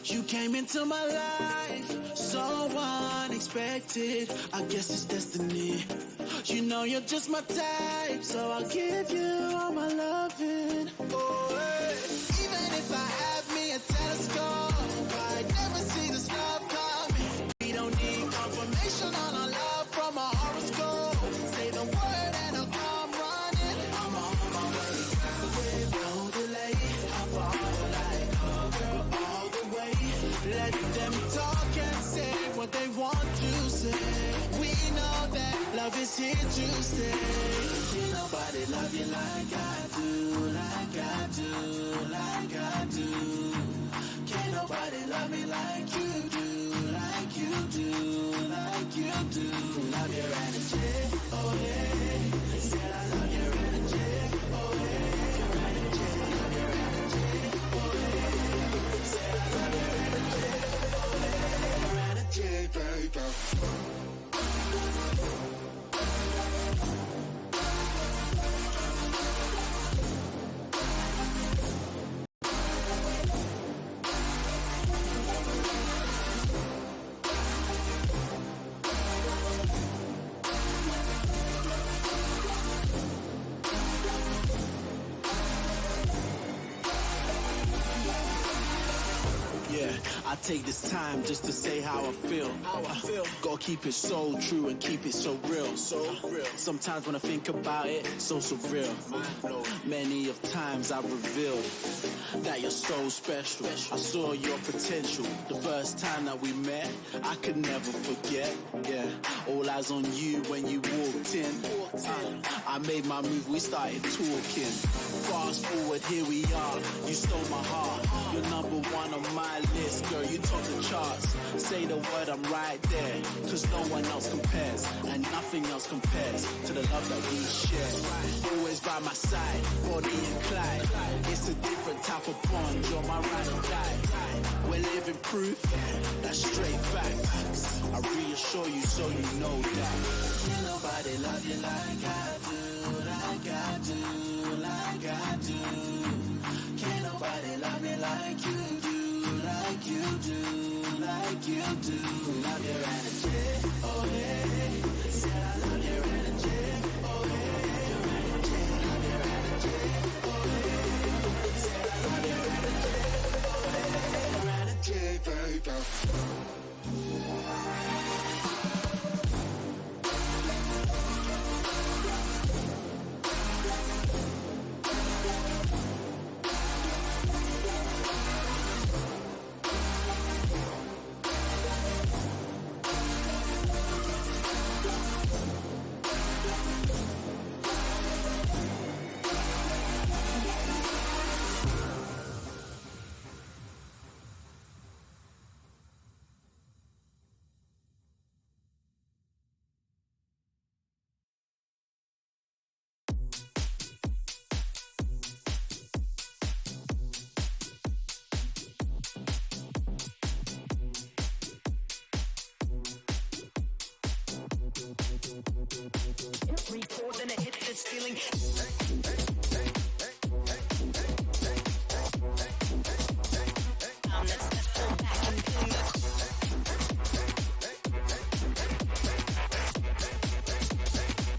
You came into my life so unexpected. I guess it's destiny. You know you're just my type, so I'll give you all my loving. Oh, hey. Even if I have me a telescope, I'd never see this love coming. We don't need confirmation on our love from a horoscope. Say the word and I'll come running. I'm on my way with no delay. How far like girl all the way. Let them talk and say what they want to say. We know that love is here to stay. Can't nobody love you like I do, like I do, like I do. Can't nobody love me like you do, like you do, like you do. Love your energy, oh yeah. Said I love your energy, oh yeah. Your energy, love your energy, oh yeah. Said I love your energy, oh yeah. Your energy, baby. I take this time just to say how I feel. Gotta keep it so true and keep it so real. Sometimes when I think about it, so surreal. Many of times I revealed that you're so special. I saw your potential the first time that we met. I could never forget. Yeah, all eyes on you when you walked in. I made my move, we started talking. Fast forward, here we are. You stole my heart. You're number one on my list, girl. You top the charts. Say the word, I'm right there. Cause no one else compares, and nothing else compares to the love that we share. Always by my side, Bonnie and Clyde. It's a different type of bond. You're my ride or die. We're living proof, that's straight facts. I reassure you so you know that. Can't nobody love you like I do, like I do, like I do. Can't nobody love me like you do, like you do, like you do. Love your energy, oh yeah. Said I love your energy, oh yeah. Your energy, love your energy, oh yeah. Said I love your energy, oh yeah. Your energy, baby. Record and it hits this feeling. Let's pull back and feeling the.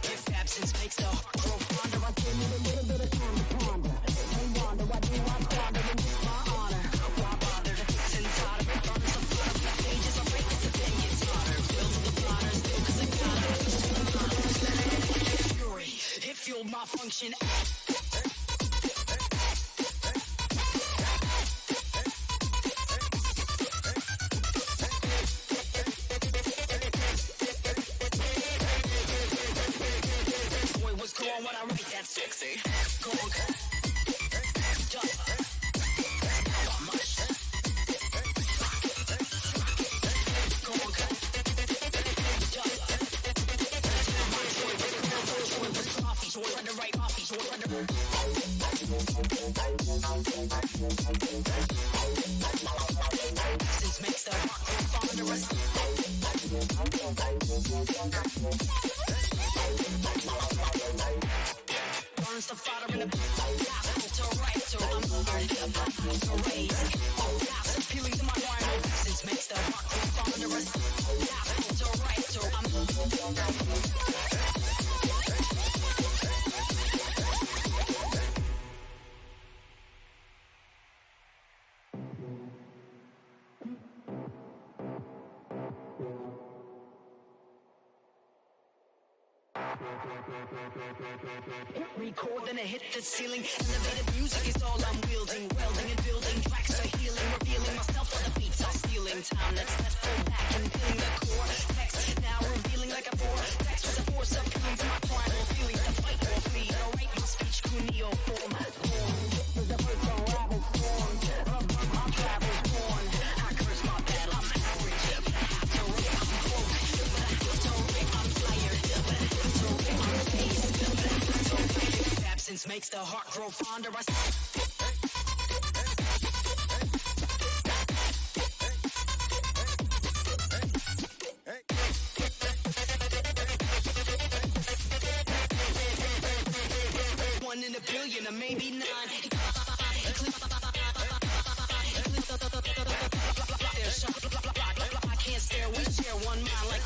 If absence makes the heart ponder, I give me a little bit of time to ponder. And wonder why do I squander and miss my honor? Why bother to fix and solder? Regardless of what the pages are breaking, the thing gets hotter. Build to the plotter, still cause I got it. Fury, it fueled my function. What's going on when I write that sexy? Cold. Just how much? Cold. Just coffee, short under right coffee, short under. Since makes the rock fonder us. Record, then I hit the ceiling. Elevated music is all I'm wielding. Welding and building tracks are healing. Revealing myself for the beats are stealing. Time that's left full back and peeling the core. Text now revealing like a vortex with the force of coming to my primal feelings. To fight or flee, to write my speech, Cuneo form. This is the first unravel storm. My travel's born. I curse my battle. I'm average, but I have to rate. I'm broke, but I have to rate. I'm tired, but I have to rate. I'm phased, but I have to rate. Absence makes the heart grow fonder. One in a billion or maybe nine. I can't stare, we share one mind like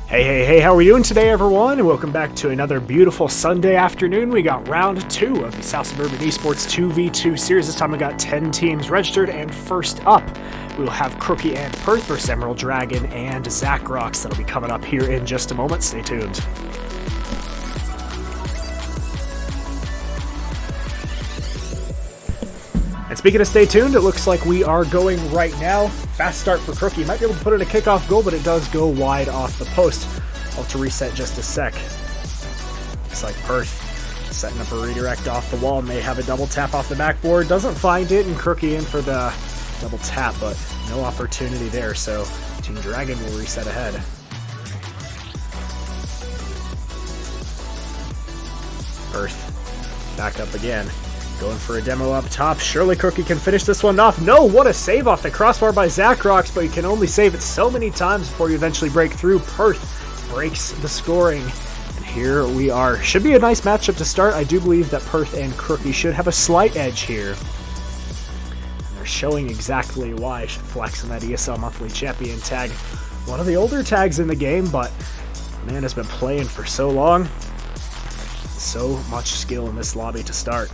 Hey, how are we doing today, everyone? And welcome back to another beautiful Sunday afternoon. We got round 2 of the South Suburban Esports 2v2 series. This time we got 10 teams registered, and first up, we will have Crookie and Perth versus Emerald Dragon and Zach Rocks. That'll be coming up here in just a moment. Stay tuned. And speaking of stay tuned, it looks like we are going right now. Fast start for Crookie. Might be able to put in a kickoff goal, but it does go wide off the post. I'll have to reset just a sec. Looks like Perth setting up a redirect off the wall. May have a double tap off the backboard. Doesn't find it, and Crookie in for the double tap, but no opportunity there, so Team Dragon will reset ahead. Perth back up again. Going for a demo up top. Surely Crookie can finish this one off. No, what a save off the crossbar by Zach Rocks, but you can only save it so many times before you eventually break through. Perth breaks the scoring. And here we are. Should be a nice matchup to start. I do believe that Perth and Crookie should have a slight edge here. And they're showing exactly why. I should flex on that ESL Monthly Champion tag. One of the older tags in the game, but man has been playing for so long. So much skill in this lobby to start.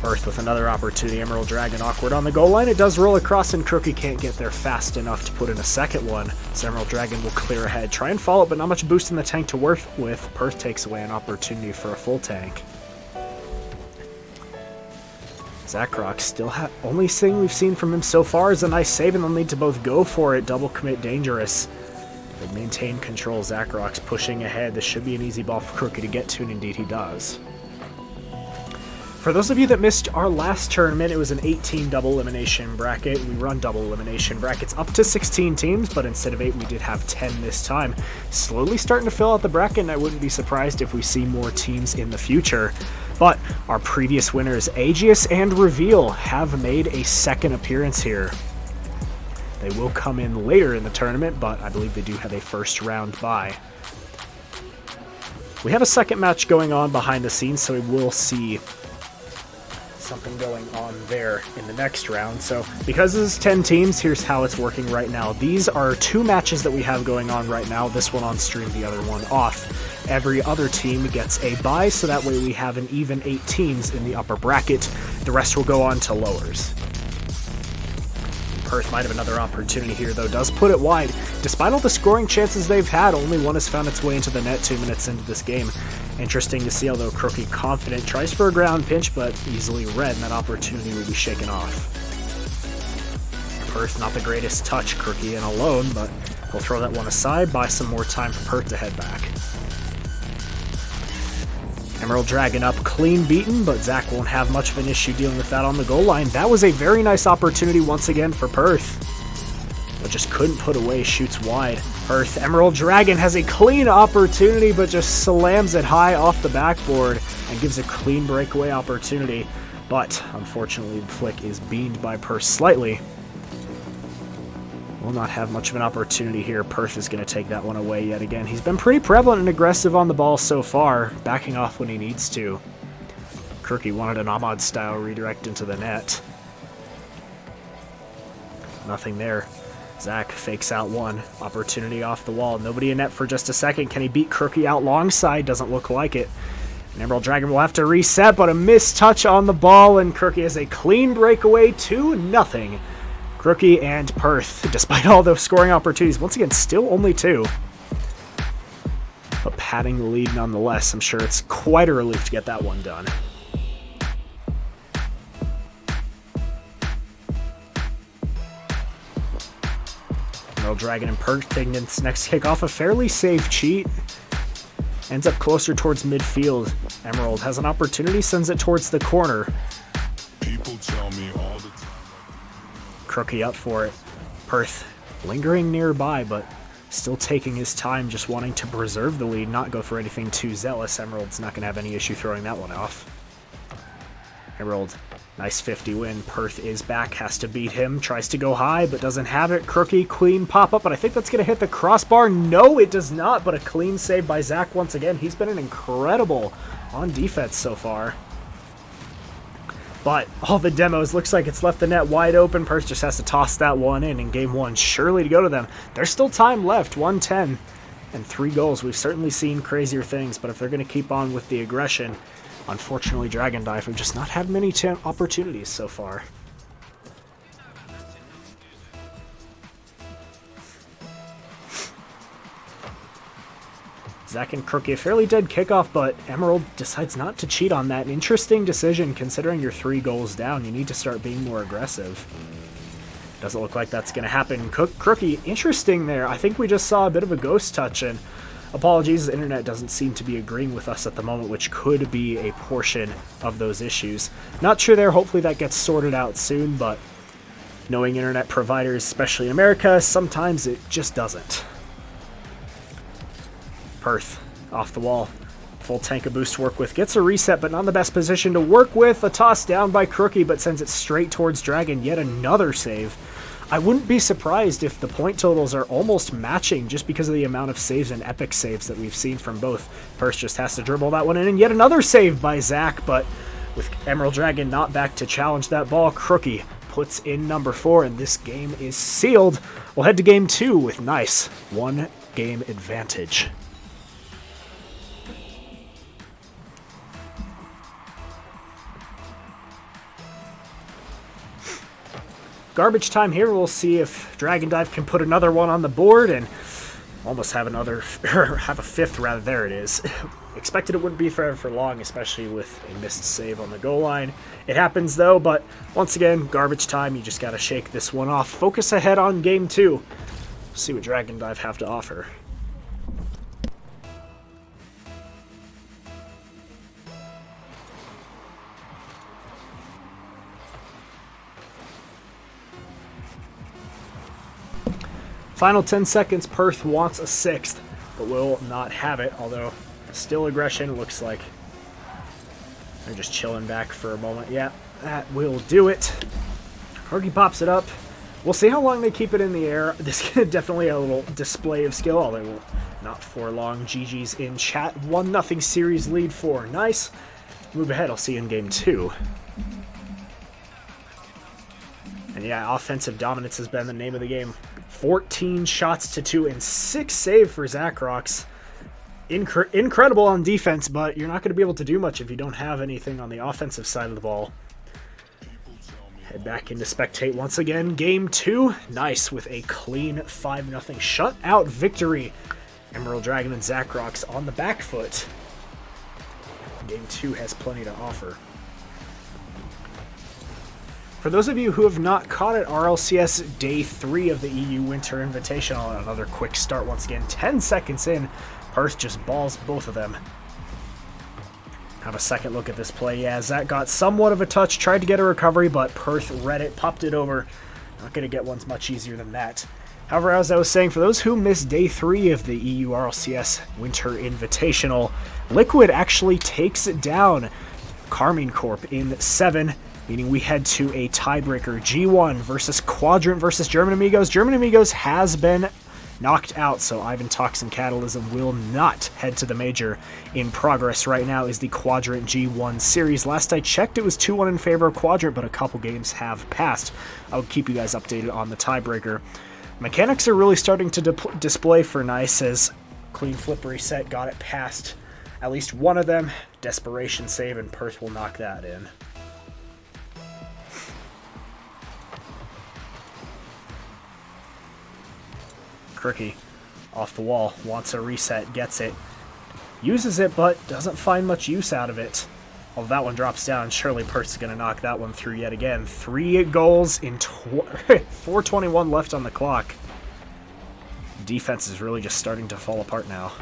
Perth with another opportunity. Emerald Dragon awkward on the goal line. It does roll across, and Crookie can't get there fast enough to put in a second one. So Emerald Dragon will clear ahead. Try and follow, but not much boost in the tank to work with. Perth takes away an opportunity for a full tank. Zakrok still only thing we've seen from him so far is a nice save, and they'll need to both go for it. Double commit dangerous. They maintain control. Zakrok's pushing ahead. This should be an easy ball for Crookie to get to, and indeed he does. For those of you that missed our last tournament, it was an 18 double elimination bracket. We run double elimination brackets up to 16 teams, but instead of 8, we did have 10 this time. Slowly starting to fill out the bracket, and I wouldn't be surprised if we see more teams in the future. But our previous winners, Aegis and Reveal, have made a second appearance here. They will come in later in the tournament, but I believe they do have a first round bye. We have a second match going on behind the scenes, so we will see something going on there in the next round. So because this is 10 teams, here's how it's working right now. These are 2 matches that we have going on right now, this one on stream, the other one off. Every other team gets a bye, so that way we have an even 8 teams in the upper bracket. The rest will go on to lowers. Perth might have another opportunity here, though. Does put it wide. Despite all the scoring chances they've had, only one has found its way into the net 2 minutes into this game. Interesting to see, although Crookie confident, tries for a ground pinch, but easily read, and that opportunity will be shaken off. Perth, not the greatest touch. Crookie in alone, but we'll throw that one aside, buy some more time for Perth to head back. Emerald Dragon up, clean beaten, but Zach won't have much of an issue dealing with that on the goal line. That was a very nice opportunity once again for Perth, but just couldn't put away, shoots wide. Perth, Emerald Dragon has a clean opportunity, but just slams it high off the backboard and gives a clean breakaway opportunity. But unfortunately, the flick is beamed by Perth slightly. Will not have much of an opportunity here. Perth is going to take that one away yet again. He's been pretty prevalent and aggressive on the ball so far, backing off when he needs to. Crookie wanted an Ahmad-style redirect into the net. Nothing there. Zach fakes out one. Opportunity off the wall. Nobody in net for just a second. Can he beat Crookie out long side? Doesn't look like it. And Emerald Dragon will have to reset, but a missed touch on the ball, and Crookie has a clean breakaway, 2-0. Crookie and Perth, despite all those scoring opportunities, once again, still only 2. But padding the lead nonetheless. I'm sure it's quite a relief to get that one done. Emerald Dragon and Perth taking its next kickoff. A fairly safe cheat. Ends up closer towards midfield. Emerald has an opportunity, sends it towards the corner. People tell me all the time. Crookie up for it. Perth lingering nearby, but still taking his time, just wanting to preserve the lead, not go for anything too zealous. Emerald's not going to have any issue throwing that one off. Emerald, nice 50 win. Perth is back, has to beat him. Tries to go high, but doesn't have it. Crookie, clean pop-up, but I think that's going to hit the crossbar. No, it does not, but a clean save by Zach once again. He's been an incredible on defense so far. But all the demos, looks like it's left the net wide open. Perth just has to toss that one in game 1. Surely to go to them. There's still time left, 1:10 and 3 goals. We've certainly seen crazier things, but if they're going to keep on with the aggression, unfortunately Dragon Dive have just not had many opportunities so far. Zach and Crookie, a fairly dead kickoff, but Emerald decides not to cheat on that. Interesting decision considering you're 3 goals down. You need to start being more aggressive. Doesn't look like that's going to happen. Crookie, interesting there. I think we just saw a bit of a ghost touch, and apologies, the internet doesn't seem to be agreeing with us at the moment, which could be a portion of those issues. Not sure there. Hopefully that gets sorted out soon, but knowing internet providers, especially in America, sometimes it just doesn't. Perth, off the wall. Full tank of boost to work with. Gets a reset, but not in the best position to work with. A toss down by Crookie, but sends it straight towards Dragon. Yet another save. I wouldn't be surprised if the point totals are almost matching just because of the amount of saves and epic saves that we've seen from both. Perth just has to dribble that one in, and yet another save by Zach, but with Emerald Dragon not back to challenge that ball, Crookie puts in number 4, and this game is sealed. We'll head to game 2 with nice 1-game advantage. Garbage time here. We'll see if Dragon Dive can put another one on the board and almost have have a 5th rather. There it is. Expected it wouldn't be for long, especially with a missed save on the goal line. It happens though, but once again, garbage time. You just got to shake this one off. Focus ahead on game 2. See what Dragon Dive have to offer. Final 10 seconds, Perth wants a 6th, but will not have it, although still aggression. Looks like they're just chilling back for a moment. Yeah, that will do it. Herky pops it up. We'll see how long they keep it in the air. This is definitely a little display of skill, although not for long. GG's in chat. 1-0 series lead for Nice. Move ahead, I'll see you in game 2. And yeah, offensive dominance has been the name of the game. 14 shots to 2 and 6 save for Zacrox. Incredible on defense, but you're not going to be able to do much if you don't have anything on the offensive side of the ball. Head back into spectate once again. Game 2, Nice with a clean 5-0 shutout victory. Emerald Dragon and Zacrox on the back foot. Game 2 has plenty to offer. For those of you who have not caught it, RLCS Day 3 of the EU Winter Invitational. Another quick start once again. 10 seconds in, Perth just balls both of them. Have a second look at this play. Yeah, Zach got somewhat of a touch, tried to get a recovery, but Perth read it, popped it over. Not going to get ones much easier than that. However, as I was saying, for those who missed Day 3 of the EU RLCS Winter Invitational, Liquid actually takes it down. Carmine Corp in 7. Meaning we head to a tiebreaker. G1 versus Quadrant versus German Amigos. German Amigos has been knocked out, so Ivan Toxin Catalysm will not head to the major. In progress right now is the Quadrant G1 series. Last I checked, it was 2-1 in favor of Quadrant, but a couple games have passed. I'll keep you guys updated on the tiebreaker. Mechanics are really starting to display for Nice as clean flip reset got it past at least one of them. Desperation save, and Perth will knock that in. Crookie off the wall, wants a reset, gets it, uses it, but doesn't find much use out of it. Well, that one drops down. Surely Perth's going to knock that one through yet again. 3 goals in 4:21 left on the clock. Defense is really just starting to fall apart now.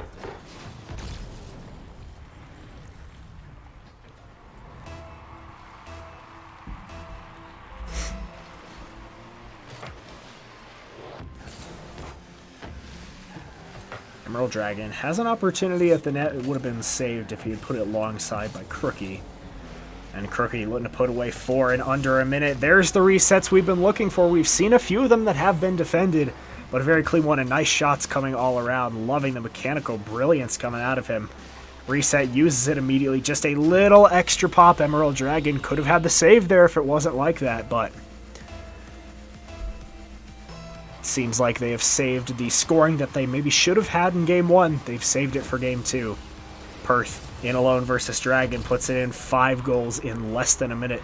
Emerald Dragon has an opportunity at the net. It would have been saved if he had put it alongside by Crookie. And Crookie looking to put away 4 in under a minute. There's the resets we've been looking for. We've seen a few of them that have been defended, but a very clean one and nice shots coming all around. Loving the mechanical brilliance coming out of him. Reset, uses it immediately. Just a little extra pop. Emerald Dragon could have had the save there if it wasn't like that, but seems like they have saved the scoring that they maybe should have had in Game 1. They've saved it for Game 2. Perth, in alone versus Dragon, puts it in 5 goals in less than a minute.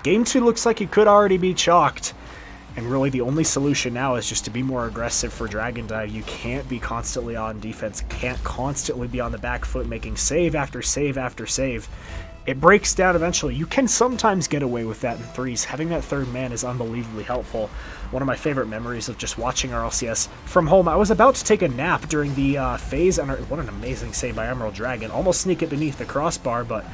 Game 2 looks like it could already be chalked. And really the only solution now is just to be more aggressive for Dragon Dive. You can't be constantly on defense, can't constantly be on the back foot making save after save after save. It breaks down eventually. You can sometimes get away with that in threes. Having that third man is unbelievably helpful. One of my favorite memories of just watching our LCS from home. I was about to take a nap during the phase, and what an amazing save by Emerald Dragon. Almost sneak it beneath the crossbar, but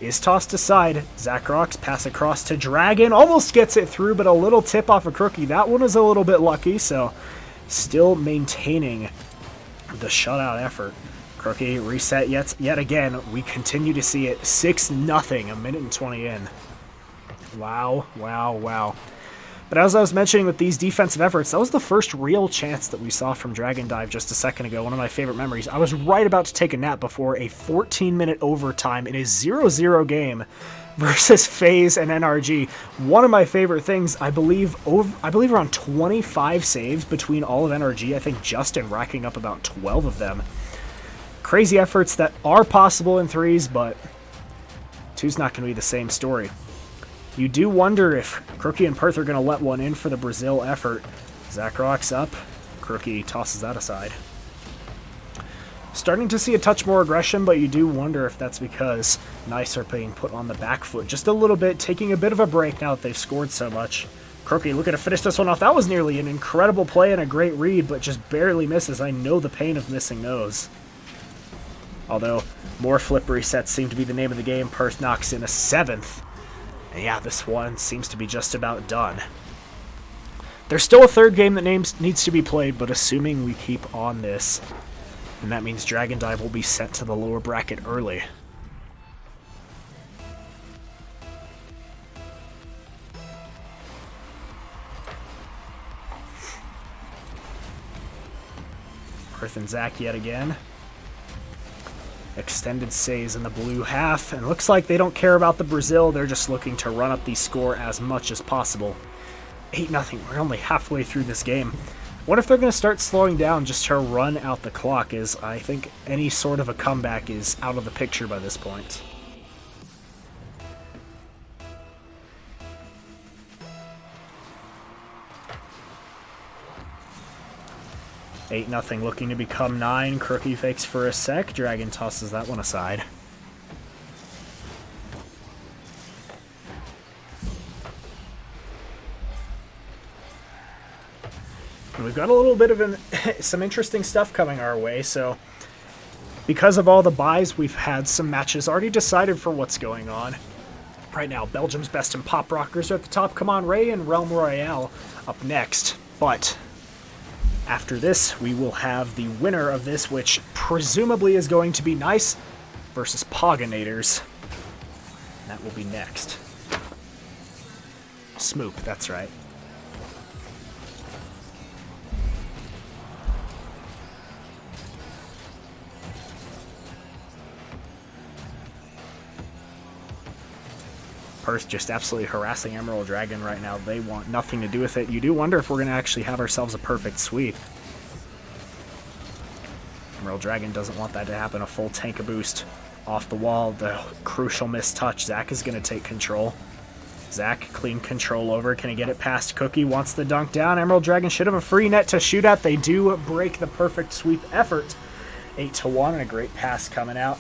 is tossed aside. Zakrok's pass across to Dragon. Almost gets it through, but a little tip off a Crookie. That one is a little bit lucky, so still maintaining the shutout effort. Crookie reset yet again. We continue to see it 6-0, a minute and 20 in. Wow. But as I was mentioning with these defensive efforts, that was the first real chance that we saw from Dragon Dive just a second ago. One of my favorite memories. I was right about to take a nap before a 14-minute overtime in a 0-0 game versus FaZe and NRG. One of my favorite things, I believe around 25 saves between all of NRG. I think Justin racking up about 12 of them. Crazy efforts that are possible in threes, but two's not going to be the same story. You do wonder if Crookie and Perth are going to let one in for the Brazil effort. Zakrok's up. Crookie tosses that aside. Starting to see a touch more aggression, but you do wonder if that's because Nice are being put on the back foot just a little bit, taking a bit of a break now that they've scored so much. Crookie looking to finish this one off. That was nearly an incredible play and a great read, but just barely misses. I know the pain of missing those. Although, more flip resets seem to be the name of the game. Perth knocks in a 7th. And yeah, this one seems to be just about done. There's still a third game that needs to be played, but assuming we keep on this, and that means Dragon Dive will be sent to the lower bracket early. Perth and Zach yet again. Extended saves in the blue half, and looks like they don't care about the Brazil. They're just looking to run up the score as much as possible. 8-0. We're only halfway through this game. What if they're going to start slowing down just to run out the clock? As I think any sort of a comeback is out of the picture by this point. Eight nothing, looking to become 9. Crookie fakes for a sec. Dragon tosses that one aside. And we've got a little bit of some interesting stuff coming our way. So, because of all the buys, we've had some matches already decided for what's going on. Right now, Belgium's Best and Pop Rockers are at the top. Come On Ray and Realm Royale up next. But after this, we will have the winner of this, which presumably is going to be Nice versus Poginators. And that will be next. Smoop, that's right. Perth just absolutely harassing Emerald Dragon right now. They want nothing to do with it. You do wonder if we're going to actually have ourselves a perfect sweep. Emerald Dragon doesn't want that to happen. A full tank of boost off the wall. The crucial missed touch. Zach is going to take control. Zach, clean control over. Can he get it past Cookie? Wants the dunk down. Emerald Dragon should have a free net to shoot at. They do break the perfect sweep effort. 8-1 and a great pass coming out.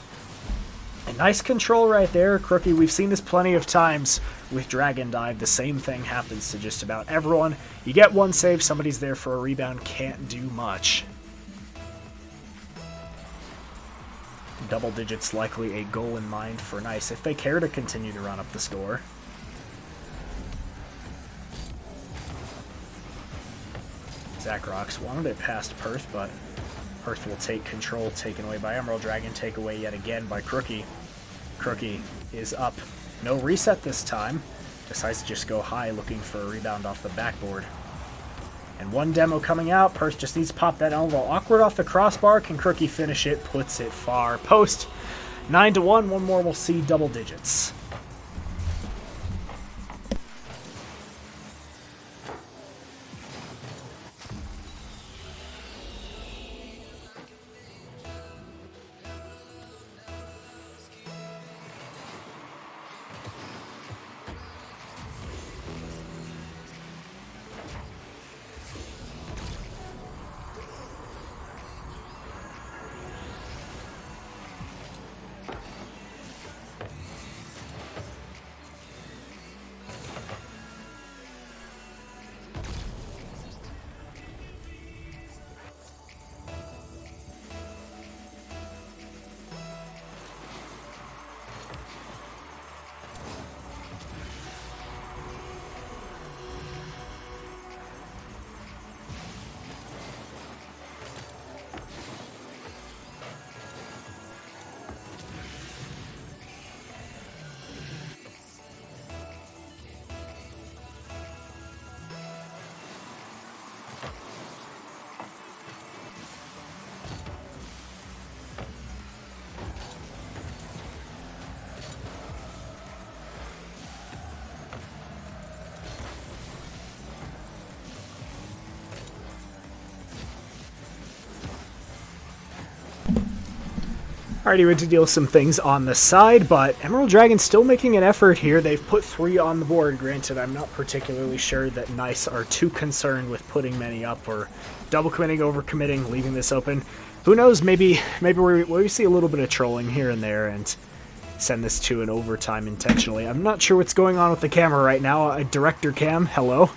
A nice control right there, Crookie. We've seen this plenty of times with Dragon Dive. The same thing happens to just about everyone. You get one save, somebody's there for a rebound, can't do much. Double digits, likely a goal in mind for Nice if they care to continue to run up the score. Zakrok's wanted it past Perth, but Perth will take control, taken away by Emerald Dragon, takeaway yet again by Crookie. Crookie is up. No reset this time. Decides to just go high, looking for a rebound off the backboard. And one demo coming out. Perth just needs to pop that elbow. Awkward off the crossbar. Can Crookie finish it? Puts it far post. 9-1. One more, we'll see double digits. Alrighty, we had to deal with some things on the side, but Emerald Dragon still making an effort here. They've put 3 on the board. Granted, I'm not particularly sure that Nice are too concerned with putting many up or double committing, over committing, leaving this open. Who knows? Maybe we see a little bit of trolling here and there and send this to an overtime intentionally. I'm not sure what's going on with the camera right now. Director Cam, hello.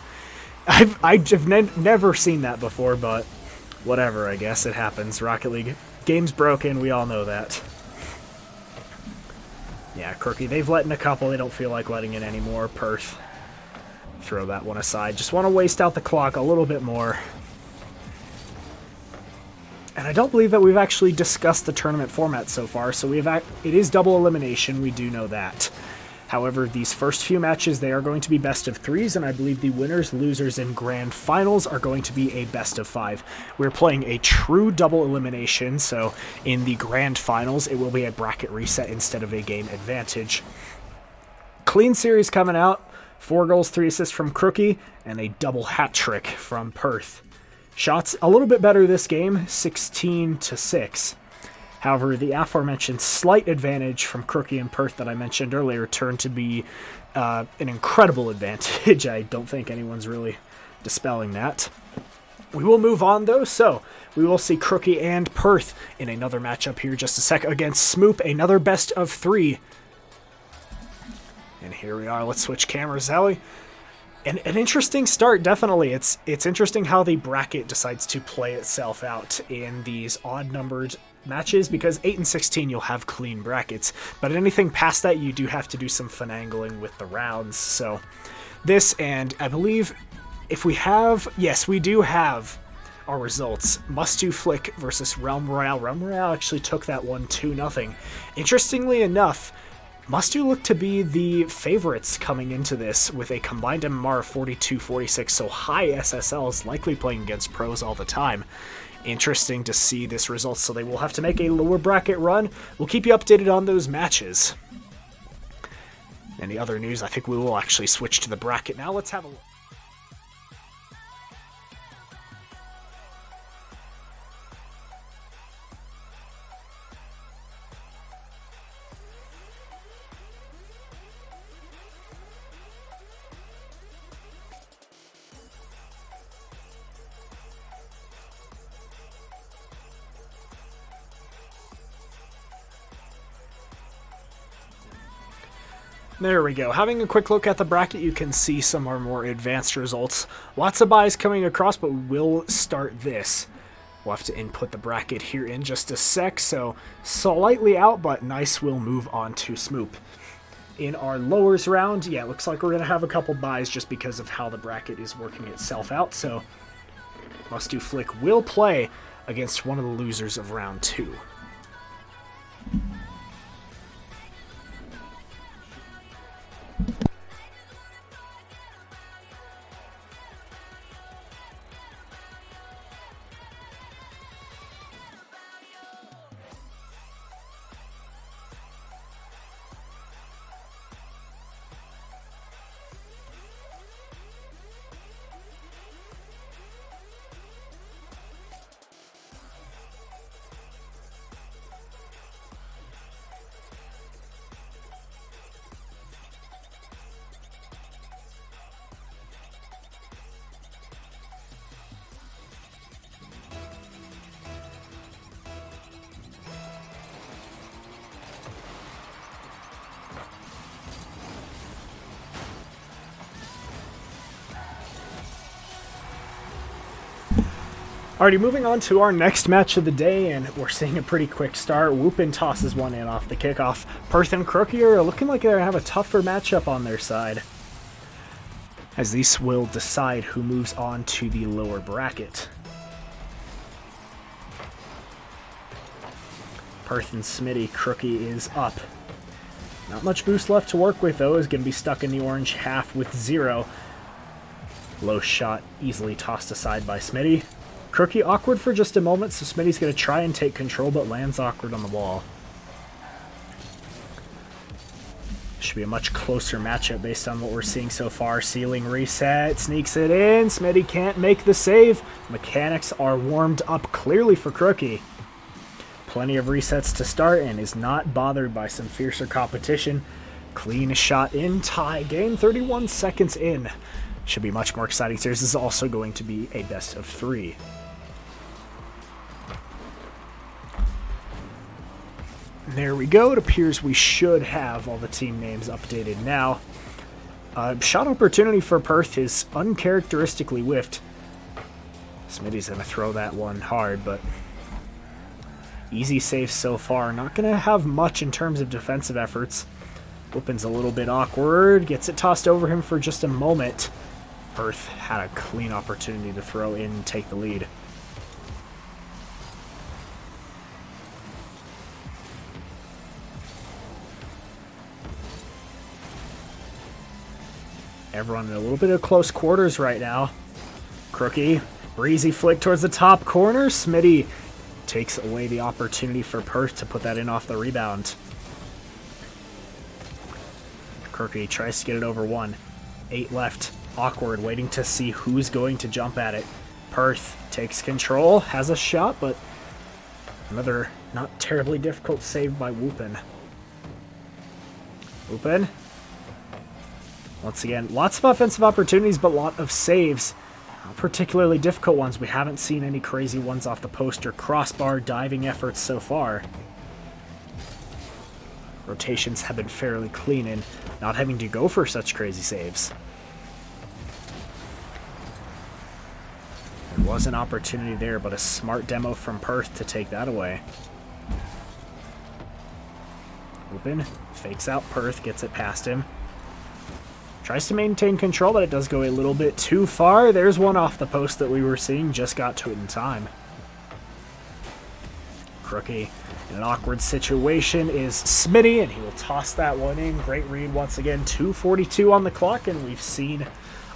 I've never seen that before, but whatever. I guess it happens. Rocket League. Game's broken, we all know that. Yeah, Crookie, they've let in a couple, they don't feel like letting in anymore. Perth, throw that one aside. Just want to waste out the clock a little bit more. And I don't believe that we've actually discussed the tournament format so far, so it is double elimination, we do know that. However, these first few matches, they are going to be best of 3s, and I believe the winners, losers, and grand finals are going to be a best of 5. We're playing a true double elimination, so in the grand finals, it will be a bracket reset instead of a game advantage. Clean series coming out, 4 goals, 3 assists from Crookie, and a double hat trick from Perth. Shots a little bit better this game, 16-6. However, the aforementioned slight advantage from Crookie and Perth that I mentioned earlier turned to be an incredible advantage. I don't think anyone's really dispelling that. We will move on, though, so we will see Crookie and Perth in another matchup here just a sec against Smoop, another best of 3. And here we are. Let's switch cameras, Ellie. An interesting start, definitely. It's interesting how the bracket decides to play itself out in these odd-numbered matches, because 8 and 16 you'll have clean brackets, but anything past that you do have to do some finagling with the rounds. So this, and I believe if we have, yes, we do have our results. Must Do Flick versus Realm Royale. Realm Royale actually took that one 2-0. Interestingly enough, Must Do look to be the favorites coming into this with a combined MMR of 42-46, so high SSLs, likely playing against pros all the time. Interesting to see this result, so they will have to make a lower bracket run. We'll keep you updated on those matches. Any other news? I think we will actually switch to the bracket now. Let's have a look. There we go. Having a quick look at the bracket, you can see some of our more advanced results. Lots of buys coming across, but we'll start this. We'll have to input the bracket here in just a sec, so slightly out, but Nice will move on to Smoop. In our lowers round, yeah, it looks like we're going to have a couple buys just because of how the bracket is working itself out, so Must Do Flick will play against one of the losers of round 2. Alrighty, moving on to our next match of the day, and we're seeing a pretty quick start. Whoopin tosses one in off the kickoff. Perth and Crookie are looking like they have a tougher matchup on their side, as these will decide who moves on to the lower bracket. Perth and Smitty, Crookie is up. Not much boost left to work with, though, is going to be stuck in the orange half with 0. Low shot easily tossed aside by Smitty. Crookie awkward for just a moment, so Smitty's going to try and take control, but lands awkward on the wall. Should be a much closer matchup based on what we're seeing so far. Ceiling reset, sneaks it in. Smitty can't make the save. Mechanics are warmed up clearly for Crookie. plenty of resets to start and is not bothered by some fiercer competition. Clean shot in, tie game, 31 seconds in. Should be much more exciting series. This is also going to be a best of 3. There we go. It appears we should have all the team names updated now. Shot opportunity for Perth is uncharacteristically whiffed. Smitty's going to throw that one hard, but easy save so far. Not going to have much in terms of defensive efforts. Whoopin's a little bit awkward. Gets it tossed over him for just a moment. Perth had a clean opportunity to throw in and take the lead. Everyone in a little bit of close quarters right now. Crookie, breezy flick towards the top corner. Smitty takes away the opportunity for Perth to put that in off the rebound. Crookie tries to get it over 1. 8 left. Awkward, waiting to see who's going to jump at it. Perth takes control, has a shot, but another not terribly difficult save by Whoopin. Whoopin. Once again, lots of offensive opportunities, but a lot of saves. Not particularly difficult ones. We haven't seen any crazy ones off the post or crossbar diving efforts so far. Rotations have been fairly clean and not having to go for such crazy saves. There was an opportunity there, but a smart demo from Perth to take that away. Open, fakes out Perth, gets it past him. Tries to maintain control, but it does go a little bit too far. There's one off the post that we were seeing, just got to it in time. Crookie in an awkward situation is Smitty, and he will toss that one in. Great read once again. 2:42 on the clock, and we've seen,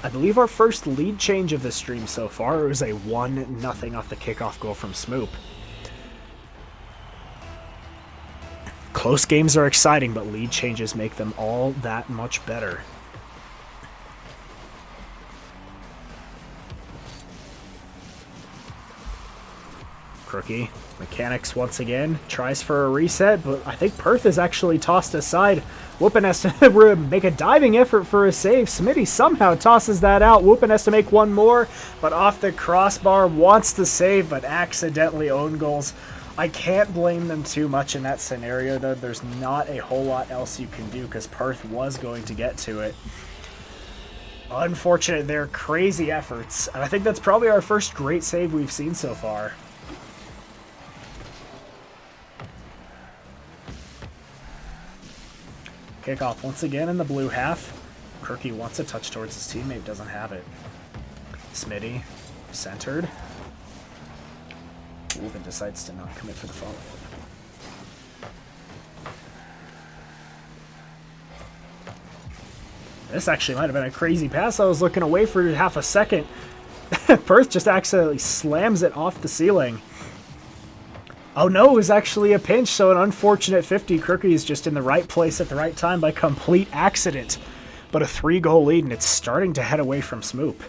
I believe, our first lead change of the stream so far. It was a 1-0 off the kickoff goal from Smoop. Close games are exciting, but lead changes make them all that much better. Crookie, mechanics once again, tries for a reset, but I think Perth is actually tossed aside. Whoopin has to make a diving effort for a save. Smitty somehow tosses that out. Whoopin has to make one more, but off the crossbar, wants to save, but accidentally own goals. I can't blame them too much in that scenario, though. There's not a whole lot else you can do because Perth was going to get to it. Unfortunate, they're crazy efforts, and I think that's probably our first great save we've seen so far. Kickoff once again in the blue half. Crookie wants a touch towards his teammate, doesn't have it. Smitty, centered. Whoopin decides to not commit for the follow. This actually might have been a crazy pass. I was looking away for half a second. Perth just accidentally slams it off the ceiling. Oh no, it was actually a pinch, so an unfortunate 50. Crookie is just in the right place at the right time by complete accident. But a 3-goal lead, and it's starting to head away from Smoop.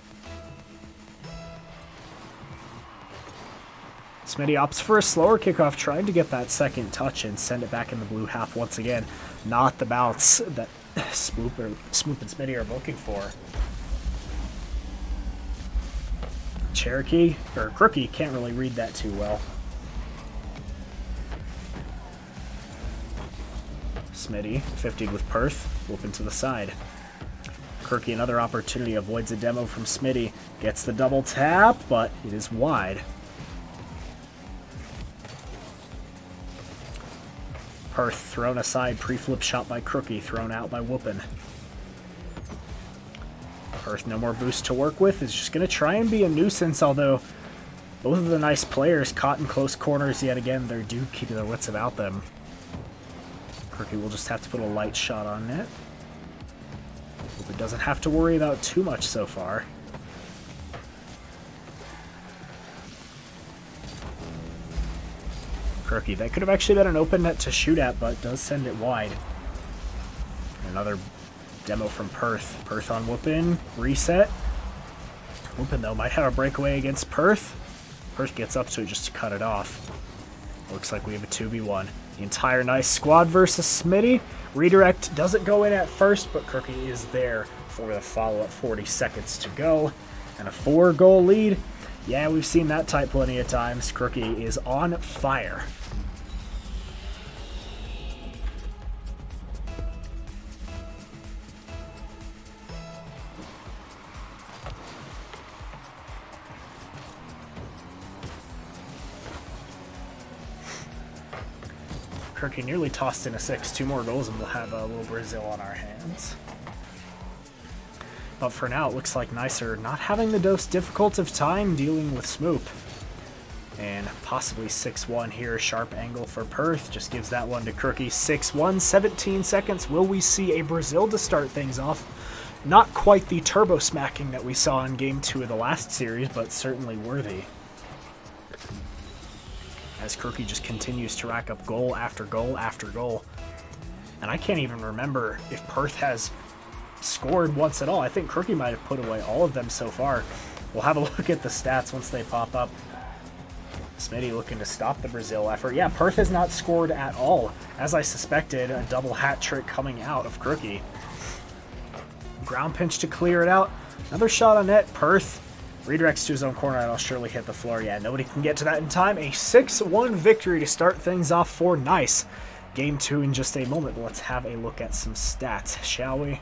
Smitty opts for a slower kickoff, trying to get that second touch and send it back in the blue half once again. Not the bounce that Smoop and Smitty are looking for. Cherokee, or Crookie, can't really read that too well. Smitty, 50 with Perth, Whoopin to the side. Crookie, another opportunity, avoids a demo from Smitty. Gets the double tap, but it is wide. Perth thrown aside, pre-flip shot by Crookie, thrown out by Whoopin. Perth, no more boost to work with, is just going to try and be a nuisance, although both of the nice players caught in close corners yet again. They do keep their wits about them. Crookie will just have to put a light shot on net. Whoopin doesn't have to worry about too much so far. Crookie, that could have actually been an open net to shoot at, but does send it wide. Another demo from Perth. Perth on Whoopin, reset. Whoopin, though, might have a breakaway against Perth. Perth gets up to it just to cut it off. Looks like we have a 2v1. The entire nice squad versus Smitty. Redirect doesn't go in at first, but Crookie is there for the follow-up. 40 seconds to go. And a 4-goal lead. Yeah, we've seen that type plenty of times. Crookie is on fire. Crookie nearly tossed in a 6. 2 more goals and we'll have a little Brazil on our hands. But for now, it looks like Nicer not having the most difficult of time dealing with Smoop. And possibly 6-1 here. Sharp angle for Perth. Just gives that one to Crookie. 6-1, 17 seconds. Will we see a Brazil to start things off? Not quite the turbo smacking that we saw in Game 2 of the last series, but certainly worthy. As Crookie just continues to rack up goal after goal after goal. And I can't even remember if Perth has scored once at all. I think Crookie might have put away all of them so far. We'll have a look at the stats once they pop up. Smitty looking to stop the Brazil effort. Yeah, Perth has not scored at all. As I suspected, a double hat trick coming out of Crookie. Ground pinch to clear it out. Another shot on net. Perth redirects to his own corner and I'll surely hit the floor. Yeah, nobody can get to that in time. A 6-1 victory to start things off for Nice. Game 2 in just a moment. Let's have a look at some stats, shall we?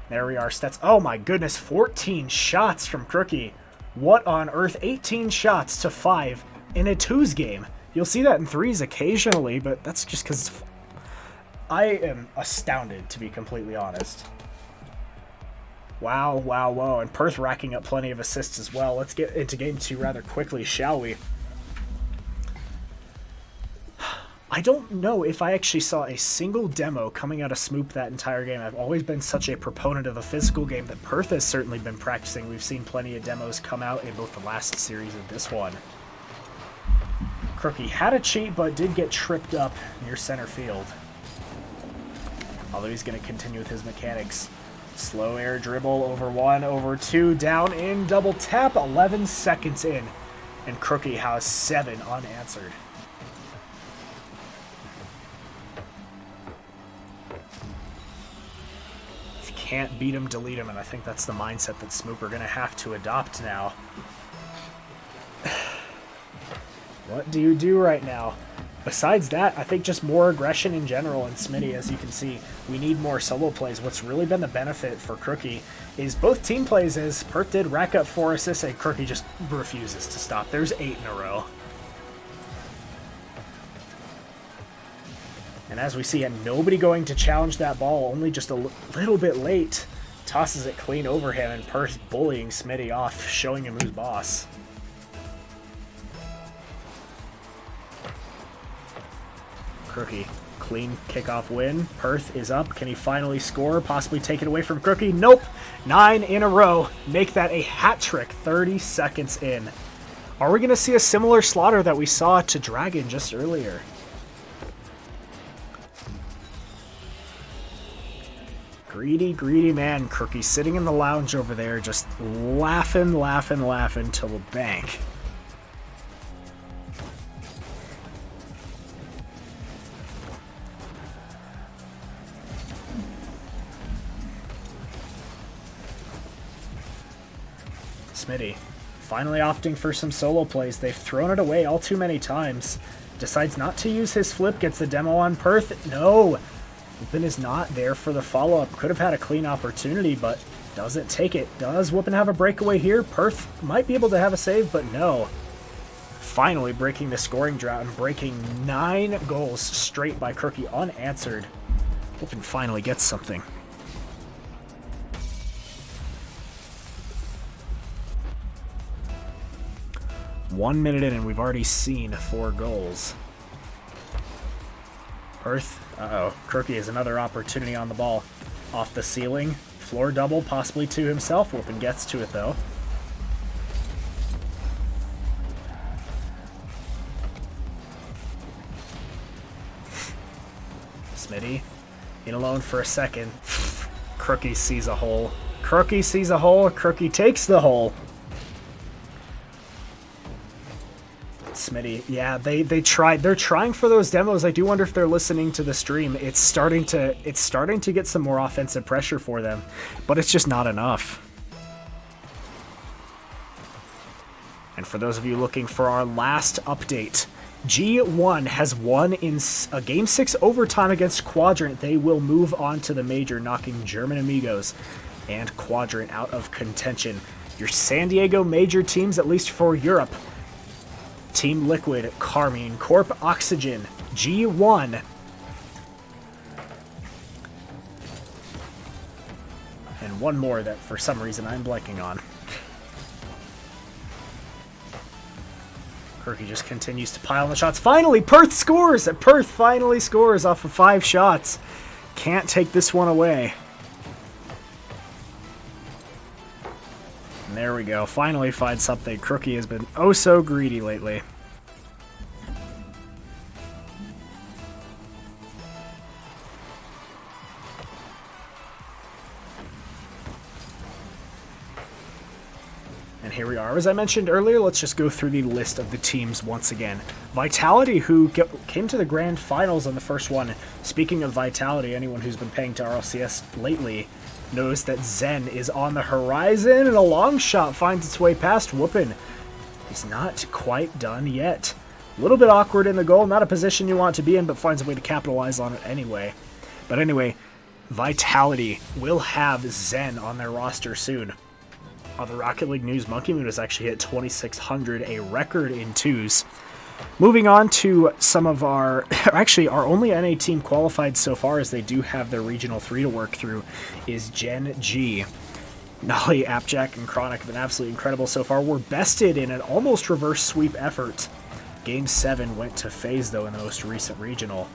There we are, stats. Oh my goodness, 14 shots from Crookie. What on earth? 18 shots to 5 in a 2s game. You'll see that in 3s occasionally, but that's just because I am astounded, to be completely honest. Wow, wow, wow. And Perth racking up plenty of assists as well. Let's get into Game 2 rather quickly, shall we? I don't know if I actually saw a single demo coming out of Smoop that entire game. I've always been such a proponent of a physical game that Perth has certainly been practicing. We've seen plenty of demos come out in both the last series and this one. Crookie had a cheat, but did get tripped up near center field. Although he's going to continue with his mechanics. Slow air dribble over 1, over 2, down in double tap, 11 seconds in. And Crookie has 7 unanswered. Can't beat him, delete him, and I think that's the mindset that Smoop are going to have to adopt now. What do you do right now? Besides that, I think just more aggression in general, and Smitty, as you can see, we need more solo plays. What's really been the benefit for Crookie is both team plays, as Perth did rack up 4 assists, and Crookie just refuses to stop. There's 8 in a row. And as we see, nobody going to challenge that ball, only just a little bit late. Tosses it clean over him, and Perth bullying Smitty off, showing him who's boss. Crookie, clean kickoff win. Perth is up. Can he finally score? Possibly take it away from Crookie? Nope. 9 in a row. Make that a hat trick 30 seconds in. Are we going to see a similar slaughter that we saw to Dragon just earlier? Greedy, greedy man. Crookie sitting in the lounge over there just laughing, laughing, laughing till the bank. Smitty finally opting for some solo plays. They've thrown it away all too many times. Decides not to use his flip, gets the demo on Perth. No! Whoopin is not there for the follow-up. Could have had a clean opportunity, but doesn't take it. Does Whoopin have a breakaway here? Perth might be able to have a save, but no. Finally breaking the scoring drought and breaking 9 goals straight by Crookie unanswered. Whoopin finally gets something. One minute in and we've already seen 4 goals. Perth, Crookie has another opportunity on the ball. Off the ceiling, floor double, possibly to himself. Whoopin gets to it though. Smitty, in alone for a second. Crookie sees a hole. Crookie sees a hole. Crookie takes the hole. Smitty Smitty. Yeah, they tried. They're trying for those demos. I do wonder if they're listening to the stream. It's starting to get some more offensive pressure for them, but it's just not enough. And for those of you looking for our last update, G1 has won in a Game 6 overtime against Quadrant. They will move on to the major, knocking German Amigos and Quadrant out of contention. Your San Diego major teams, at least for Europe: Team Liquid, Carmine Corp, Oxygen, G1. And one more that for some reason I'm blanking on. Quirky just continues to pile on the shots. Finally, Perth scores! Perth finally scores off of 5 shots. Can't take this one away. And there we go. Finally find something. Crookie has been oh so greedy lately. And here we are. As I mentioned earlier, let's just go through the list of the teams once again. Vitality, who came to the grand finals on the first one. Speaking of Vitality, anyone who's been paying to RLCS lately knows that Zen is on the horizon, and a long shot finds its way past Whoopin. He's not quite done yet. A little bit awkward in the goal, not a position you want to be in, but finds a way to capitalize on it anyway. But anyway, Vitality will have Zen on their roster soon. On the Rocket League news, Monkey Moon has actually hit 2,600, a record in 2s. Moving on to some of our... Actually, our only NA team qualified so far, as they do have their Regional 3 to work through, is Gen G. Nolly, Appjack, and Chronic have been absolutely incredible so far. We're bested in an almost reverse sweep effort. Game 7 went to FaZe, though, in the most recent Regional.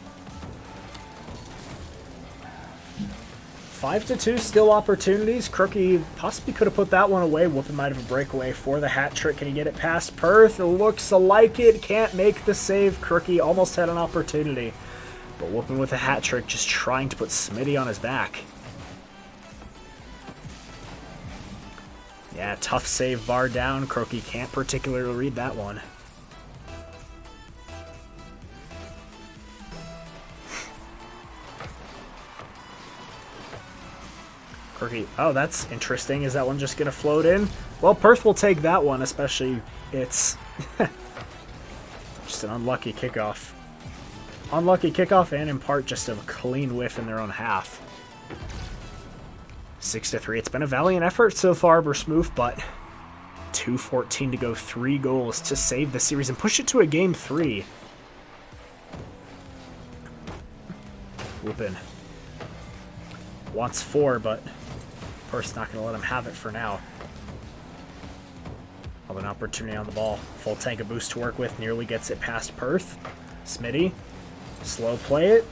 5-2 still opportunities. Crookie possibly could have put that one away. Whoopin might have a breakaway for the hat trick. Can he get it past Perth? It looks like it. Can't make the save. Crookie almost had an opportunity. But Whoopin with a hat trick, just trying to put Smitty on his back. Yeah, tough save, bar down. Crookie can't particularly read that one. Oh, that's interesting. Is that one just going to float in? Well, Perth will take that one, especially it's just an unlucky kickoff. Unlucky kickoff, and in part just a clean whiff in their own half. 6-3. It's been a valiant effort so far, Versmooth, but 2:14 to go. 3 goals to save the series and push it to a Game 3. Whoopin wants 4, but Perth's not going to let him have it for now. Have an opportunity on the ball. Full tank of boost to work with. Nearly gets it past Perth. Smitty. Slow play it.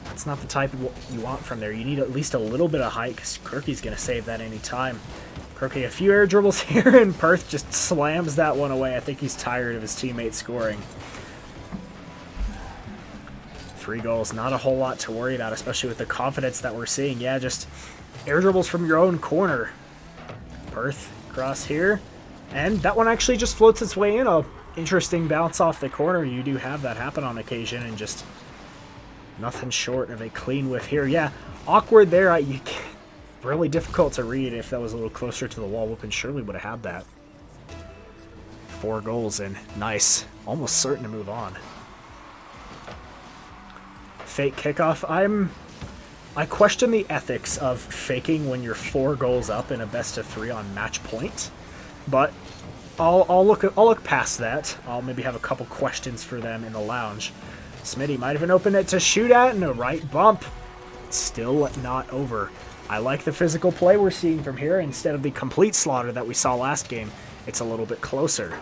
That's not the type of you want from there. You need at least a little bit of height, because Quirky's going to save that any time. Quirky, a few air dribbles here, and Perth just slams that one away. I think he's tired of his teammates scoring. 3 goals, not a whole lot to worry about, especially with the confidence that we're seeing. Yeah, just air dribbles from your own corner. Perth cross here, and that one actually just floats its way in. A interesting bounce off the corner. You do have that happen on occasion, and just nothing short of a clean whiff here. Yeah, awkward there. Really difficult to read. If that was a little closer to the wall, Whoopin surely would have had that. 4 goals, and nice. Almost certain to move on. Fake kickoff. I question the ethics of faking when you're 4 goals up in a best-of-3 on match point, but I'll look past that. I'll maybe have a couple questions for them in the lounge. Smitty might have been open it to shoot at, and a right bump. Still not over. I like the physical play we're seeing from here. Instead of the complete slaughter that we saw last game, it's a little bit closer.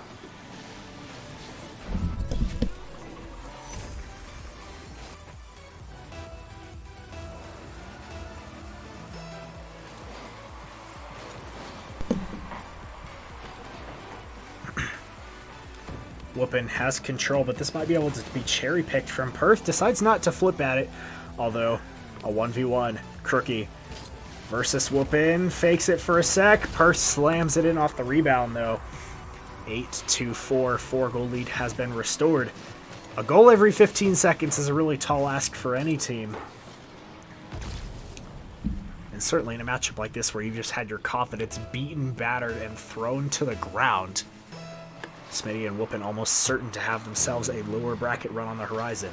Whoopin has control, but this might be able to be cherry-picked from Perth. Decides not to flip at it, although a 1v1. Crookie versus Whoopin. Fakes it for a sec. Perth slams it in off the rebound, though. 8-4, 4-goal lead has been restored. A goal every 15 seconds is a really tall ask for any team. And certainly in a matchup like this where you've just had your confidence beaten, battered, and thrown to the ground. Smitty and Whoopin almost certain to have themselves a lower bracket run on the horizon.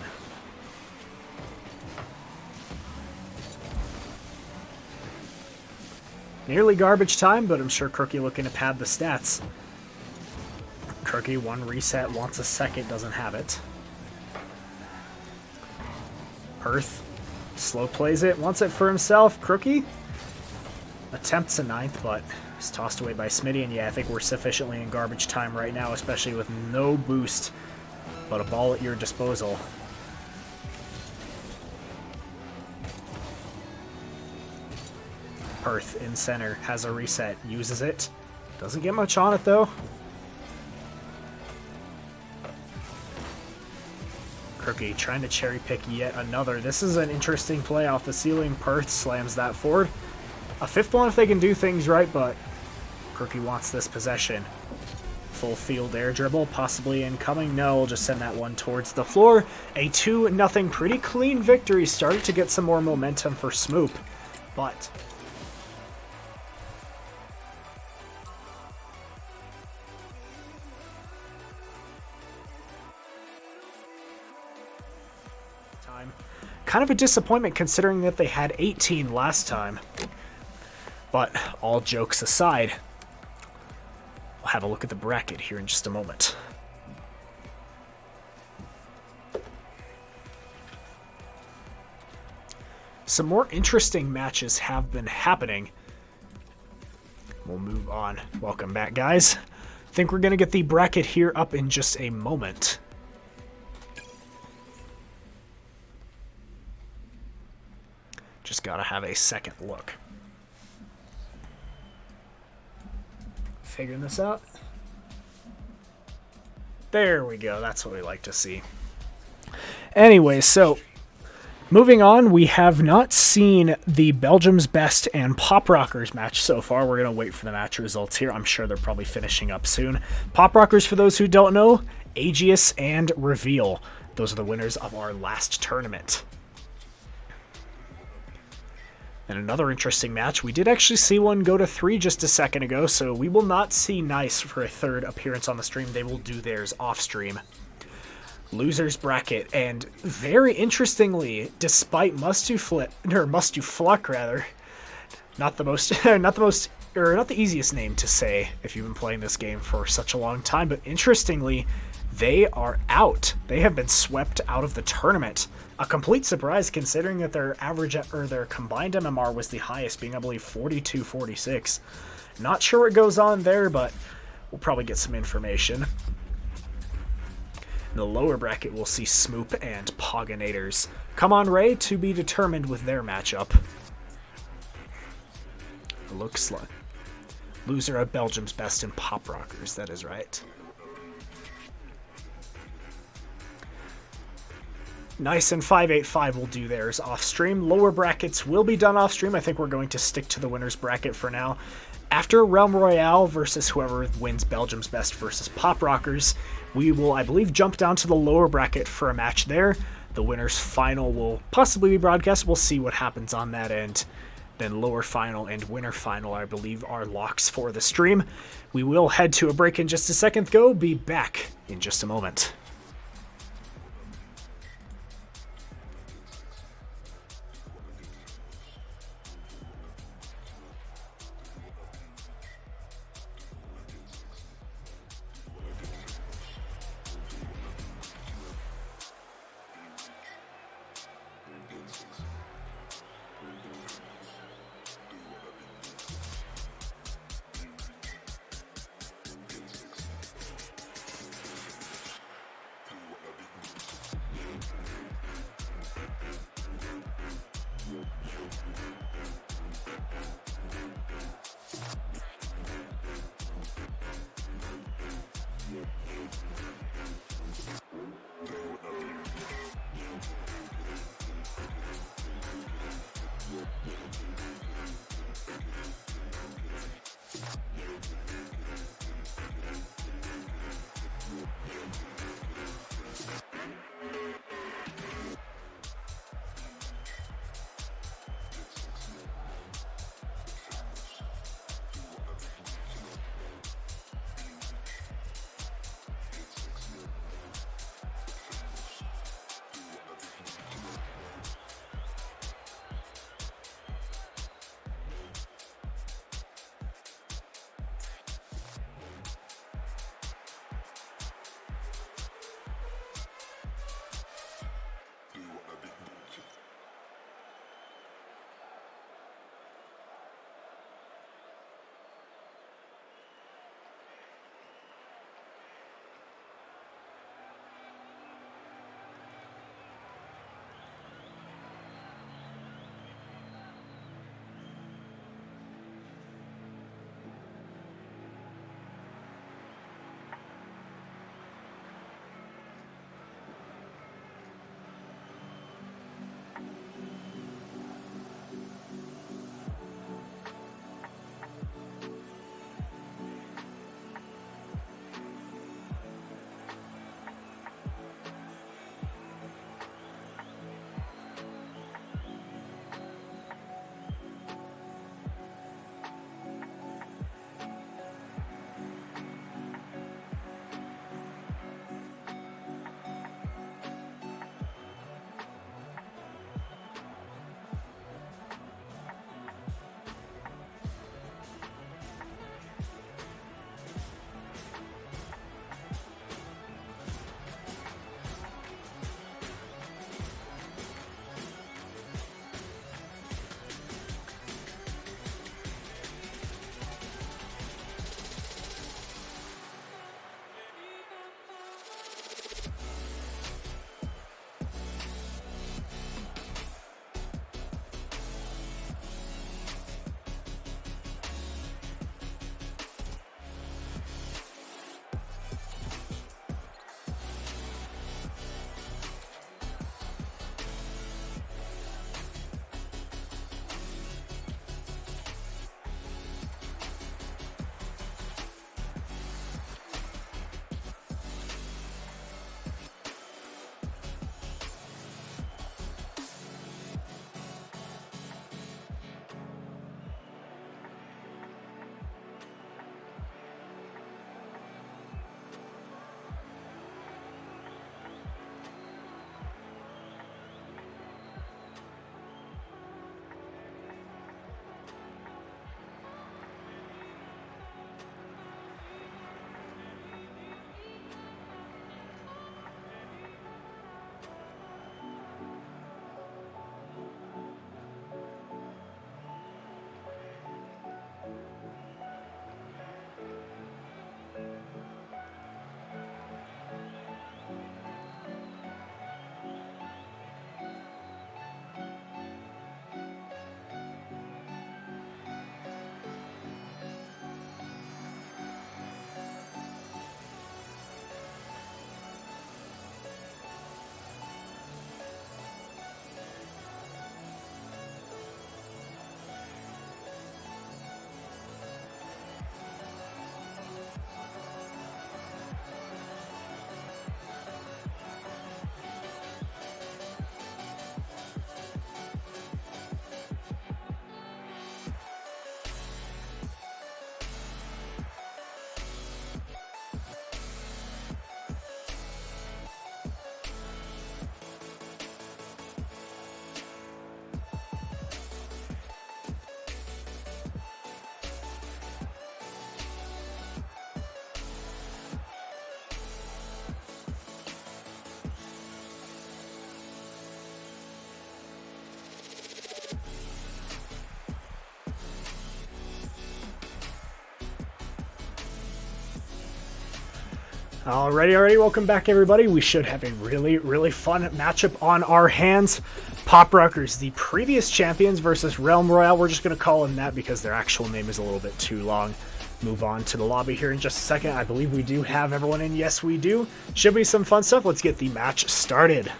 Nearly garbage time, but I'm sure Crookie looking to pad the stats. Crookie, one reset, wants a second, doesn't have it. Perth, slow plays it, wants it for himself. Crookie attempts a ninth, but is tossed away by Smitty, and yeah, I think we're sufficiently in garbage time right now, especially with no boost, but a ball at your disposal. Perth in center, has a reset, uses it. Doesn't get much on it though. Crookie trying to cherry pick yet another. This is an interesting play off the ceiling. Perth slams that forward. A fifth one if they can do things right, but Crookie wants this possession. Full field air dribble, possibly incoming. No, we'll just send that one towards the floor. A 2-0 pretty clean victory. Started to get some more momentum for Smoop, but kind of a disappointment considering that they had 18 last time. But all jokes aside, we'll have a look at the bracket here in just a moment. Some more interesting matches have been happening. We'll move on. Welcome back, guys. I think we're going to get the bracket here up in just a moment. Just gotta have a second look. Figuring this out. There we go. That's what we like to see. Anyway, so moving on, we have not seen the Belgium's Best and Pop Rockers match so far. We're going to wait for the match results here. I'm sure they're probably finishing up soon. Pop Rockers, for those who don't know, Aegis and Reveal. Those are the winners of our last tournament. And another interesting match, we did actually see one go to 3 just a second ago, so we will not see Nice for a third appearance on the stream. They will do theirs off stream. Losers bracket, and very interestingly, despite not the easiest name to say if you've been playing this game for such a long time, but interestingly, they are out. They have been swept out of the tournament. A complete surprise considering that their average or their combined MMR was the highest, being I believe 42-46. Not sure what goes on there, but we'll probably get some information. In the lower bracket, we'll see Smoop and Poginators. Come on, Ray, to be determined with their matchup. Looks like loser of Belgium's Best and Pop Rockers, that is right. Nice and 585 will do theirs off stream. Lower brackets will be done off stream. I think we're going to stick to the winner's bracket for now. After Realm Royale versus whoever wins Belgium's Best versus Pop Rockers, we will, I believe, jump down to the lower bracket for a match there. The winner's final will possibly be broadcast. We'll see what happens on that end. Then lower final and winner final, I believe, are locks for the stream. We will head to a break in just a second. Be back in just a moment. Alrighty, welcome back everybody. We should have a really fun matchup on our hands. Pop Rockers, the previous champions versus Realm Royale. We're just going to call them that because their actual name is a little bit too long. Move on to the lobby here in just a second. I believe we do have everyone in. Yes, we do. Should be some fun stuff. Let's get the match started.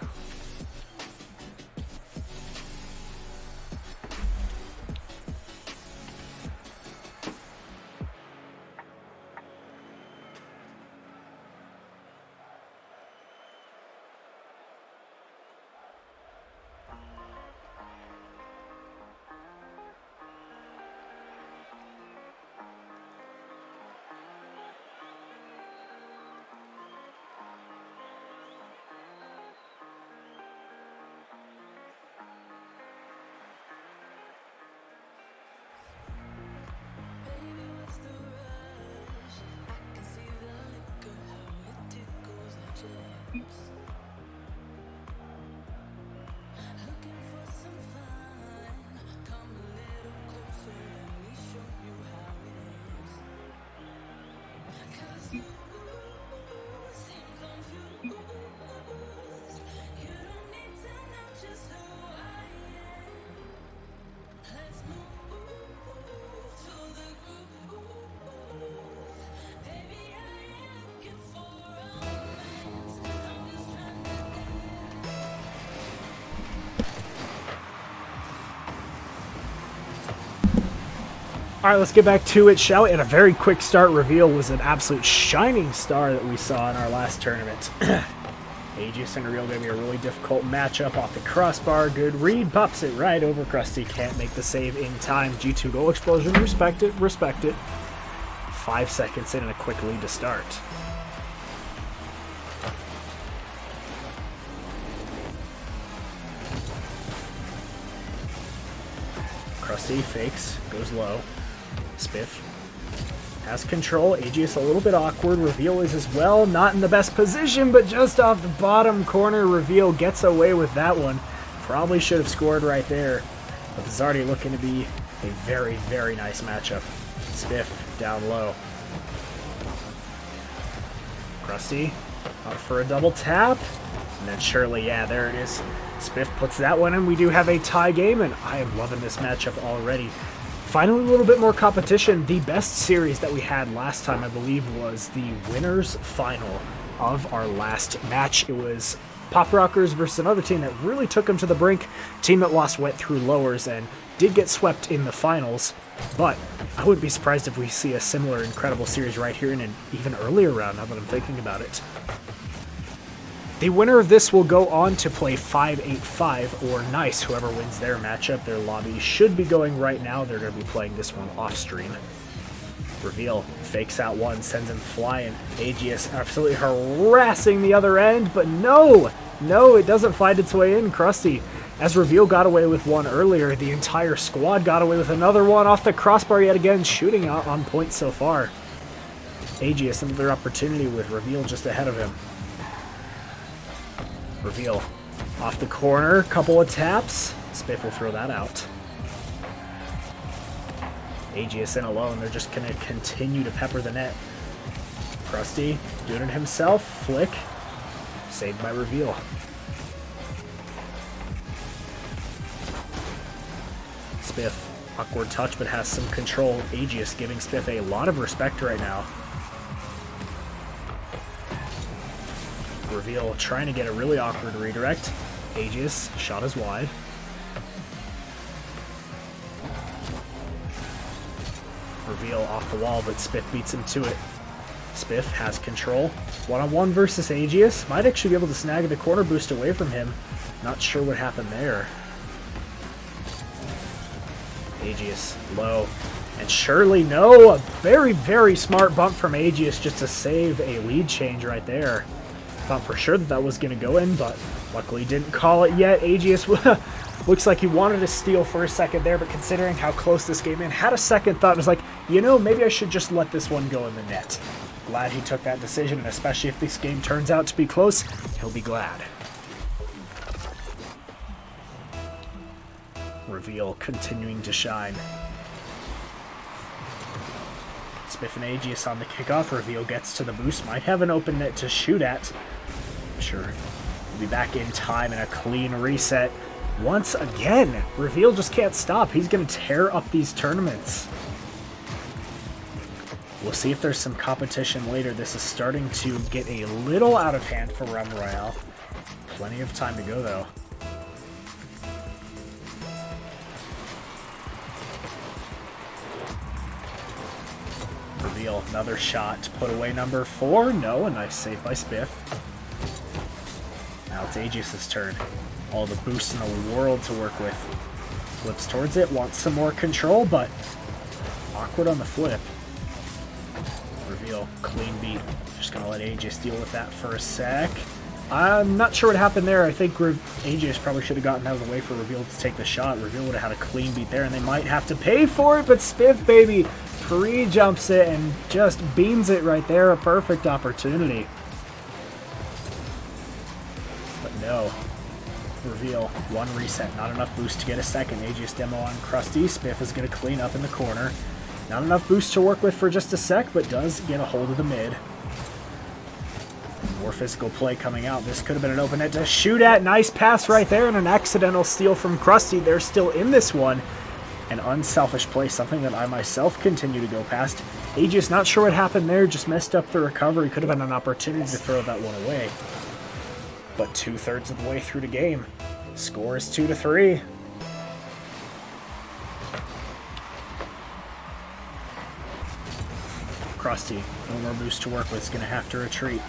All right, let's get back to it, shall we? And a very quick start. Reveal was an absolute shining star that we saw in our last tournament. Aegis and Reveal going to be a really difficult matchup off the crossbar. Good read, pops it right over Krusty. Can't make the save in time. G2 goal explosion, respect it, respect it. 5 seconds in and a quick lead to start. Krusty fakes, goes low. Spiff has control. Aegis a little bit awkward. Reveal is as well. Not in the best position, but just off the bottom corner. Reveal gets away with that one. Probably should have scored right there. But this is already looking to be a very nice matchup. Spiff down low. Krusty out for a double tap. And then Shirley, yeah, there it is. Spiff puts that one in. We do have a tie game, and I am loving this matchup already. Finally, a little bit more competition. The best series that we had last time, I believe, was the winners final of our last match. It was Pop Rockers versus another team that really took them to the brink. Team that lost went through lowers and did get swept in the finals. But I wouldn't be surprised if we see a similar incredible series right here in an even earlier round, now that I'm thinking about it. The winner of this will go on to play 5-8-5 or Nice. Whoever wins their matchup, their lobby should be going right now. They're going to be playing this one off stream. Reveal fakes out one, sends him flying. Aegis absolutely harassing the other end, but no, it doesn't find its way in. Krusty, as Reveal got away with one earlier, the entire squad got away with another one off the crossbar yet again, shooting out on point so far. Aegis another opportunity with Reveal just ahead of him. Reveal off the corner, couple of taps. Spiff will throw that out. Aegis in alone, they're just going to continue to pepper the net. Krusty doing it himself, flick, saved by Reveal. Spiff, awkward touch but has some control. Aegis giving Spiff a lot of respect right now. Reveal trying to get a really awkward redirect. Aegis, shot is wide. Reveal off the wall, but Spiff beats him to it. Spiff has control. One-on-one versus Aegis. Might actually be able to snag the corner boost away from him. Not sure what happened there. Aegis low. And Shirley, no! A very smart bump from Aegis just to save a lead change right there. Thought for sure that was going to go in, but luckily didn't call it yet. Aegis looks like he wanted to steal for a second there, but considering how close this game in, had a second thought and was like, you know, maybe I should just let this one go in the net. Glad he took that decision, and especially if this game turns out to be close, he'll be glad. Reveal continuing to shine. Spiff and Aegis on the kickoff. Reveal gets to the boost. Might have an open net to shoot at. Sure. We'll be back in time and a clean reset. Once again, Reveal just can't stop. He's going to tear up these tournaments. We'll see if there's some competition later. This is starting to get a little out of hand for Run Royale. Plenty of time to go, though. Reveal, another shot to put away number 4. No, a nice save by Spiff. Now it's Aegis' turn. All the boosts in the world to work with. Flips towards it, wants some more control, but awkward on the flip. Reveal, clean beat. Just gonna let Aegis deal with that for a sec. I'm not sure what happened there. I think Aegis probably should have gotten out of the way for Reveal to take the shot. Reveal would have had a clean beat there, and they might have to pay for it, but Spiff, baby, pre-jumps it and just beams it right there. A perfect opportunity. But no. Reveal, one reset, not enough boost to get a second. Aegis demo on Krusty. Spiff is going to clean up in the corner. Not enough boost to work with for just a sec, but does get a hold of the mid. More physical play coming out. This could have been an open net to shoot at. Nice pass right there and an accidental steal from Krusty. They're still in this one. An unselfish play, something that I myself continue to go past. Aegis, not sure what happened there, just messed up the recovery. Could have been an opportunity to throw that one away. But 2/3 of the way through the game. Score is 2-3. Krusty, no more boost to work with, is going to have to retreat.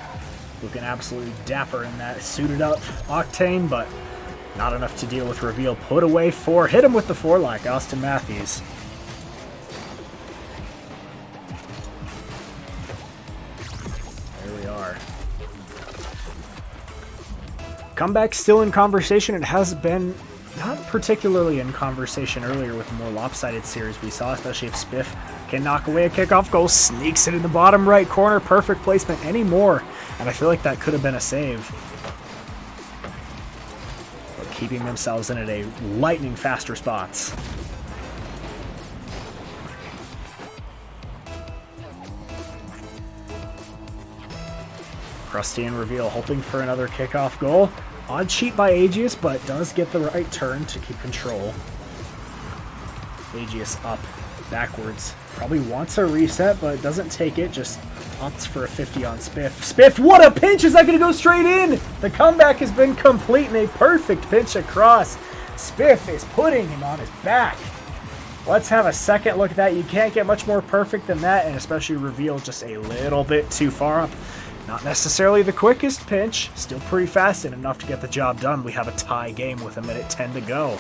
Looking absolutely dapper in that suited up Octane, but not enough to deal with Reveal. Put away 4. Hit him with the 4 like Austin Matthews. There we are. Comeback still in conversation. It has been not particularly in conversation earlier with the more lopsided series we saw, especially if Spiff can knock away a kickoff goal, sneaks it in the bottom right corner. Perfect placement anymore, and I feel like that could have been a save. But keeping themselves in at a lightning fast response. Krusty and Reveal hoping for another kickoff goal. Odd cheat by Aegis, but does get the right turn to keep control. Aegis up, backwards. Probably wants a reset, but doesn't take it. Just opts for a 50 on Spiff. Spiff, what a pinch! Is that going to go straight in? The comeback has been complete in a perfect pinch across. Spiff is putting him on his back. Let's have a second look at that. You can't get much more perfect than that, and especially Reveal just a little bit too far up. Not necessarily the quickest pinch, still pretty fast and enough to get the job done. We have a tie game with 1:10 to go.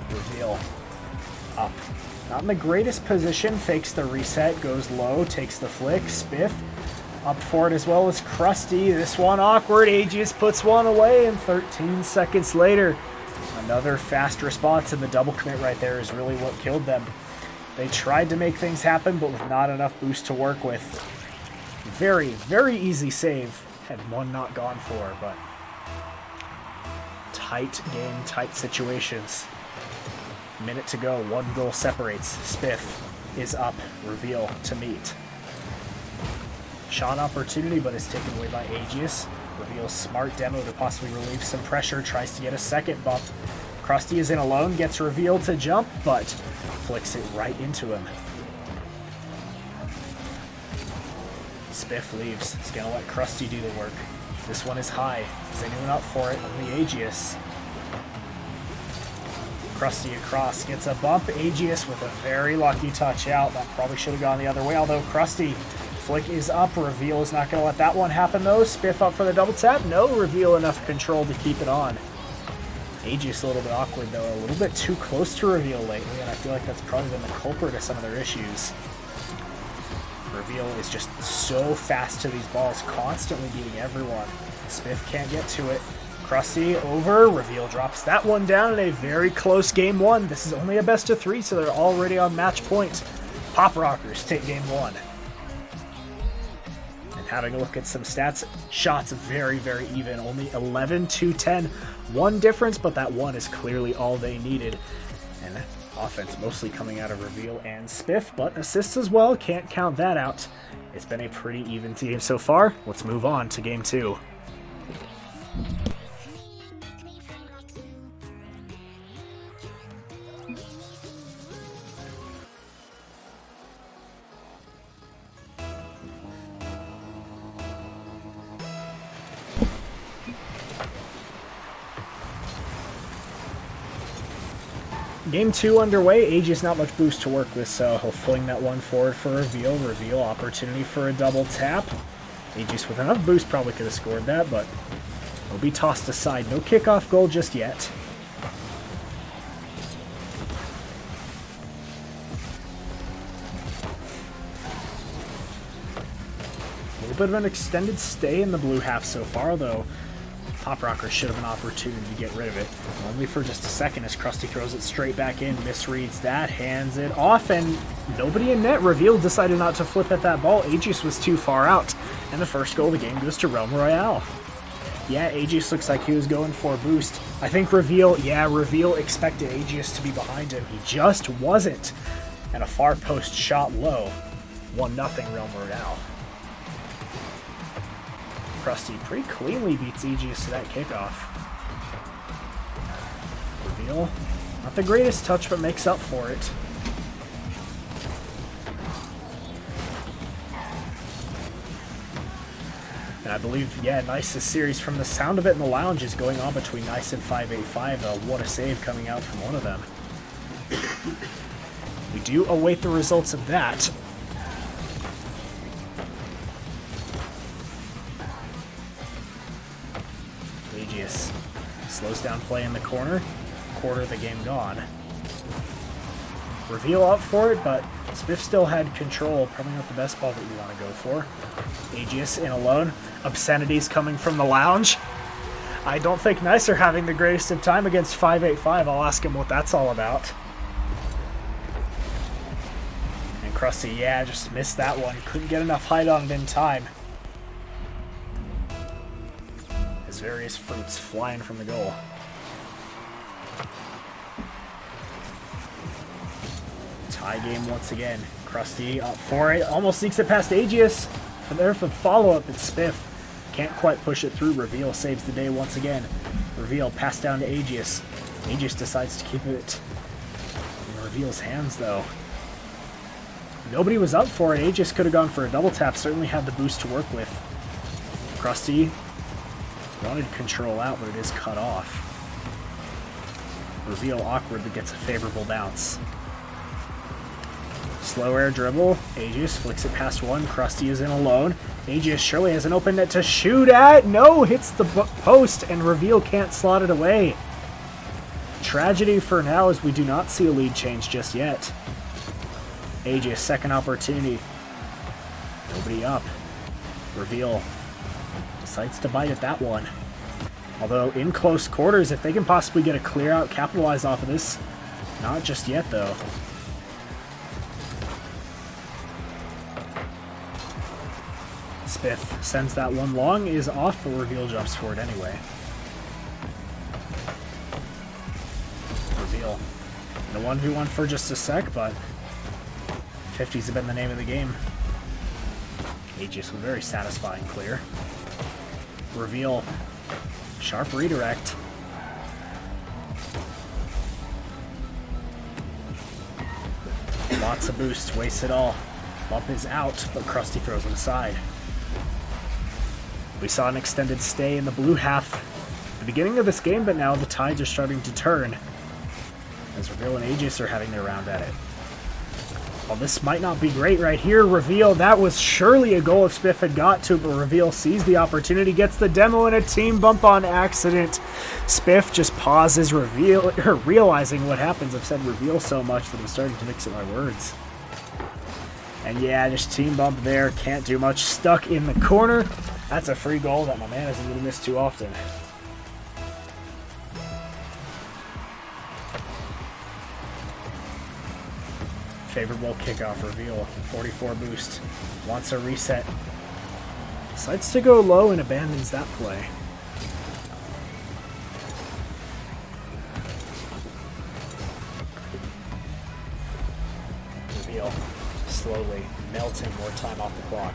Reveal up. Not in the greatest position, fakes the reset, goes low, takes the flick. Spiff up for it as well as Krusty. This one awkward. Aegis puts one away, and 13 seconds later, another fast response, and the double commit right there is really what killed them. They tried to make things happen, but with not enough boost to work with. Very, very easy save. Had one not gone for, but tight game, tight situations. Minute to go, 1 goal separates. Spiff is up, Reveal to meet. Shot opportunity, but is taken away by Aegis. Reveal's smart demo to possibly relieve some pressure, tries to get a second bump. Krusty is in alone, gets Reveal to jump, but flicks it right into him. Spiff leaves. He's going to let Krusty do the work. This one is high. Is anyone up for it? Only Aegis. Krusty across, gets a bump. Aegis with a very lucky touch out. That probably should have gone the other way, although Krusty flick is up. Reveal is not going to let that one happen, though. Spiff up for the double tap. No Reveal enough control to keep it on. Aegis a little bit awkward, though. A little bit too close to Reveal lately, and I feel like that's probably been the culprit of some of their issues. Reveal is just so fast to these balls, constantly beating everyone. Spiff can't get to it. Krusty over. Reveal drops that one down in a very close game 1. This is only a best of 3, so they're already on match point. Pop Rockers take game 1. And having a look at some stats, shots very, very even. Only 11-10. 1 difference, but that 1 is clearly all they needed. And offense mostly coming out of Reveal and Spiff, but assists as well. Can't count that out. It's been a pretty even game so far. Let's move on to game 2. Game 2 underway. Aegis not much boost to work with, so he'll fling that one forward for Reveal. Reveal opportunity for a double tap. Aegis with enough boost probably could have scored that, but will be tossed aside. No kickoff goal just yet. A little bit of an extended stay in the blue half so far, though. Pop Rocker should have an opportunity to get rid of it. Only for just a second as Krusty throws it straight back in, misreads that, hands it off, and nobody in net. Reveal decided not to flip at that ball. Aegis was too far out, and the first goal of the game goes to Realm Royale. Yeah, Aegis looks like he was going for a boost. I think Reveal expected Aegis to be behind him. He just wasn't. And a far post shot low. 1-0 Realm Royale. Krusty pretty cleanly beats Aegis to that kickoff. Reveal, not the greatest touch, but makes up for it. And I believe, yeah, Nice's series, from the sound of it in the lounge, is going on between Nice and 585. What a save coming out from one of them. We do await the results of that. Aegis slows down play in the corner. Quarter of the game gone. Reveal up for it, but Spiff still had control. Probably not the best ball that you want to go for. Aegis in alone. Obscenities coming from the lounge. I don't think Nice are having the greatest of time against 585. I'll ask him what that's all about. And Krusty, yeah, just missed that one. Couldn't get enough height on it in time. Various fruits flying from the goal. Tie game once again. Krusty up for it. Almost sneaks it past Aegis. From there for the follow-up, it's Spiff. Can't quite push it through. Reveal saves the day once again. Reveal passed down to Aegis. Aegis decides to keep it in Reveal's hands, though. Nobody was up for it. Aegis could have gone for a double tap. Certainly had the boost to work with. Krusty wanted control out, but it is cut off. Reveal awkward, but gets a favorable bounce. Slow air dribble. Aegis flicks it past one. Krusty is in alone. Aegis surely has an open net to shoot at. No, hits the post, and Reveal can't slot it away. Tragedy for now, as we do not see a lead change just yet. Aegis, second opportunity. Nobody up. Reveal decides to bite at that one. Although in close quarters, if they can possibly get a clear out, capitalize off of this. Not just yet, though. Spiff sends that one long, is off, but Reveal jumps for it anyway. Reveal. The 1v1 for just a sec, but 50s have been the name of the game. Aegis with very satisfying clear. Reveal. Sharp redirect. Lots of boost, wastes it all. Bump is out, but Krusty throws it aside. We saw an extended stay in the blue half at the beginning of this game, but now the tides are starting to turn as Reveal and Aegis are having their round at it. Well, this might not be great right here. Reveal, that was surely a goal if Spiff had got to, but Reveal sees the opportunity, gets the demo, and a team bump on accident. Spiff just pauses, realizing what happens. I've said Reveal so much that I'm starting to mix up my words. And yeah, just team bump there, can't do much. Stuck in the corner. That's a free goal that my man isn't going to miss too often. Favorable kickoff. Reveal. 44 boost. Wants a reset. Decides to go low and abandons that play. slowly, melting more time off the clock.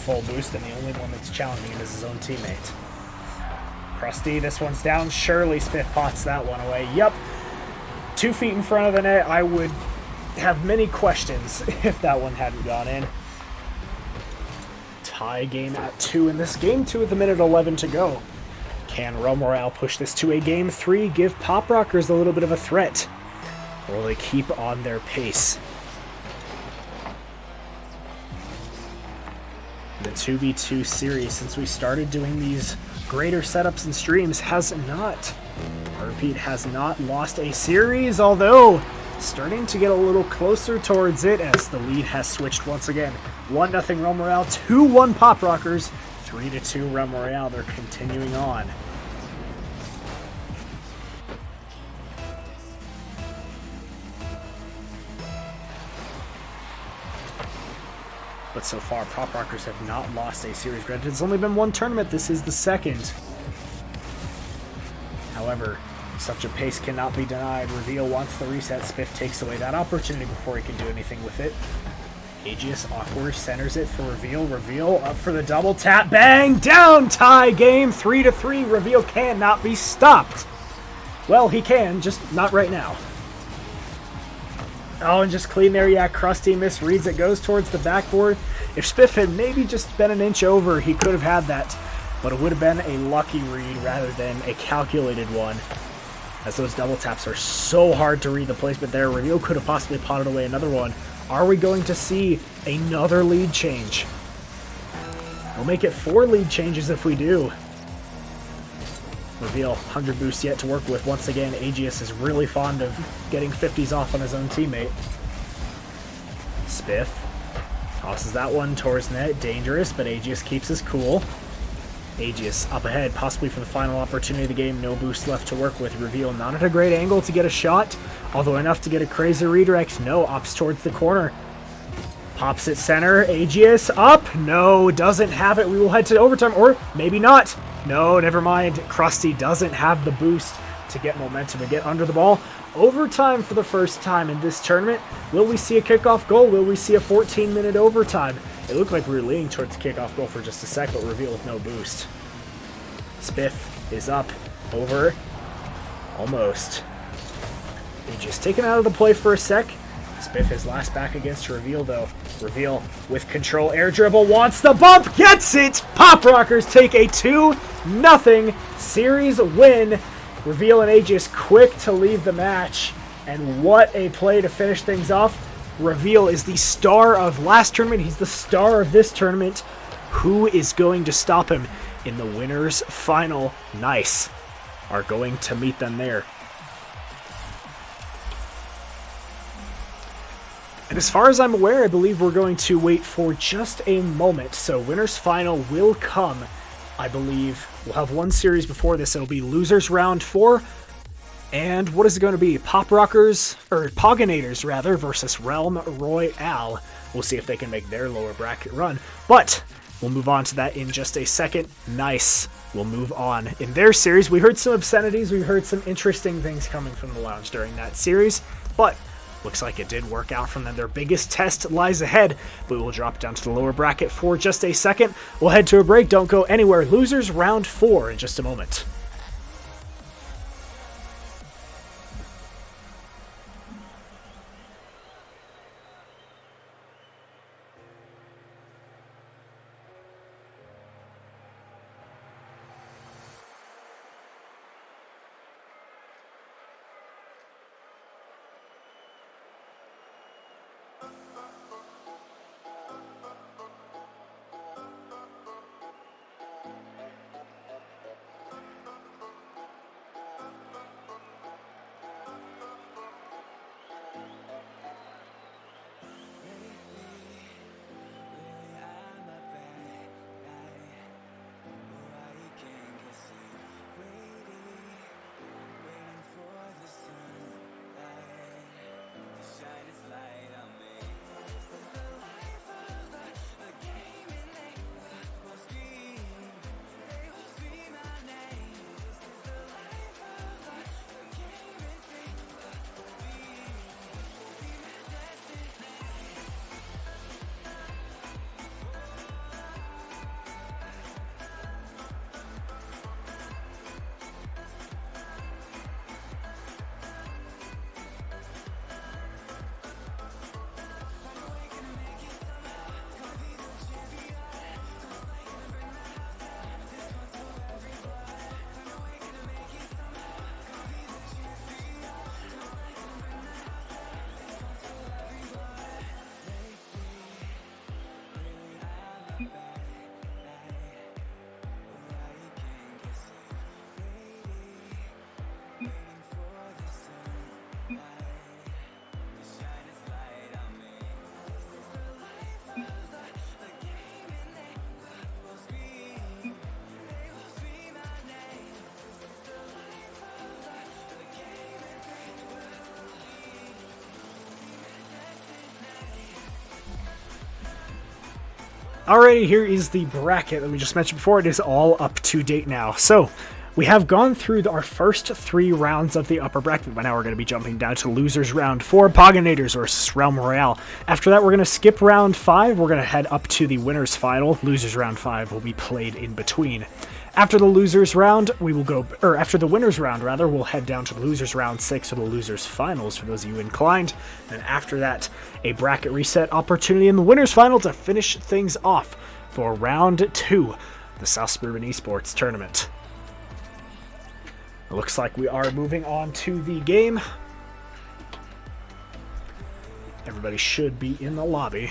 Full boost, and the only one that's challenging him is his own teammate. Krusty, this one's down. Surely Smith pots that one away. Yep. 2 feet in front of the net. I would have many questions if that one hadn't gone in. Tie game at 2 in this game 2 with a minute 11 to go. Can Real Morale push this to a game 3, give Pop Rockers a little bit of a threat? Or will they keep on their pace? The 2v2 series, since we started doing these greater setups and streams, has not, I repeat, has not lost a series, although starting to get a little closer towards it as the lead has switched once again. 1-0 Real Morale, 2-1 Pop Rockers, 3-2 Real Morale. They're continuing on. But so far, Pop Rockers have not lost a series. Granted, it's only been 1 tournament. This is the second. However, such a pace cannot be denied. Reveal wants the reset. Spiff takes away that opportunity before he can do anything with it. Aegis awkward centers it for Reveal. Reveal up for the double tap. Bang! Down! Tie game 3-3. Reveal cannot be stopped. Well, he can, just not right now. Oh, and just clean there. Yeah, Krusty misreads it. Goes towards the backboard. If Spiff had maybe just been an inch over, he could have had that. But it would have been a lucky read rather than a calculated one. As those double taps are so hard to read the placement there. Reveal could have possibly potted away another one. Are we going to see another lead change? We'll make it 4 lead changes if we do. Reveal, 100 boosts yet to work with. Once again, Aegis is really fond of getting 50s off on his own teammate. Spiff tosses that one towards net. Dangerous, but Aegis keeps his cool. Aegis up ahead, possibly for the final opportunity of the game. No boost left to work with. Reveal not at a great angle to get a shot, although enough to get a crazy redirect. No, opts towards the corner. Pops it center. Aegis up. No, doesn't have it. We will head to overtime, or maybe not. No, never mind. Krusty doesn't have the boost to get momentum and get under the ball. Overtime for the first time in this tournament. Will we see a kickoff goal? Will we see a 14-minute overtime? It looked like we were leaning towards the kickoff goal for just a sec, but Reveal with no boost. Spiff is up. Over. Almost. He just taken out of the play for a sec. Spiff is last back against Reveal, though. Reveal with control, air dribble, wants the bump, gets it! Pop Rockers take a 2-0 series win. Reveal and Aegis quick to leave the match. And what a play to finish things off. Reveal is the star of last tournament. He's the star of this tournament. Who is going to stop him in the winners' final? Nice. Are going to meet them there. And as far as I'm aware, I believe we're going to wait for just a moment. So winners' final will come. I believe we'll have one series before this. It'll be losers round 4. And what is it going to be? Pop Rockers, or Pogonators rather, versus Realm Royale. We'll see if they can make their lower bracket run. But we'll move on to that in just a second. Nice. We'll move on. In their series, we heard some obscenities. We heard some interesting things coming from the lounge during that series. But looks like it did work out from them. Their biggest test lies ahead, but we will drop down to the lower bracket for just a second. We'll head to a break. Don't go anywhere. Losers round 4 in just a moment. Alrighty, here is the bracket that we just mentioned before. It is all up to date now. So, we have gone through our first 3 rounds of the upper bracket, but now we're going to be jumping down to losers round 4, Poginators versus Realm Royale. After that, we're going to skip round 5. We're going to head up to the winners final. Losers round 5 will be played in between. After the losers round, after the winners round, rather, we'll head down to the losers round 6 or the losers finals for those of you inclined. And after that, a bracket reset opportunity in the winners final to finish things off for round 2, the South Suburban Esports Tournament. It looks like we are moving on to the game. Everybody should be in the lobby.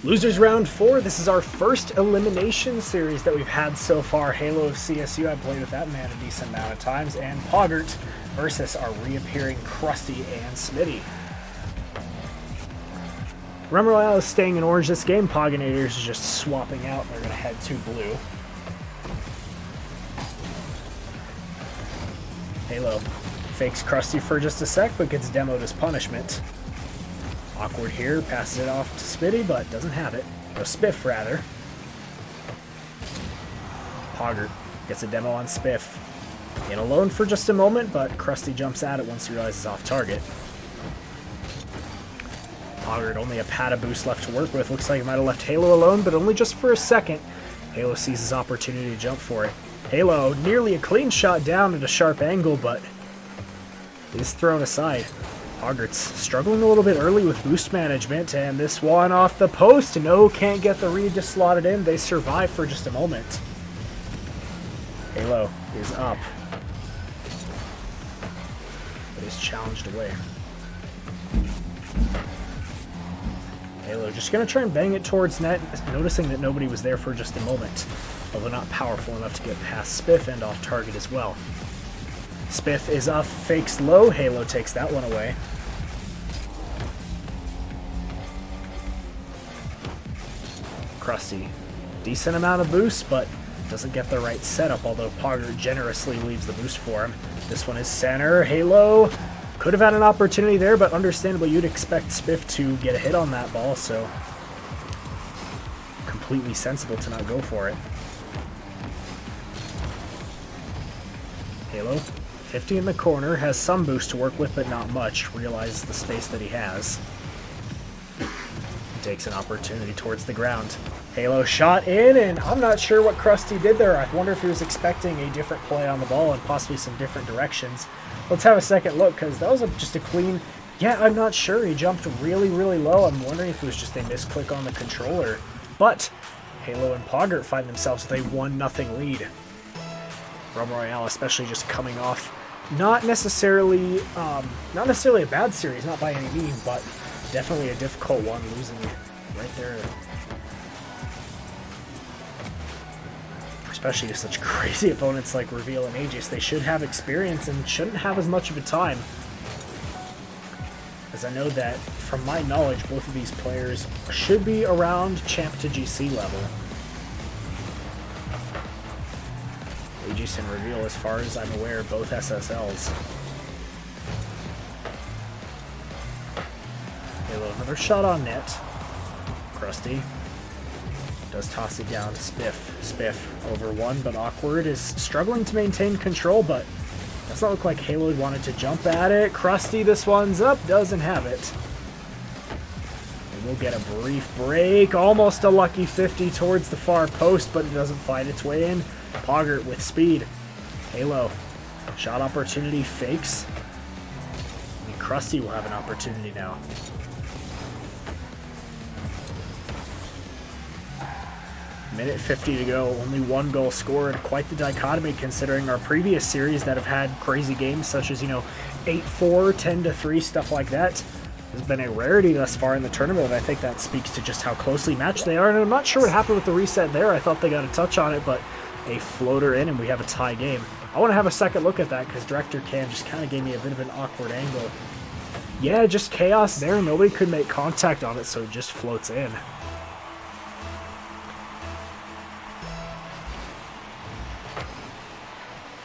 Losers round 4, this is our first elimination series that we've had so far. Halo of CSU, I played with that man a decent amount of times, and Poggart versus our reappearing Krusty and Smitty. Realm Royale is staying in orange this game. Poginators is just swapping out. They're going to head to blue. Halo fakes Krusty for just a sec, but gets demoed as punishment. Awkward here, passes it off to Spitty, but doesn't have it. Or Spiff, rather. Poggart gets a demo on Spiff. In alone for just a moment, but Krusty jumps at it once he realizes off target. Poggart only a pata boost left to work with. Looks like he might have left Halo alone, but only just for a second. Halo sees his opportunity to jump for it. Halo nearly a clean shot down at a sharp angle, but is thrown aside. Poggart's struggling a little bit early with boost management, and this one off the post. No, can't get the read to slot it in. They survive for just a moment. Halo is up, but is challenged away. Halo just going to try and bang it towards net, noticing that nobody was there for just a moment, although not powerful enough to get past Spiff and off target as well. Spiff is up, fakes low. Halo takes that one away. Krusty, decent amount of boost, but doesn't get the right setup, although Poggart generously leaves the boost for him. This one is center. Halo could have had an opportunity there, but understandably you'd expect Spiff to get a hit on that ball, so completely sensible to not go for it. Halo, 50 in the corner, has some boost to work with, but not much. Realizes the space that he has. takes an opportunity towards the ground. Halo shot in, and I'm not sure what Krusty did there. I wonder if he was expecting a different play on the ball and possibly some different directions. Let's have a second look, because that was just a clean... Yeah, I'm not sure. He jumped really, really low. I'm wondering if it was just a misclick on the controller. But Halo and Poggert find themselves with a 1-0 lead. Realm Royale especially just coming off not necessarily a bad series, not by any means, but definitely a difficult one, losing right there. Especially to such crazy opponents like Reveal and Aegis. They should have experience and shouldn't have as much of a time. As I know that, from my knowledge, both of these players should be around Champ to GC level. Aegis and Reveal, as far as I'm aware, both SSLs. Halo, another shot on net. Krusty does toss it down to Spiff. Spiff over one, but awkward, is struggling to maintain control, but does not look like Halo wanted to jump at it. Krusty, this one's up, doesn't have it. And we'll get a brief break, almost a lucky 50 towards the far post, but it doesn't find its way in. Poggert with speed. Halo, shot opportunity, fakes. And Krusty will have an opportunity now. Minute 50 to go, only one goal scored. Quite the dichotomy considering our previous series that have had crazy games such as, 8-4, 10-3, stuff like that. Has been a rarity thus far in the tournament, and I think that speaks to just how closely matched they are. And I'm not sure what happened with the reset there. I thought they got a touch on it, but a floater in and we have a tie game. I want to have a second look at that because Director Cam just kind of gave me a bit of an awkward angle. Yeah, just chaos there. Nobody could make contact on it, so it just floats in.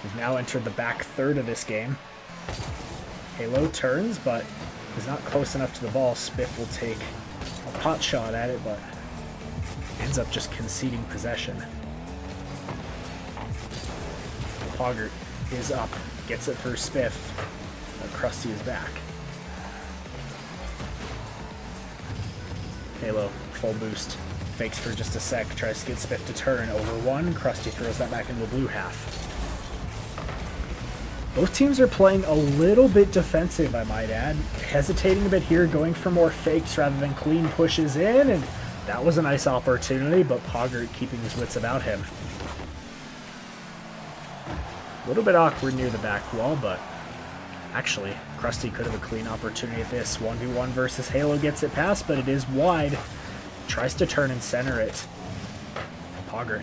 We've now entered the back third of this game. Halo turns, but is not close enough to the ball. Spiff will take a pot shot at it, but ends up just conceding possession. Poggert is up, gets it for Spiff, but Krusty is back. Halo, full boost, fakes for just a sec, tries to get Spiff to turn, over one, Krusty throws that back into the blue half. Both teams are playing a little bit defensive, I might add, hesitating a bit here, going for more fakes rather than clean pushes in, and that was a nice opportunity, but Poggert keeping his wits about him. A little bit awkward near the back wall, but actually, Krusty could have a clean opportunity at this. 1v1 versus Halo gets it past, but it is wide. Tries to turn and center it. Poggert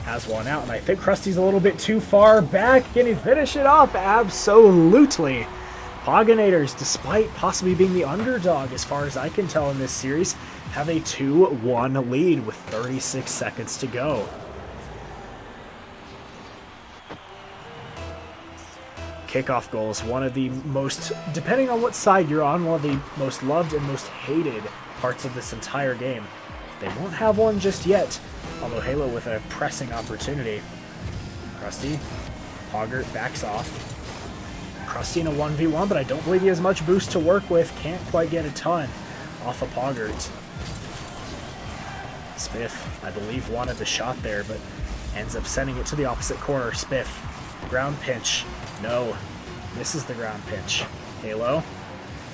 has one out, and I think Krusty's a little bit too far back. Can he finish it off? Absolutely. Pogginators, despite possibly being the underdog as far as I can tell in this series, have a 2-1 lead with 36 seconds to go. Kickoff goals, one of the most, depending on what side you're on, one of the most loved and most hated parts of this entire game. They won't have one just yet, although Halo with a pressing opportunity. Krusty, Poggert backs off. Krusty in a 1v1, but I don't believe he has much boost to work with. Can't quite get a ton off of Poggert. Spiff, I believe, wanted the shot there, but ends up sending it to the opposite corner. Spiff, ground pinch. No, this is the ground pinch. Halo,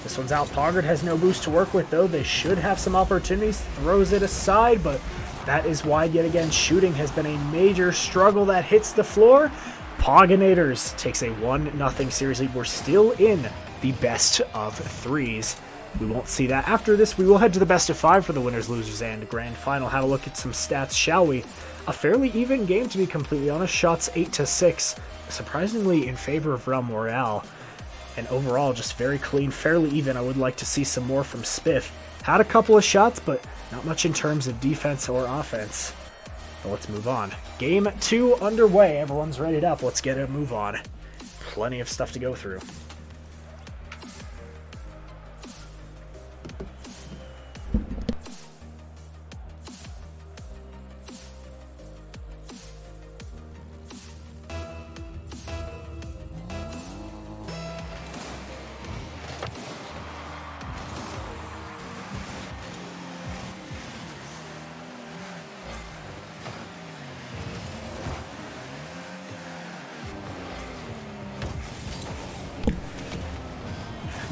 this one's out. Poggert has no boost to work with, though. They should have some opportunities. Throws it aside, but that is wide yet again. Shooting has been a major struggle. That hits the floor. Pogginators takes a 1-0 series lead. We're still in the best of threes. We won't see that after this. We will head to the best of 5 for the winners, losers, and grand final. Have a look at some stats, shall we? A fairly even game, to be completely honest. Shots 8-6. Surprisingly in favor of Realm Royale, and overall just very clean, fairly even. I would like to see some more from Spiff. Had a couple of shots, but not much in terms of defense or offense. But let's move on. Game 2 underway. Everyone's readied up. Let's get a move on. Plenty of stuff to go through.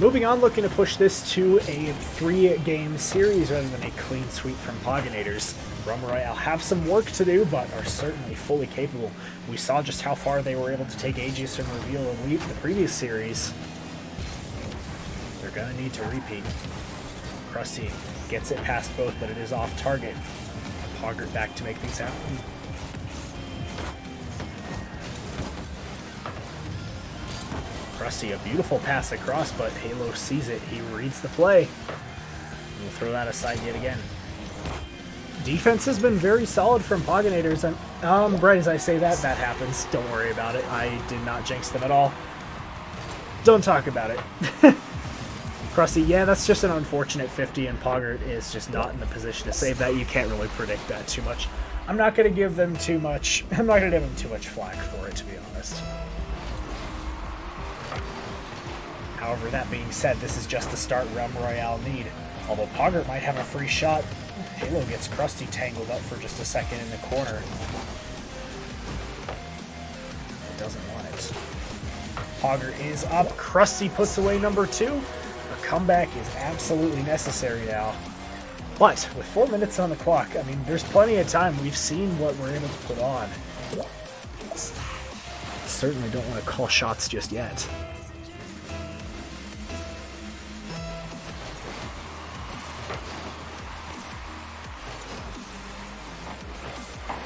Moving on, looking to push this to a 3-game series rather than a clean sweep from Poginators. Rum Royale have some work to do, but are certainly fully capable. We saw just how far they were able to take Aegis and Reveal Elite the previous series. They're going to need to repeat. Krusty gets it past both, but it is off target. Poggert back to make things happen. Krusty, a beautiful pass across, but Halo sees it. He reads the play. We'll throw that aside yet again. Defense has been very solid from Poginators, and right as I say that, that happens. Don't worry about it. I did not jinx them at all. Don't talk about it. Krusty, yeah, that's just an unfortunate 50, and Poggert is just not in the position to save that. You can't really predict that too much. I'm not going to give them too much. I'm not going to give them too much flack for it, to be honest. However, that being said, this is just the start Rum Royale need. Although Poggert might have a free shot, Halo gets Krusty tangled up for just a second in the corner. It doesn't want it. Poggert is up. Krusty puts away number 2. A comeback is absolutely necessary now. But with 4 minutes on the clock, I mean, there's plenty of time. We've seen what we're able to put on. Certainly don't want to call shots just yet.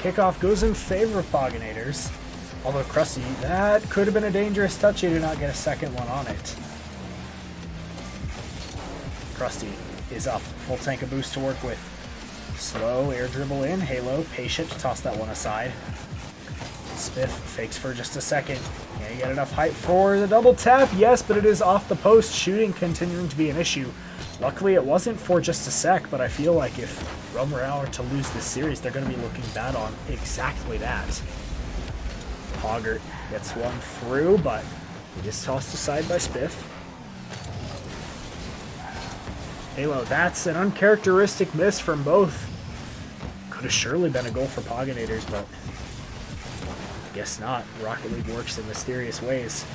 Kickoff goes in favor of Poginators. Although Krusty, that could have been a dangerous touch. He did not get a second one on it. Krusty is up. Full tank of boost to work with. Slow air dribble in. Halo, patient to toss that one aside. Spiff fakes for just a second. Can he get enough height for the double tap? Yes, but it is off the post. Shooting continuing to be an issue. Luckily, it wasn't for just a sec, but I feel like if Rum Royale are to lose this series, they're going to be looking bad on exactly that. Poggert gets one through, but he is tossed aside by Spiff. Halo, that's an uncharacteristic miss from both. Could have surely been a goal for Poginators, but I guess not. Rocket League works in mysterious ways.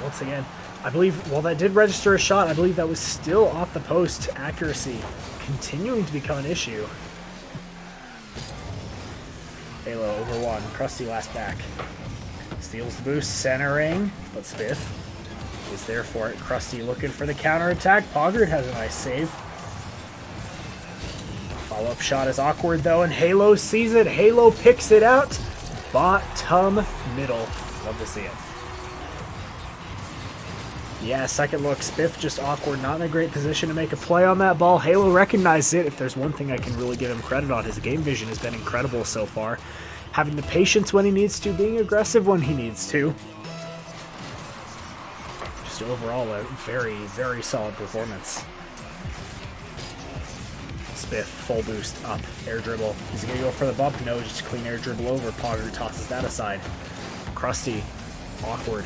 Once again, I believe, while that did register a shot, I believe that was still off the post. Accuracy continuing to become an issue. Halo over 1. Krusty last back. Steals the boost, centering, but Spiff is there for it. Krusty looking for the counterattack. Poggert has a nice save. Follow-up shot is awkward though, and Halo sees it. Halo picks it out. Bottom middle. Love to see it. Yeah, second look, Spiff just awkward, not in a great position to make a play on that ball. Halo recognized it. If there's one thing I can really give him credit on, his game vision has been incredible so far. Having the patience when he needs to, being aggressive when he needs to. Just overall a very, very solid performance. Spiff, full boost, up, air dribble. Is he going to go for the bump? No, just clean air dribble over. Poggert tosses that aside. Krusty, awkward.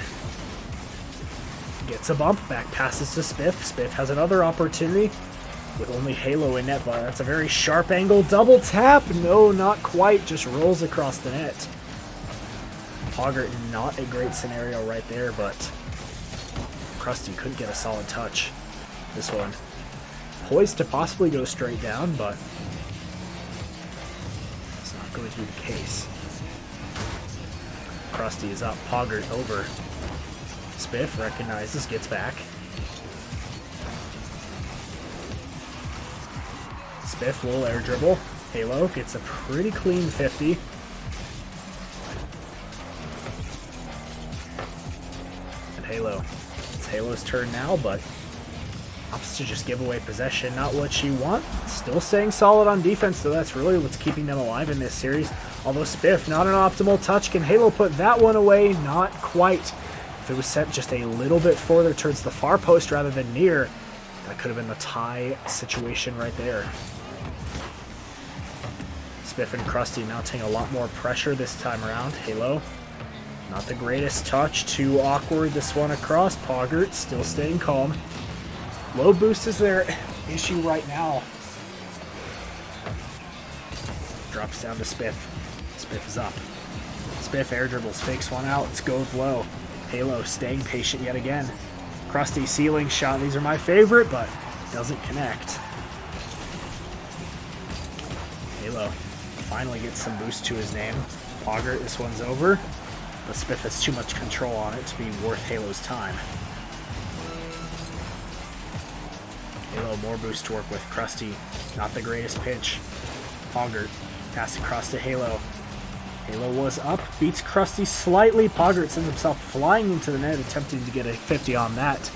Gets a bump, back passes to Spiff. Spiff has another opportunity with only Halo in net, but that's a very sharp angle. Double tap? No, not quite. Just rolls across the net. Poggert, not a great scenario right there, but Krusty couldn't get a solid touch. This one poised to possibly go straight down, but it's not going to be the case. Krusty is up. Poggert over. Spiff recognizes, gets back. Spiff will air dribble. Halo gets a pretty clean 50. And Halo. It's Halo's turn now, but opts to just give away possession. Not what you want. Still staying solid on defense, so that's really what's keeping them alive in this series. Although Spiff, not an optimal touch. Can Halo put that one away? Not quite. If it was sent just a little bit further towards the far post rather than near, that could have been the tie situation right there. Spiff and Krusty mounting a lot more pressure this time around. Halo, not the greatest touch, too awkward. This one across. Poggert still staying calm. Low boost is their issue right now. Drops down to Spiff. Spiff is up. Spiff air dribbles, fakes one out. Let's go with low. Halo staying patient yet again. Krusty ceiling shot. These are my favorite, but doesn't connect. Halo finally gets some boost to his name. Poggert, this one's over. But Spiff has too much control on it to be worth Halo's time. Halo, more boost to work with. Krusty, not the greatest pitch. Poggert, pass across to Halo. Halo was up, beats Krusty slightly. Poggert sends himself flying into the net, attempting to get a 50 on that.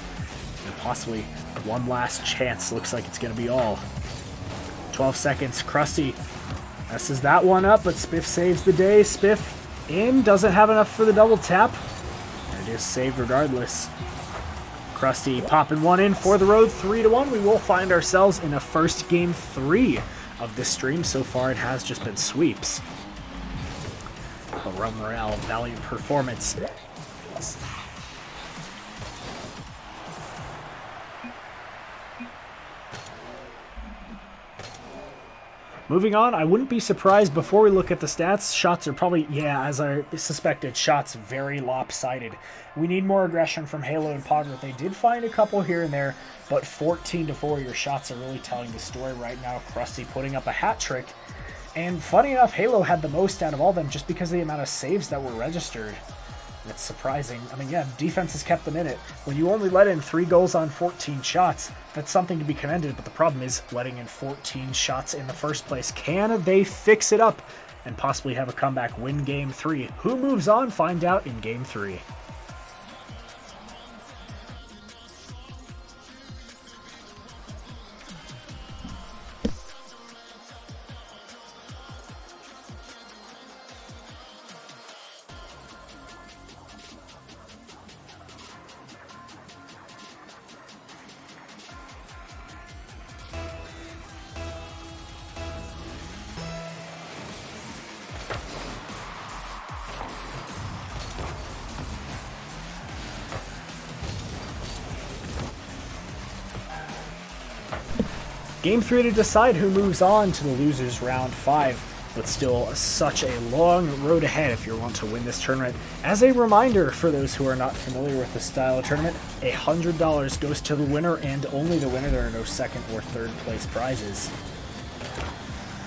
And possibly one last chance. Looks like it's going to be all. 12 seconds. Krusty messes that one up, but Spiff saves the day. Spiff in, doesn't have enough for the double tap. And it is saved regardless. Krusty popping one in for the road, 3-1. We will find ourselves in a first game 3 of this stream. So far it has just been sweeps. But Realm Royale, valiant performance. Moving on, I wouldn't be surprised before we look at the stats. Shots are probably, as I suspected, shots very lopsided. We need more aggression from Halo and Poggert. They did find a couple here and there, but 14-4, your shots are really telling the story right now. Krusty putting up a hat trick. And funny enough, Halo had the most out of all of them just because of the amount of saves that were registered. It's surprising. I mean, defense has kept them in it. When you only let in 3 goals on 14 shots, that's something to be commended, but the problem is letting in 14 shots in the first place. Can they fix it up and possibly have a comeback, win Game 3? Who moves on? Find out in Game 3. Game 3 to decide who moves on to the losers round 5, but still such a long road ahead if you want to win this tournament. As a reminder for those who are not familiar with the style of tournament, $100 goes to the winner and only the winner. There are no second or third place prizes.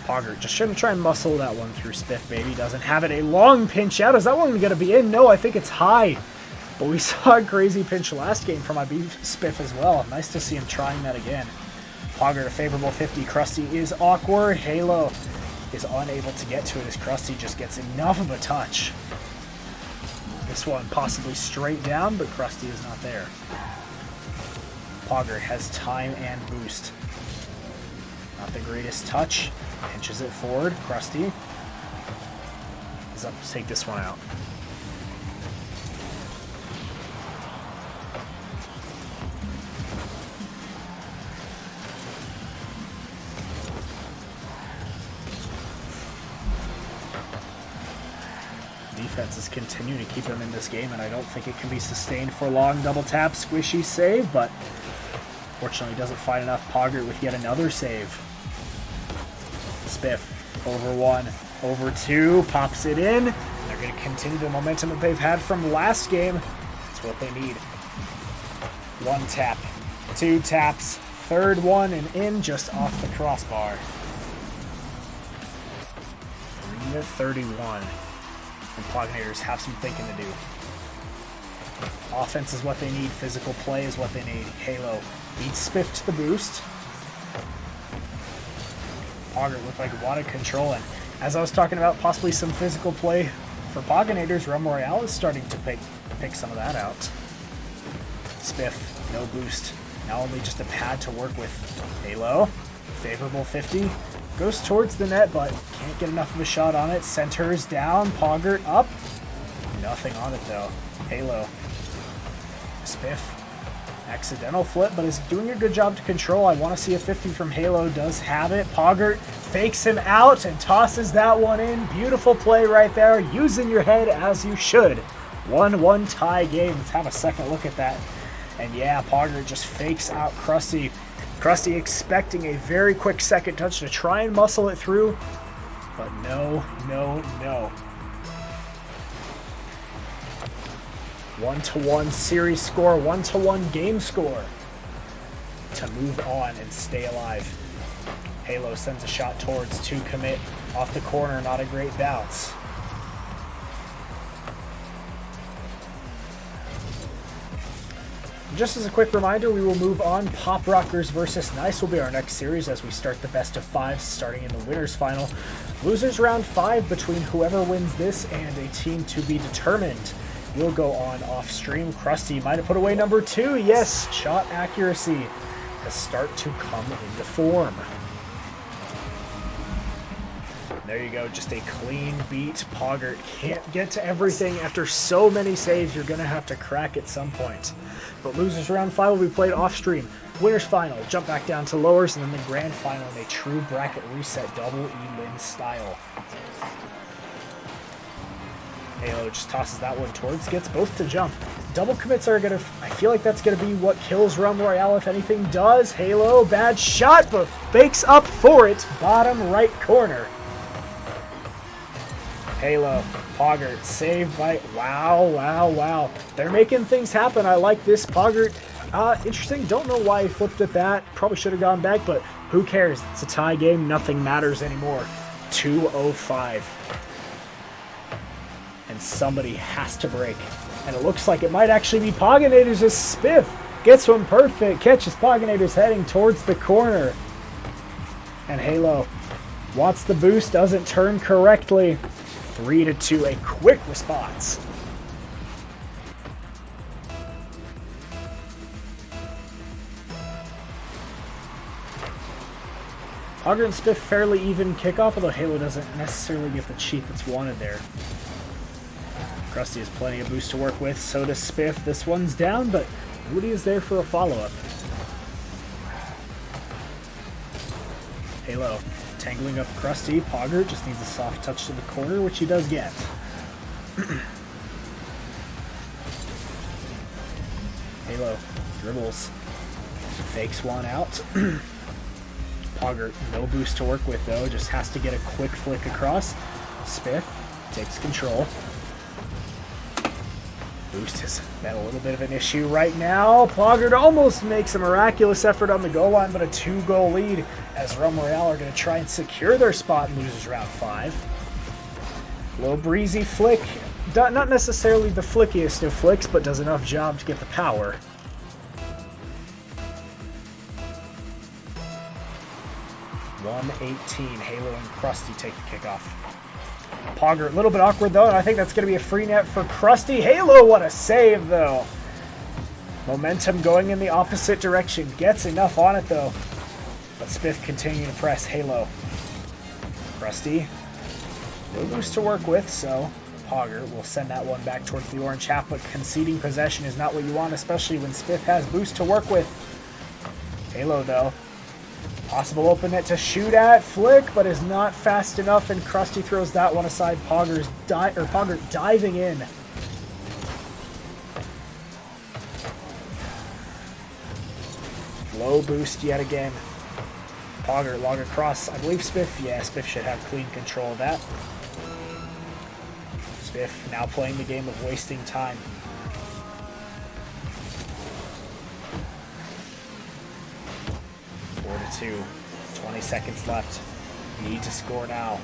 Poggert just shouldn't try and muscle that one through Spiff, baby. Doesn't have it. A long pinch out. Is that one going to be in? No, I think it's high. But we saw a crazy pinch last game from my Spiff as well. Nice to see him trying that again. Poggert, a favorable 50. Krusty is awkward. Halo is unable to get to it as Krusty just gets enough of a touch. This one possibly straight down, but Krusty is not there. Poggert has time and boost. Not the greatest touch. Pinches it forward. Krusty is up to take this one out. Defenses continue to keep him in this game, and I don't think it can be sustained for long. Double tap, squishy save, but fortunately doesn't find enough. Poggert with yet another save. Spiff, over 1, over 2, pops it in. They're going to continue the momentum that they've had from last game. That's what they need. 1 tap, 2 taps, third one, and in just off the crossbar. 3-31. And Pogginators have some thinking to do. Offense is what they need. Physical play is what they need. Halo beats Spiff to the boost. Poggert looked like he wanted control, and as I was talking about possibly some physical play for Pogginators, Realm Royale is starting to pick some of that out. Spiff, no boost. Now only just a pad to work with. Halo, favorable 50. Goes towards the net, but can't get enough of a shot on it. Centers down. Poggert up. Nothing on it, though. Halo. Spiff. Accidental flip, but is doing a good job to control. I want to see a 50 from Halo. Does have it. Poggert fakes him out and tosses that one in. Beautiful play right there. Using your head as you should. 1-1 tie game. Let's have a second look at that. And yeah, Poggert just fakes out Krusty. Krusty expecting a very quick second touch to try and muscle it through, but no. 1-1 series score, 1-1 game score to move on and stay alive. Halo sends a shot towards to commit off the corner, not a great bounce. Just as a quick reminder, we will move on. Pop Rockers versus Nice will be our next series as we start the best of 5, starting in the winners final. Losers round 5 between whoever wins this and a team to be determined. We'll go on off stream. Krusty might have put away number 2. Yes, shot accuracy has start to come into form. There you go, just a clean beat. Poggert can't get to everything after so many saves. You're going to have to crack at some point. But losers round 5 will be played off stream. Winners final, jump back down to lowers, and then the grand final in a true bracket reset double E-Lin style. Halo just tosses that one towards, gets both to jump. Double commits are going to, I feel like that's going to be what kills Realm Royale if anything does. Halo, bad shot, but fakes up for it. Bottom right corner. Halo, Poggert, saved by, wow. They're making things happen. I like this. Poggert, interesting. Don't know why he flipped at that. Probably should have gone back, but who cares? It's a tie game. Nothing matters anymore. 2:05. And somebody has to break. And it looks like it might actually be Pogginators as Spiff gets one perfect. Catches Pogginators heading towards the corner. And Halo wants the boost, doesn't turn correctly. 3-2, a quick response. Poggert and Spiff fairly even kickoff, although Halo doesn't necessarily get the cheat that's wanted there. Krusty has plenty of boost to work with, so does Spiff. This one's down, but Woody is there for a follow-up. Halo tangling up Krusty. Poggert just needs a soft touch to the corner, which he does get. Halo dribbles. Fakes one out. Poggert, no boost to work with though, just has to get a quick flick across. Spiff takes control. Boost has been a little bit of an issue right now. Poggert almost makes a miraculous effort on the goal line, but a 2-goal lead as Realm Royale are going to try and secure their spot in losers round 5. Little breezy flick. Not necessarily the flickiest of flicks, but does enough job to get the power. .118. Halo and Krusty take the kickoff. Poggert, a little bit awkward though, and I think that's going to be a free net for Krusty. Halo, what a save though. Momentum going in the opposite direction. Gets enough on it though. But Spiff continuing to press Halo. Krusty, no boost to work with, so Poggert will send that one back towards the orange half, but conceding possession is not what you want, especially when Spiff has boost to work with. Halo though. Possible open net to shoot at, flick, but is not fast enough, and Krusty throws that one aside. Poggert diving in. Low boost yet again. Poggert long across. I believe Spiff. Yeah, Spiff should have clean control of that. Spiff now playing the game of wasting time. To 20 seconds left. Need to score now.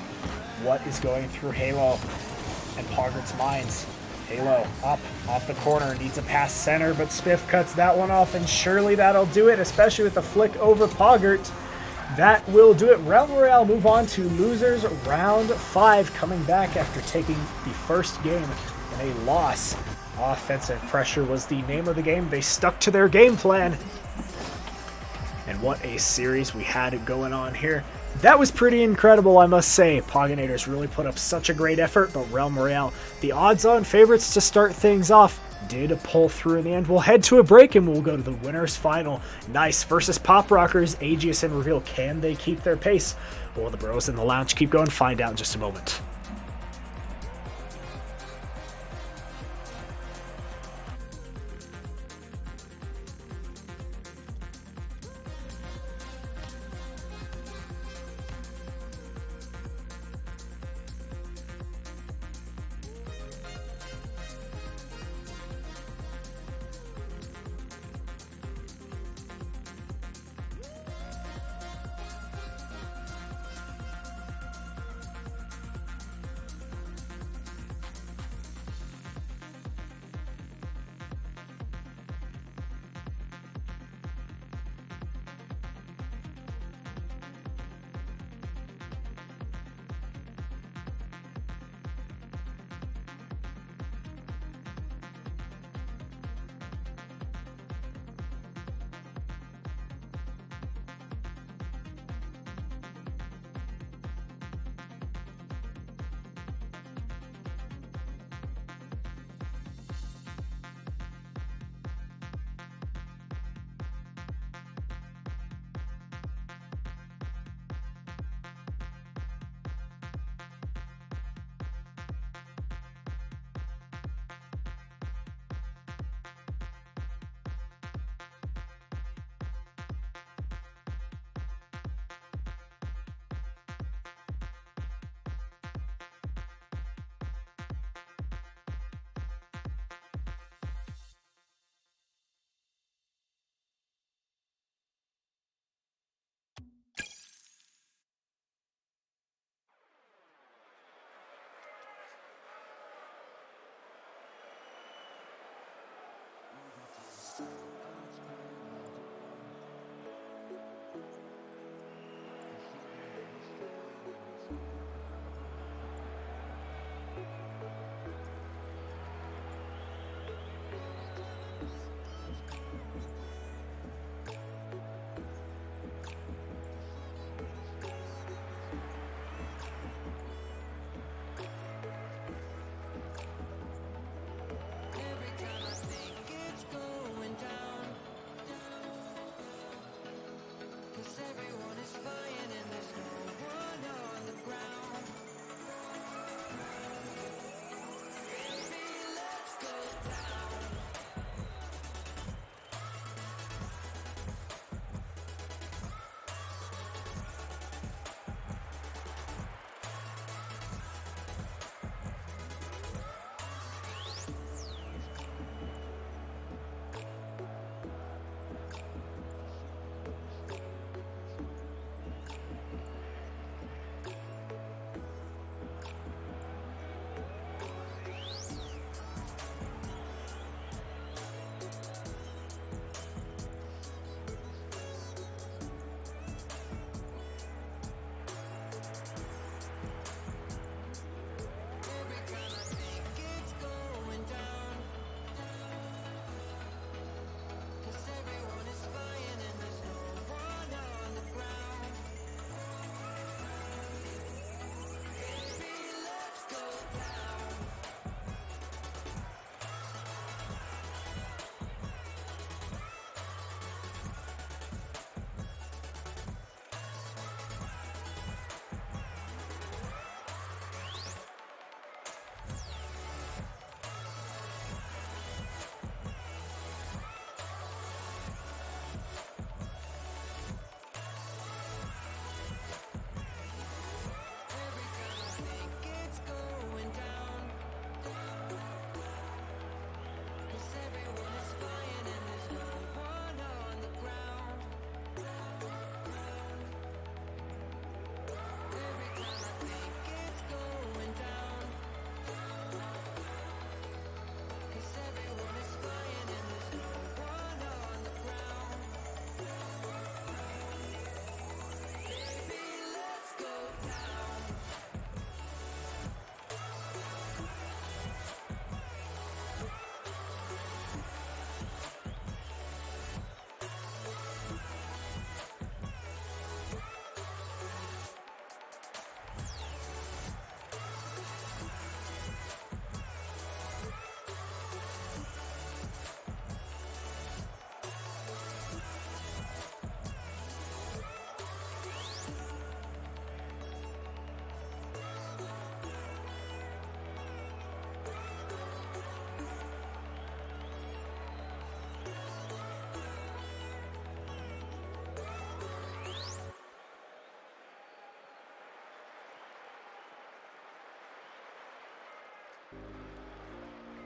What is going through Halo and Poggert's minds? Halo up off the corner, needs a pass center, but Spiff cuts that one off, and surely that'll do it, especially with the flick over Poggert. That will do it. Realm Royale move on to losers round 5, coming back after taking the first game in a loss. Offensive pressure was the name of the game. They stuck to their game plan. And what a series we had going on here. That was pretty incredible, I must say. Pogginators really put up such a great effort, but Realm Royale, the odds-on favorites to start things off, did pull through in the end. We'll head to a break and we'll go to the winners final. Nice versus Pop Rockers. Aegis and Reveal, can they keep their pace? Will the bros in the lounge keep going? Find out in just a moment.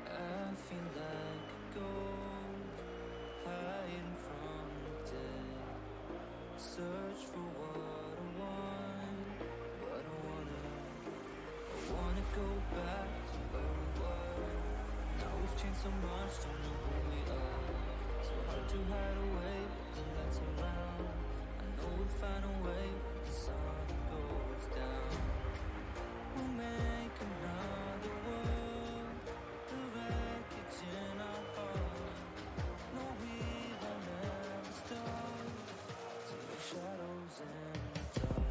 I feel like a ghost hiding from the day. Search for what I want, but I wanna go back to where we were. Now we've changed so much, don't know who we are. So hard to hide away with the lights around. I know we'll find a way when the sun goes down. We'll make another world, the wreckage in our heart. No, we will never stop till the shadows in the dark.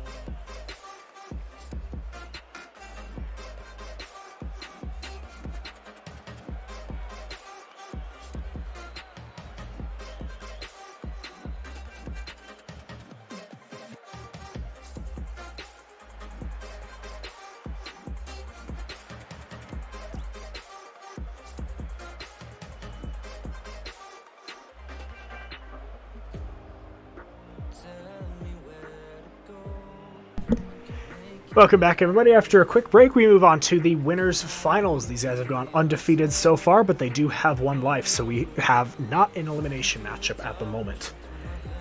Welcome back, everybody. After a quick break, we move on to the winners finals. These guys have gone undefeated so far, but they do have one life, so we have not an elimination matchup at the moment.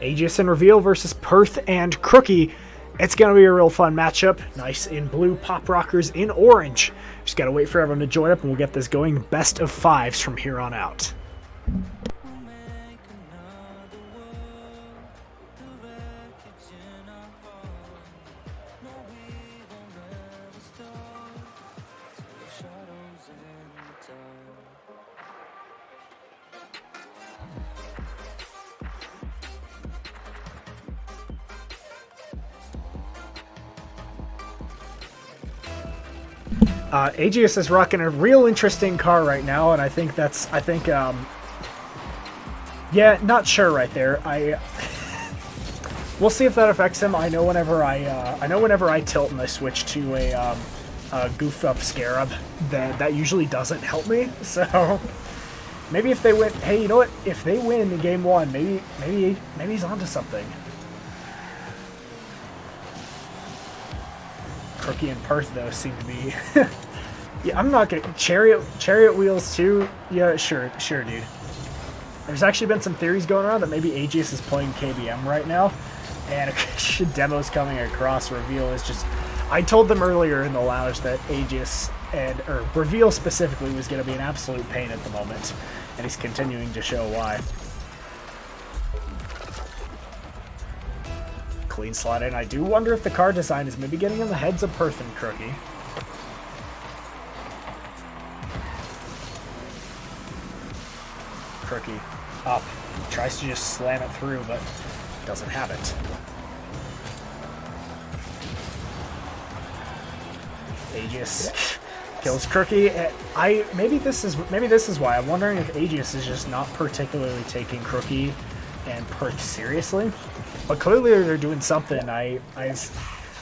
Aegis and Reveal versus Perth and Crookie. It's going to be a real fun matchup. Nice in blue, Pop Rockers in orange. Just got to wait for everyone to join up, and we'll get this going. Best of fives from here on out. Aegis is rocking a real interesting car right now, and I think yeah, not sure right there. We'll see if that affects him. I know whenever I tilt and I switch to a goof up Scarab, that usually doesn't help me. So maybe if they win, hey, you know what? If they win in game one, maybe he's onto something. Crookie and Perth though seem to be. Yeah, I'm not gonna chariot wheels too. Yeah, sure, dude. There's actually been some theories going around that maybe Aegis is playing KBM right now, and demos coming across. Reveal is just. I told them earlier in the lounge that Aegis or Reveal specifically was going to be an absolute pain at the moment, and he's continuing to show why. Clean slot in. I do wonder if the car design is maybe getting in the heads of Perth and Crookie. Crookie up. Tries to just slam it through, but doesn't have it. Aegis kills Crookie. Maybe this is why. I'm wondering if Aegis is just not particularly taking Crookie and Perth seriously. But clearly they're doing something.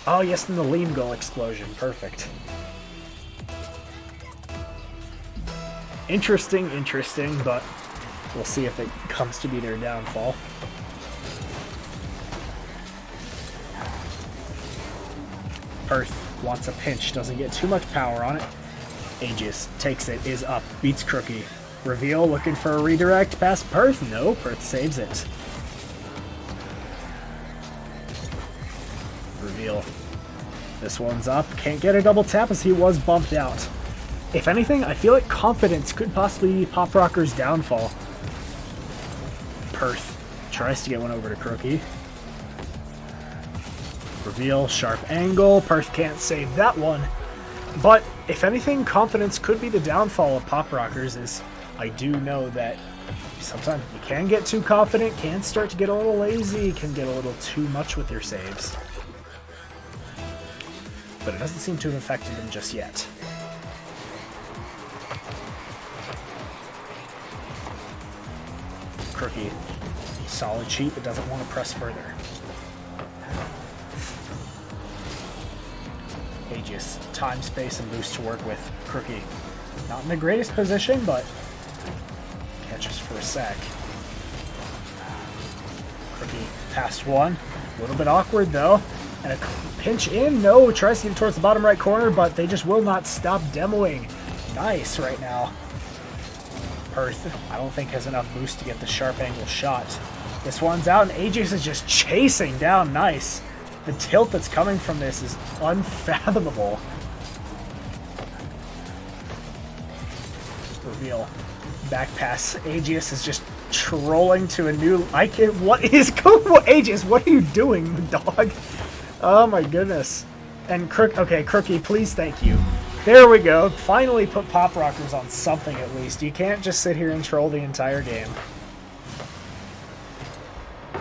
Oh yes, and the lean goal explosion. Perfect. Interesting, but we'll see if it comes to be their downfall. Perth wants a pinch, doesn't get too much power on it. Aegis takes it, is up, beats Crookie. Reveal looking for a redirect past Perth. No, Perth saves it. Reveal. This one's up. Can't get a double tap as he was bumped out. If anything, I feel like Confidence could possibly be Pop Rocker's downfall. Perth tries to get one over to Crookie. Reveal, sharp angle. Perth can't save that one. But if anything, Confidence could be the downfall of Pop Rockers. Is I do know that sometimes you can get too confident, can start to get a little lazy, can get a little too much with your saves. But it doesn't seem to have affected him just yet. Crookie, solid cheat, but doesn't want to press further. Aegis, time, space, and boost to work with. Crookie, not in the greatest position, but catches for a sec. Crookie past one, a little bit awkward though, and a pinch in. No, tries to get towards the bottom right corner, but they just will not stop demoing. nice right now. Perth, I don't think has enough boost to get the sharp angle shot. This one's out, and Aegis is just chasing down nice. The tilt that's coming from this is unfathomable. Reveal. Back pass. Aegis is just trolling to a new... What is going... Aegis, what are you doing, dog? Oh my goodness. And okay, Crookie, please, thank you. There we go. Finally put Pop Rockers on something at least. You can't just sit here and troll the entire game.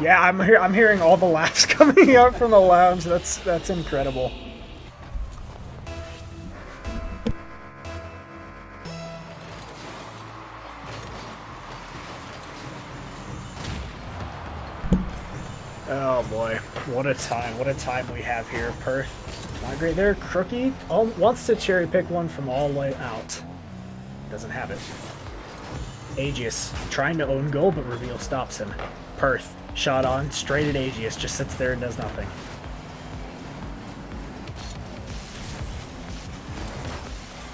Yeah, I'm hearing all the laughs coming out from the lounge. That's incredible. Oh boy, what a time we have here. Perth, not great there. Crookie wants to cherry pick one from all the way out. Doesn't have it. Aegis trying to own goal, but Reveal stops him. Perth, shot on, straight at Aegis, just sits there and does nothing.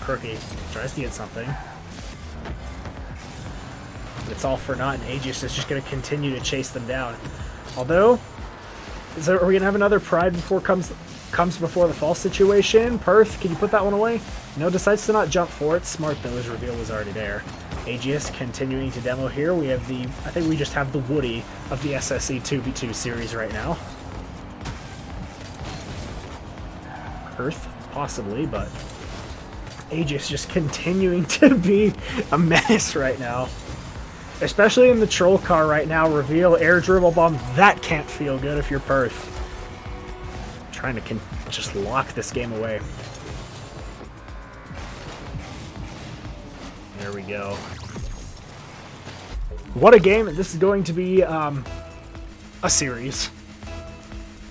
Crookie tries to get something. But it's all for naught, and Aegis is just going to continue to chase them down. Although, are we going to have another pride before comes before the fall situation? Perth, can you put that one away? No, decides to not jump for it. Smart though, his reveal was already there. Aegis continuing to demo here. We have I think we just have the Woody of the SSE 2v2 series right now. Perth, possibly, but Aegis just continuing to be a menace right now. Especially in the troll car right now. Reveal, air dribble bomb. That can't feel good if you're Perth. Trying to just lock this game away. There we go. What a game. This is going to be a series.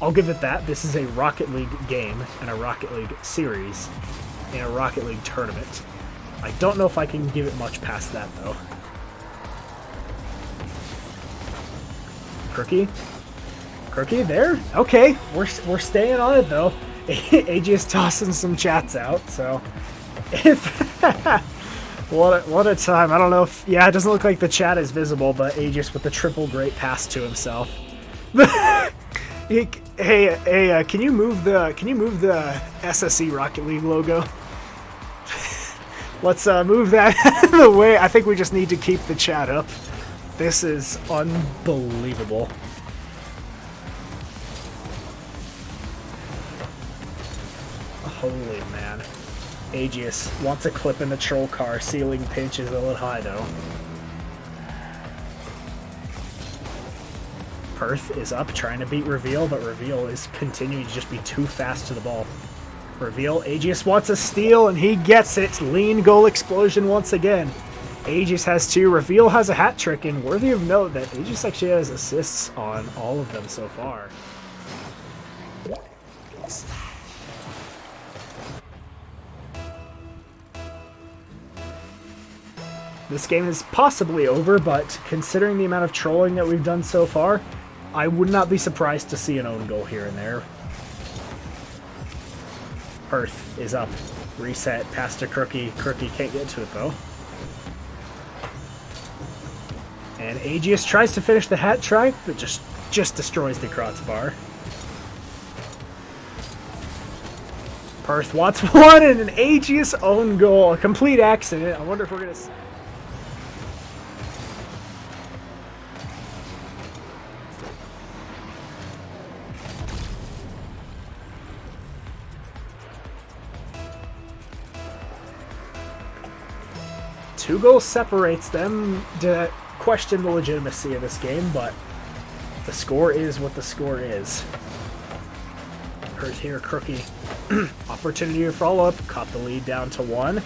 I'll give it that. This is a Rocket League game and a Rocket League series in a Rocket League tournament. I don't know if I can give it much past that, though. Crookie there? Okay, we're staying on it though. Aegis tossing some chats out, so what a time. I don't know if it doesn't look like the chat is visible, but Aegis with the triple great pass to himself. Hey, can you move the SSE Rocket League logo? Let's move that out of the way. I think we just need to keep the chat up. This is unbelievable. Holy man. Aegis wants a clip in the troll car. Ceiling pinch is a little high though. Perth is up trying to beat Reveal, but Reveal is continuing to just be too fast to the ball. Reveal, Aegis wants a steal and he gets it. Lean goal explosion once again. Aegis has 2, Reveal has a hat trick, and worthy of note that Aegis actually has assists on all of them so far. This game is possibly over, but considering the amount of trolling that we've done so far, I would not be surprised to see an own goal here and there. Perth is up. Reset, pass to Crookie. Crookie can't get to it though. And Aegis tries to finish the hat trick, but just destroys the crossbar. Perth wants one and an Aegis own goal. A complete accident. I wonder if we're going to... Two goals separates them to question the legitimacy of this game, but the score is what the score is. Hurt here, Crookie. Opportunity to follow up, caught the lead down to 1.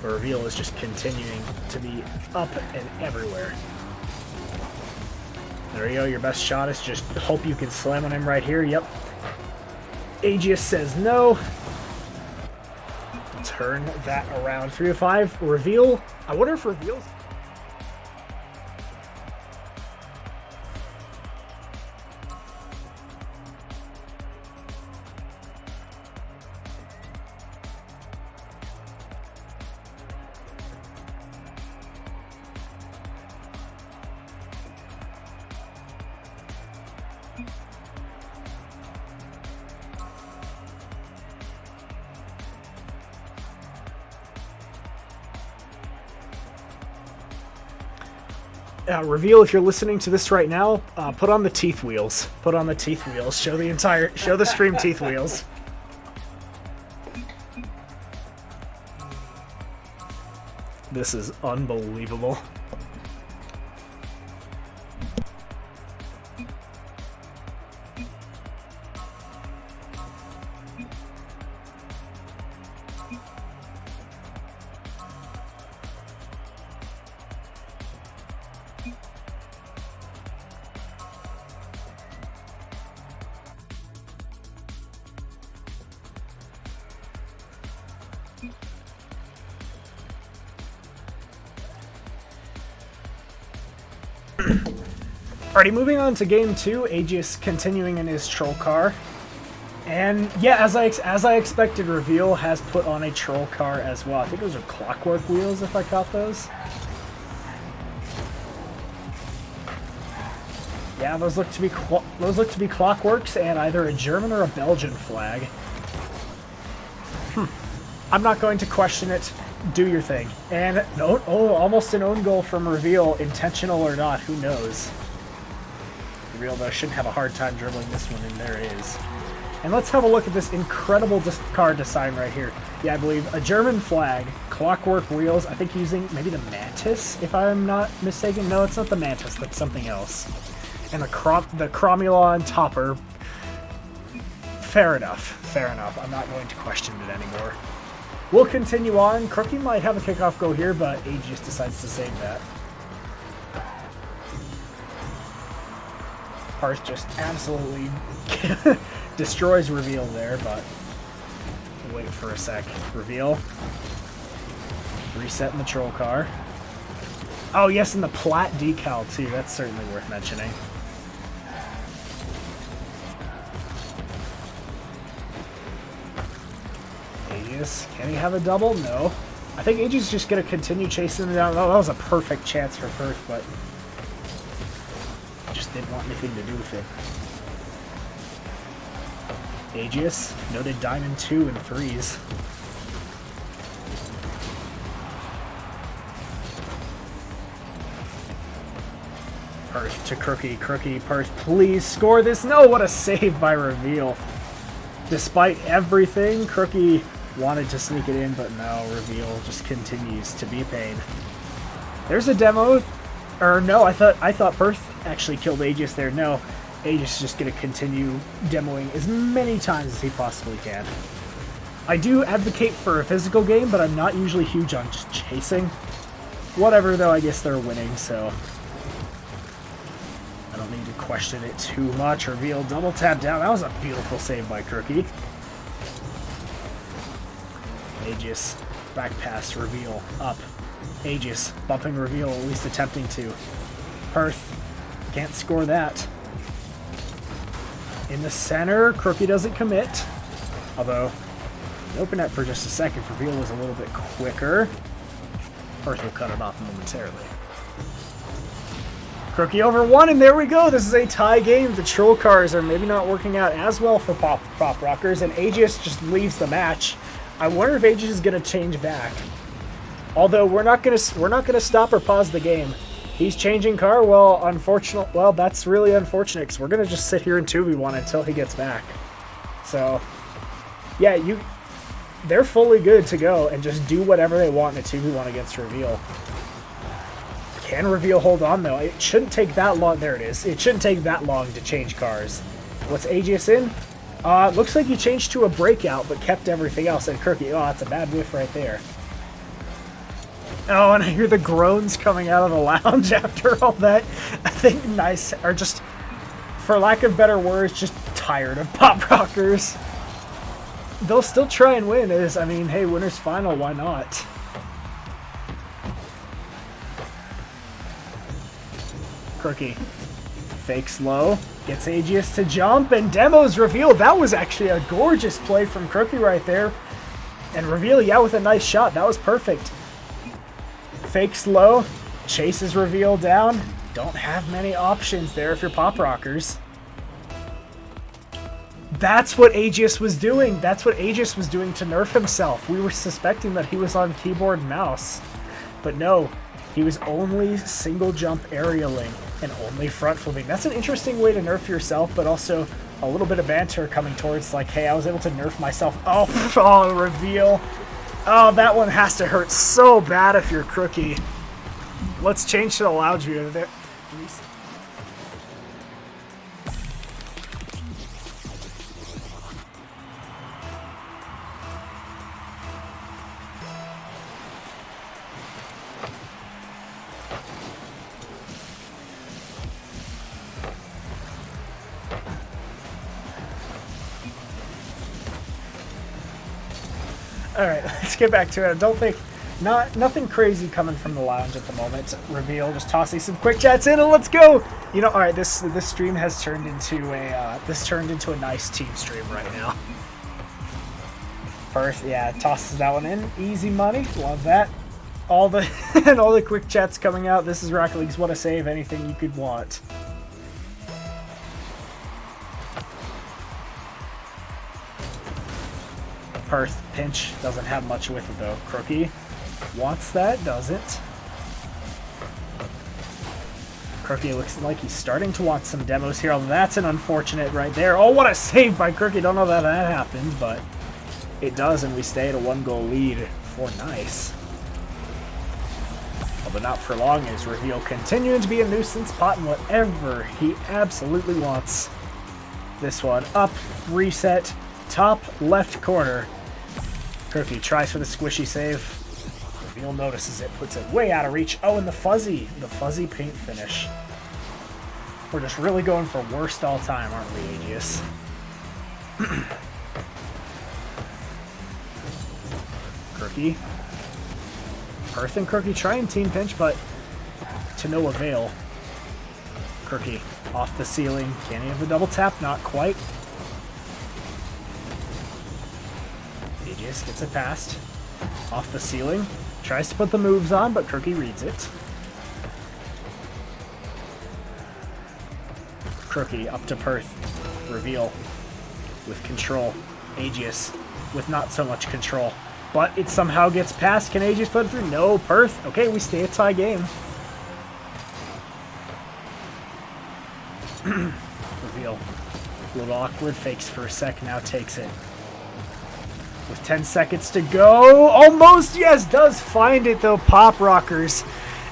The Reveal is just continuing to be up and everywhere. There you go, your best shot is just hope you can slam on him right here. Yep. Aegis says no. Turn that around. 3-5. Reveal. I wonder if Reveal's... Reveal, if you're listening to this right now, put on the teeth wheels. Put on the teeth wheels. Show the stream teeth wheels. This is unbelievable. Alrighty, moving on to game 2. Aegis continuing in his troll car. And yeah, as I expected, Reveal has put on a troll car as well. I think those are clockwork wheels, if I caught those. Yeah, those look to be clockworks and either a German or a Belgian flag. I'm not going to question it. Do your thing. And almost an own goal from Reveal, intentional or not, who knows. Reveal, though, shouldn't have a hard time dribbling this one, and there it is. And let's have a look at this incredible car design right here. Yeah, I believe a German flag, clockwork wheels, I think using maybe the Mantis, if I'm not mistaken. No, it's not the Mantis, that's something else. And the Cromulon topper. Fair enough. I'm not going to question it anymore. We'll continue on. Crookie might have a kickoff go here, but Aegis decides to save that. Parth just absolutely destroys Reveal there, but we'll wait for a sec. Reveal. Reset in the troll car. Oh yes, and the plat decal too. That's certainly worth mentioning. Aegis, can he have a double? No. I think Aegis is just going to continue chasing him down. Oh, that was a perfect chance for Firth, but just didn't want anything to do with it. Aegis, noted diamond 2 and 3s. Firth to Crookie. Crookie, Firth, please score this. No, what a save by Reveal. Despite everything, Crookie wanted to sneak it in, but no, Reveal just continues to be a pain. There's a demo. Or no, I thought Firth actually killed Aegis there. No, Aegis is just going to continue demoing as many times as he possibly can. I do advocate for a physical game, but I'm not usually huge on just chasing. Whatever, though, I guess they're winning, so I don't need to question it too much. Reveal, double tap down. That was a beautiful save by Crookie. Aegis, back pass, Reveal, up. Aegis, bumping Reveal, at least attempting to. Firth, can't score that. In the center, Crookie doesn't commit. Although, open it for just a second. Reveal was a little bit quicker. Firth will cut it off momentarily. Crookie over 1, and there we go. This is a tie game. The troll cars are maybe not working out as well for Pop Rockers, and Aegis just leaves the match. I wonder if Aegis is going to change back. Although we're not gonna stop or pause the game. He's changing car. Well, that's really unfortunate because we're gonna just sit here and 2v1 until he gets back. So, yeah, they're fully good to go and just do whatever they want in a 2v1 against Reveal. Can Reveal hold on though? It shouldn't take that long. There it is. It shouldn't take that long to change cars. What's Aegis in? Looks like he changed to a breakout but kept everything else. And Crookie, oh, that's a bad whiff right there. Oh, and I hear the groans coming out of the lounge after all that. I think nice, or just, for lack of better words, just tired of Pop Rockers. They'll still try and win. Hey, winner's final, why not? Crookie. Fakes low, gets Aegis to jump, and demos Reveal. That was actually a gorgeous play from Crookie right there. And Reveal, yeah, with a nice shot. That was perfect. Fakes low, chases Reveal down. Don't have many options there if you're Pop Rockers. That's what Aegis was doing. That's what Aegis was doing to nerf himself. We were suspecting that he was on keyboard and mouse. But no, He was only single jump aerialing and only front flipping. That's an interesting way to nerf yourself, but also a little bit of banter coming towards like, hey, I was able to nerf myself. Oh, oh, reveal. Oh, that one has to hurt so bad if you're Crookie. Let's change to the lounge view there. Alright, let's get back to it. I don't think... nothing crazy coming from the lounge at the moment. Reveal, just tossing some quick chats in and let's go! You know, alright, this stream has turned into a nice team stream right now. First, yeah, tosses that one in. Easy money, love that. All the and all the quick chats coming out. This is Rocket League's What a Save, anything you could want. Perth pinch doesn't have much with it though. Crookie wants that, doesn't. Crookie looks like he's starting to want some demos here. Oh, that's an unfortunate right there. Oh, what a save by Crookie. Don't know that happened, but it does, and we stay at a 1-goal lead for Nice. But not for long, as Reveal continuing to be a nuisance, potting whatever he absolutely wants. This one up, reset, top left corner. Crookie tries for the squishy save. Reveal notices it, puts it way out of reach. Oh, and the fuzzy paint finish. We're just really going for worst all time, aren't we, Aegis? Crookie. Perth and Crookie try and team pinch, but to no avail. Crookie off the ceiling. Can he have the double tap? Not quite. Aegis gets it past. Off the ceiling. Tries to put the moves on, but Crookie reads it. Crookie up to Perth. Reveal with control. Aegis with not so much control. But it somehow gets past. Can Aegis put it through? No. Perth. Okay, we stay a tie game. Reveal. A little awkward. Fakes for a sec. Now takes it. With 10 seconds to go. Almost, yes, does find it though. Pop rockers.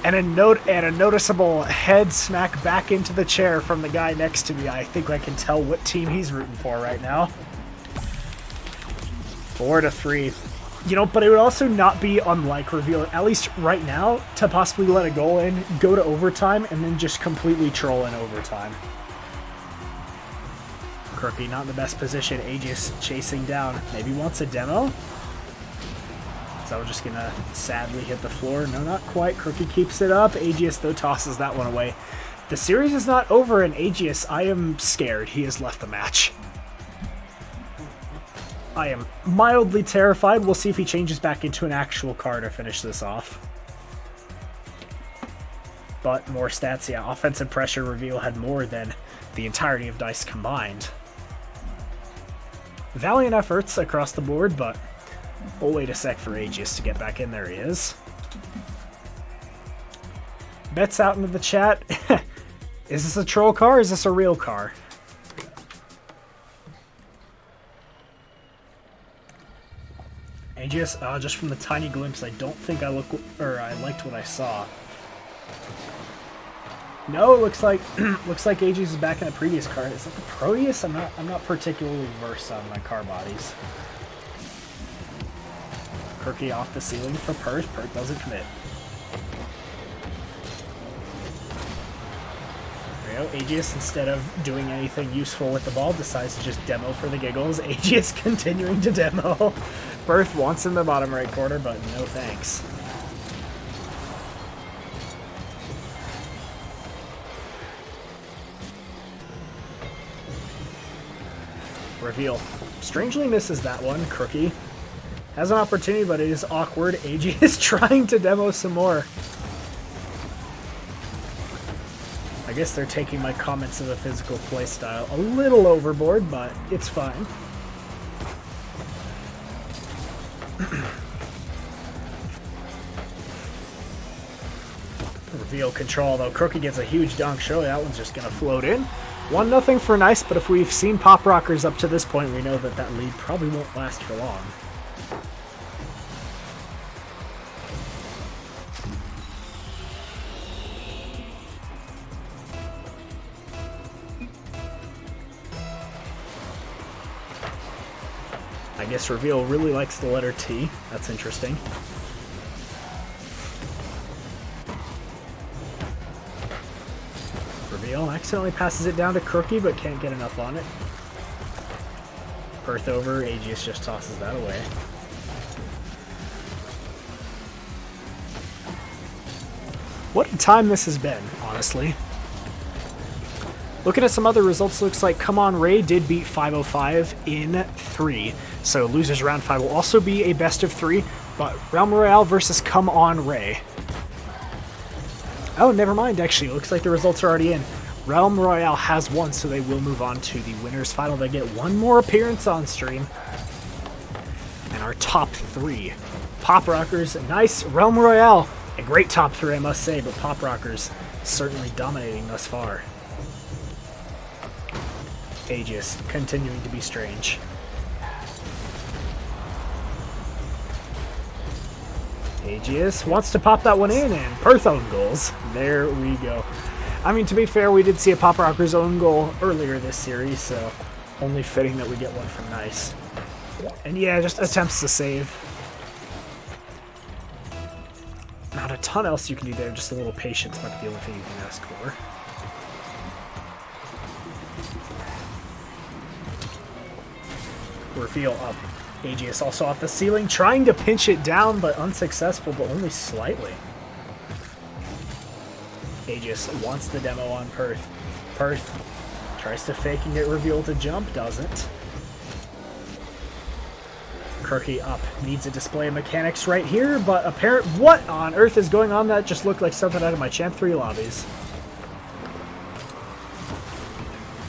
And a noticeable head smack back into the chair from the guy next to me. I think I can tell what team he's rooting for right now. 4-3. You know, but it would also not be unlike Reveal, at least right now, to possibly let a goal in, go to overtime, and then just completely troll in overtime. Crookie not in the best position. Aegis chasing down. Maybe wants a demo? So we're just gonna sadly hit the floor. No, not quite. Crookie keeps it up. Aegis, though, tosses that one away. The series is not over, and Aegis, I am scared. He has left the match. I am mildly terrified. We'll see if he changes back into an actual car to finish this off. But more stats, yeah. Offensive pressure. Reveal had more than the entirety of DICE combined. Valiant efforts across the board, but we'll wait a sec for Aegis to get back in. There he is. Bets out into the chat. Is this a troll car or is this a real car? Aegis, just from the tiny glimpse, I don't think I liked what I saw. No, it looks like Aegis is back in a previous car. Is that the Proteus? I'm not particularly versed on my car bodies. Crookie off the ceiling for Perth. Perth doesn't commit. There we go. Aegis, instead of doing anything useful with the ball, decides to just demo for the giggles. Aegis continuing to demo. Perth wants in the bottom right corner, but no thanks. Reveal. Strangely misses that one. Crookie has an opportunity, but it is awkward. AG is trying to demo some more. I guess they're taking my comments of the physical play style a little overboard, but it's fine. Reveal control, though. Crookie gets a huge dunk. Surely that one's just going to float in. 1-0 for Nice, but if we've seen Pop Rockers up to this point, we know that that lead probably won't last for long. I guess Reveal really likes the letter T. That's interesting. Reveal accidentally passes it down to Crookie, but can't get enough on it. Perth over, Aegis just tosses that away. What a time this has been, honestly. Looking at some other results, looks like Come On Ray did beat 505 in 3. So losers round 5 will also be a best of 3, but Realm Royale versus Come On Ray. Oh, never mind, actually. It looks like the results are already in. Realm Royale has won, so they will move on to the winners final. They get one more appearance on stream. And our top 3. Pop Rockers, Nice, Realm Royale. A great top 3, I must say, but Pop Rockers certainly dominating thus far. Aegis continuing to be strange. Aegis wants to pop that one in, and Perth own goals. There we go. I mean, to be fair, we did see a Pop Rockers own goal earlier this series, so only fitting that we get one from Nice. And yeah, just attempts to save. Not a ton else you can do there, just a little patience might be the only thing you can ask for. Reveal up. Aegis also off the ceiling, trying to pinch it down, but unsuccessful, but only slightly. Aegis wants the demo on Perth. Perth tries to fake and get Reveal to jump, doesn't. Crookie up. Needs a display of mechanics right here, but what on earth is going on? That just looked like something out of my Champ 3 lobbies.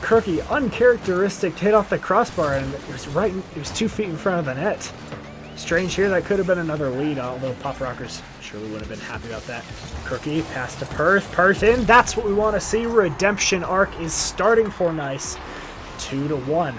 Crookie, uncharacteristic hit off the crossbar, and it was 2 feet in front of the net. Strange here, that could have been another lead, although Pop Rockers surely would have been happy about that. Crookie, pass to Perth, Perth in, that's what we want to see. Redemption arc is starting for Nice. 2-1.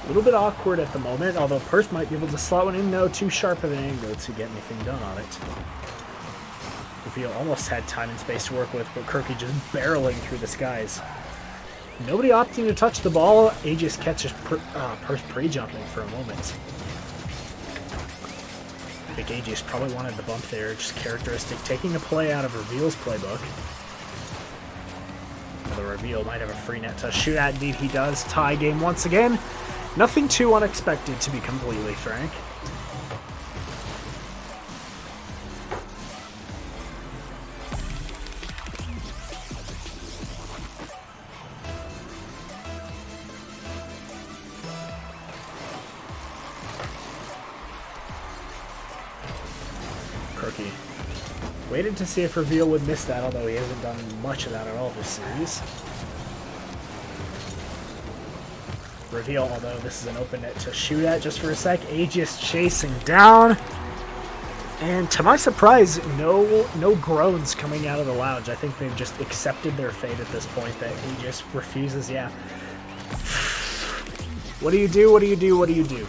A little bit awkward at the moment, although Perth might be able to slot one in. No, too sharp of an angle to get anything done on it. Reveal almost had time and space to work with, but Crookie just barreling through the skies. Nobody opting to touch the ball. Aegis catches Perth pre-jumping for a moment. I think Aegis probably wanted the bump there, just characteristic, taking a play out of Reveal's playbook. The Reveal might have a free net to shoot at. Indeed he does. Tie game once again. Nothing too unexpected, to be completely frank. Crookie waited to see if Reveal would miss that, although he hasn't done much of that at all this series. Reveal, although this is an open net to shoot at just for a sec. Aegis chasing down. And to my surprise, no groans coming out of the lounge. I think they've just accepted their fate at this point, that Aegis refuses, yeah. What do you do? What do you do? What do you do?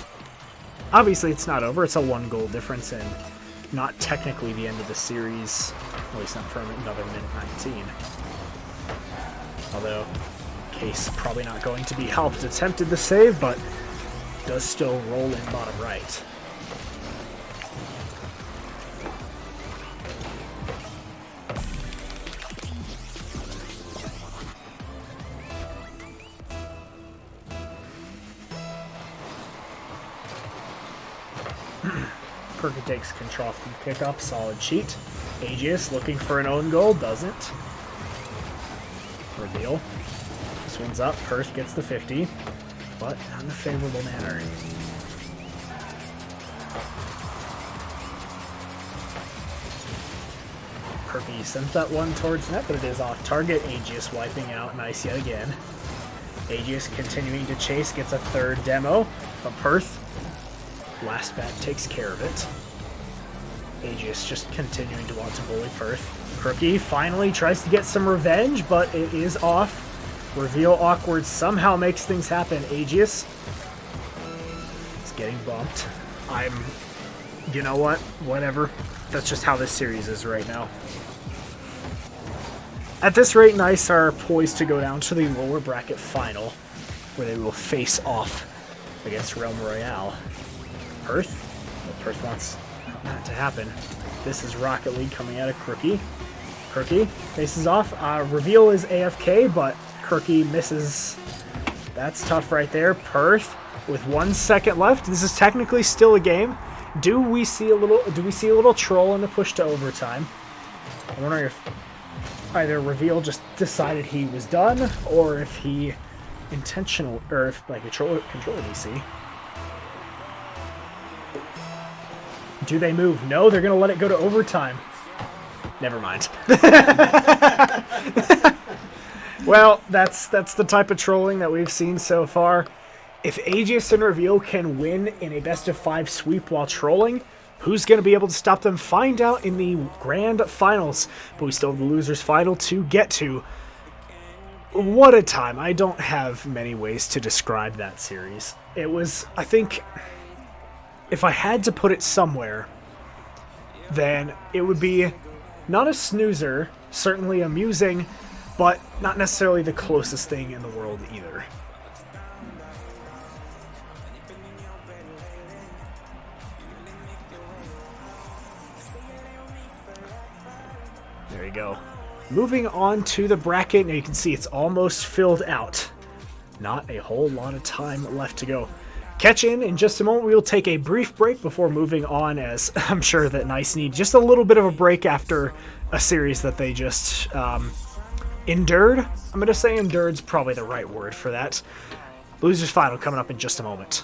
Obviously, it's not over. It's a 1-goal difference and not technically the end of the series. At least not for another minute 19. Although Case probably not going to be helped. Attempted the save, but does still roll in bottom right. Crookie takes control from pickup, solid cheat. Aegis looking for an own goal, doesn't. Reveal. This one's up, Perth gets the 50, but not in a favorable manner. Kirby sends that one towards net, but it is off target. Aegis wiping out. Nice yet again. Aegis continuing to chase, gets a third demo, but Perth, last bat, takes care of it. Aegis just continuing to want to bully Perth. Crookie finally tries to get some revenge, but it is off. Reveal awkward somehow makes things happen. Aegis is getting bumped. You know what? Whatever. That's just how this series is right now. At this rate, Nice are poised to go down to the lower bracket final, where they will face off against Realm Royale. Perth? Well, Perth wants that to happen. This is Rocket League coming out of Crookie. Crookie faces off. Reveal is AFK, but Crookie misses. That's tough right there. Perth with 1 second left. This is technically still a game. Do we see a little troll in the push to overtime? I'm wondering if either Reveal just decided he was done, or if he intentional, or if like control DC. Do they move? No, they're gonna let it go to overtime. Never mind. Well, that's the type of trolling that we've seen so far. If Aegis and Reveal can win in a best-of-5 sweep while trolling, who's going to be able to stop them? Find out in the grand finals. But we still have the losers final to get to. What a time. I don't have many ways to describe that series. It was, I think, if I had to put it somewhere, then it would be not a snoozer, certainly amusing, but not necessarily the closest thing in the world either. There you go. Moving on to the bracket, now you can see it's almost filled out. Not a whole lot of time left to go. Catch in just a moment. We will take a brief break before moving on, as I'm sure that Nice need just a little bit of a break after a series that they just endured. I'm going to say endured's probably the right word for that. Losers final coming up in just a moment.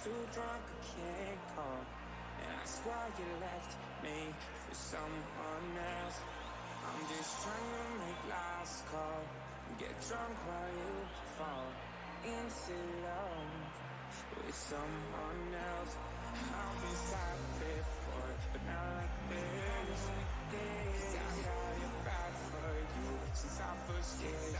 Too drunk, I can't call. And that's why you left me for someone else. I'm just trying to make last call. Get drunk while you fall into love with someone else. I've been sad before, but not like this. Cause I got it bad for you since our first kiss.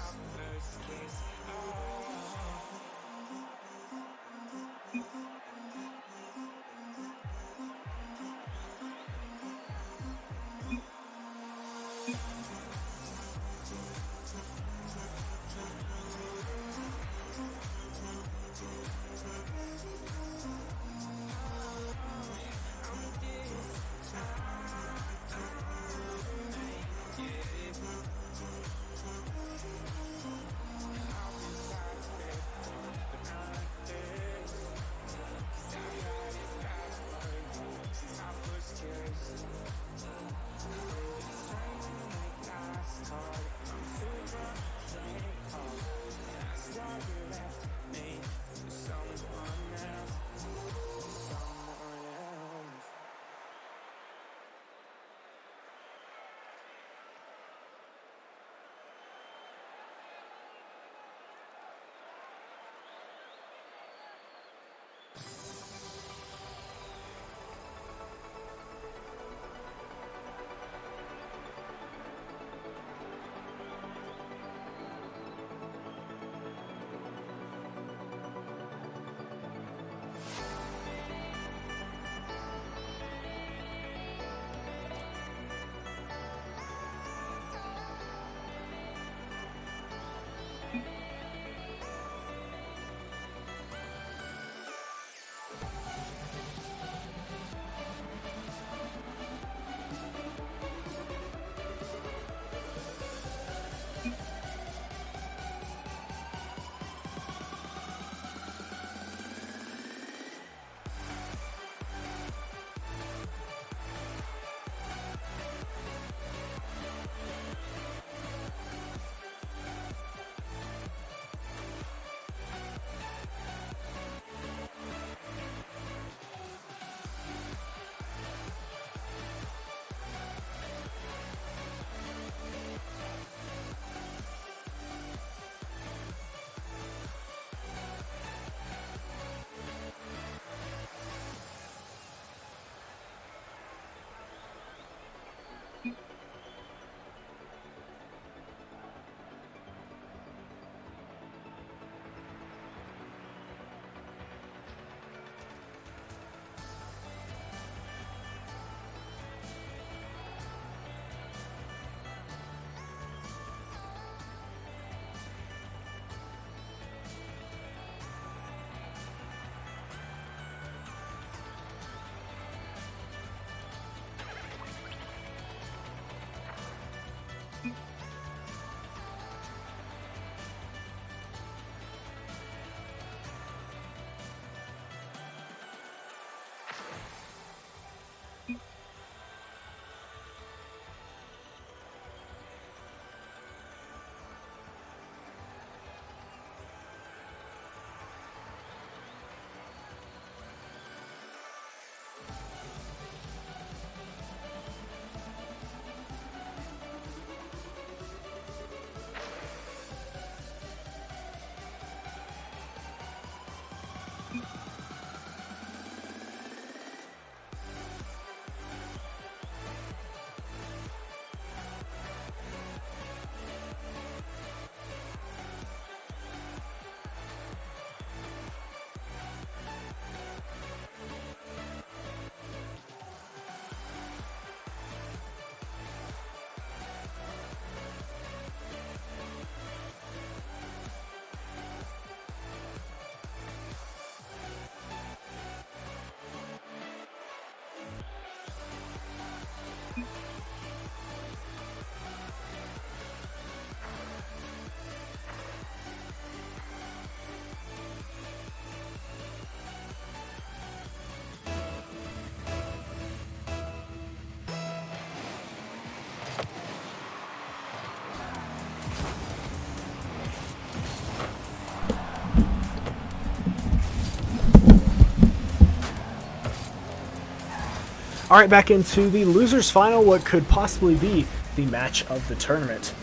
Alright, back into the losers final, what could possibly be the match of the tournament.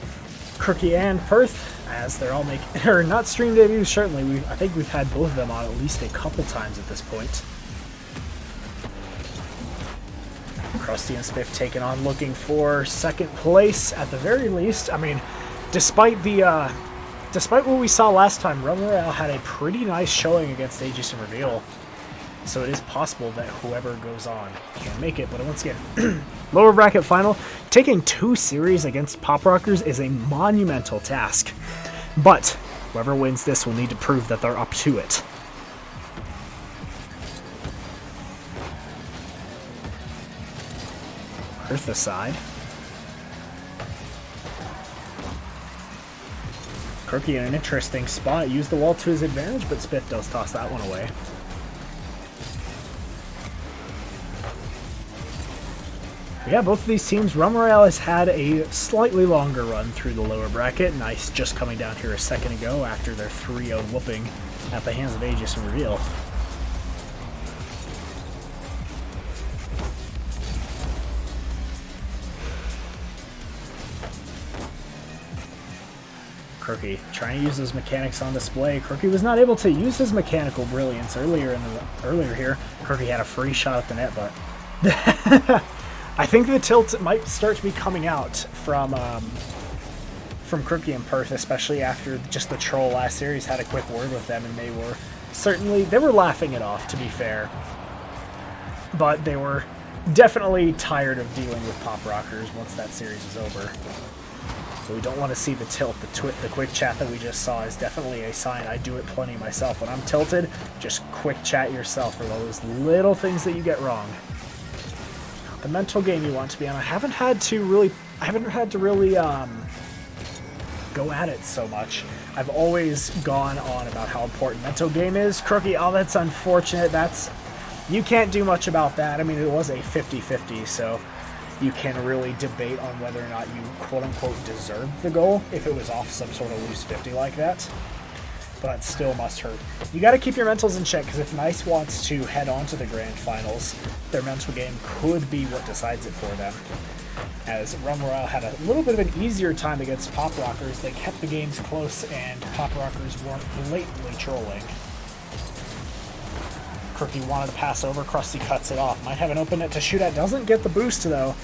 Crookie and Perth, as they're all making, or not stream debuts, certainly. I think we've had both of them on at least a couple times at this point. Krusty and Spiff taking on, looking for second place at the very least. I mean, despite what we saw last time, Rum Royale had a pretty nice showing against Aegis and Reveal. So it is possible that whoever goes on can make it. But once again, lower bracket final, taking 2 series against Pop Rockers is a monumental task. But whoever wins this will need to prove that they're up to it. Earth aside. Crookie in an interesting spot. Used the wall to his advantage, but Spiff does toss that one away. Yeah, both of these teams, Rum Royale has had a slightly longer run through the lower bracket. Nice just coming down here a second ago after their 3-0 whooping at the hands of Aegis and Reveal. Crookie trying to use those mechanics on display. Crookie was not able to use his mechanical brilliance earlier here. Crookie had a free shot at the net, but I think the tilt might start to be coming out from Crookie and Perth, especially after just the troll last series had a quick word with them, and they were laughing it off, to be fair. But they were definitely tired of dealing with Pop Rockers once that series was over. So we don't want to see the tilt. The quick chat that we just saw is definitely a sign. I do it plenty myself. When I'm tilted, just quick chat yourself for those little things that you get wrong. The mental game you want to be on. I haven't had to really go at it so much. I've always gone on about how important mental game is. Crookie, oh, that's unfortunate. You can't do much about that. I mean, it was a 50-50, so you can really debate on whether or not you quote-unquote deserved the goal if it was off some sort of loose 50 like that. But still must hurt. You got to keep your mentals in check, because if Nice wants to head on to the grand finals, their mental game could be what decides it for them. As Rum Royale had a little bit of an easier time against Pop Rockers, they kept the games close and Pop Rockers weren't blatantly trolling. Crookie wanted to pass over, Krusty cuts it off. Might have an open net to shoot at, doesn't get the boost though,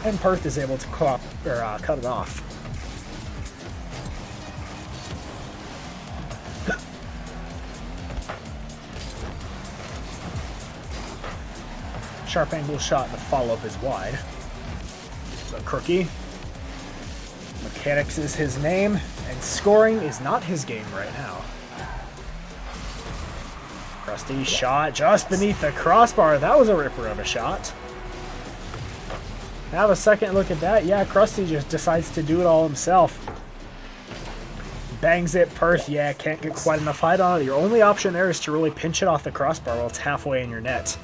and Perth is able to cut it off. Sharp angle shot, the follow-up is wide. So Crookie, mechanics is his name, and scoring is not his game right now. Krusty shot just beneath the crossbar. That was a ripper of a shot. Have a second look at that. Yeah, Krusty just decides to do it all himself. Bangs it. Perth, yeah, can't get quite enough height on it. Your only option there is to really pinch it off the crossbar while it's halfway in your net.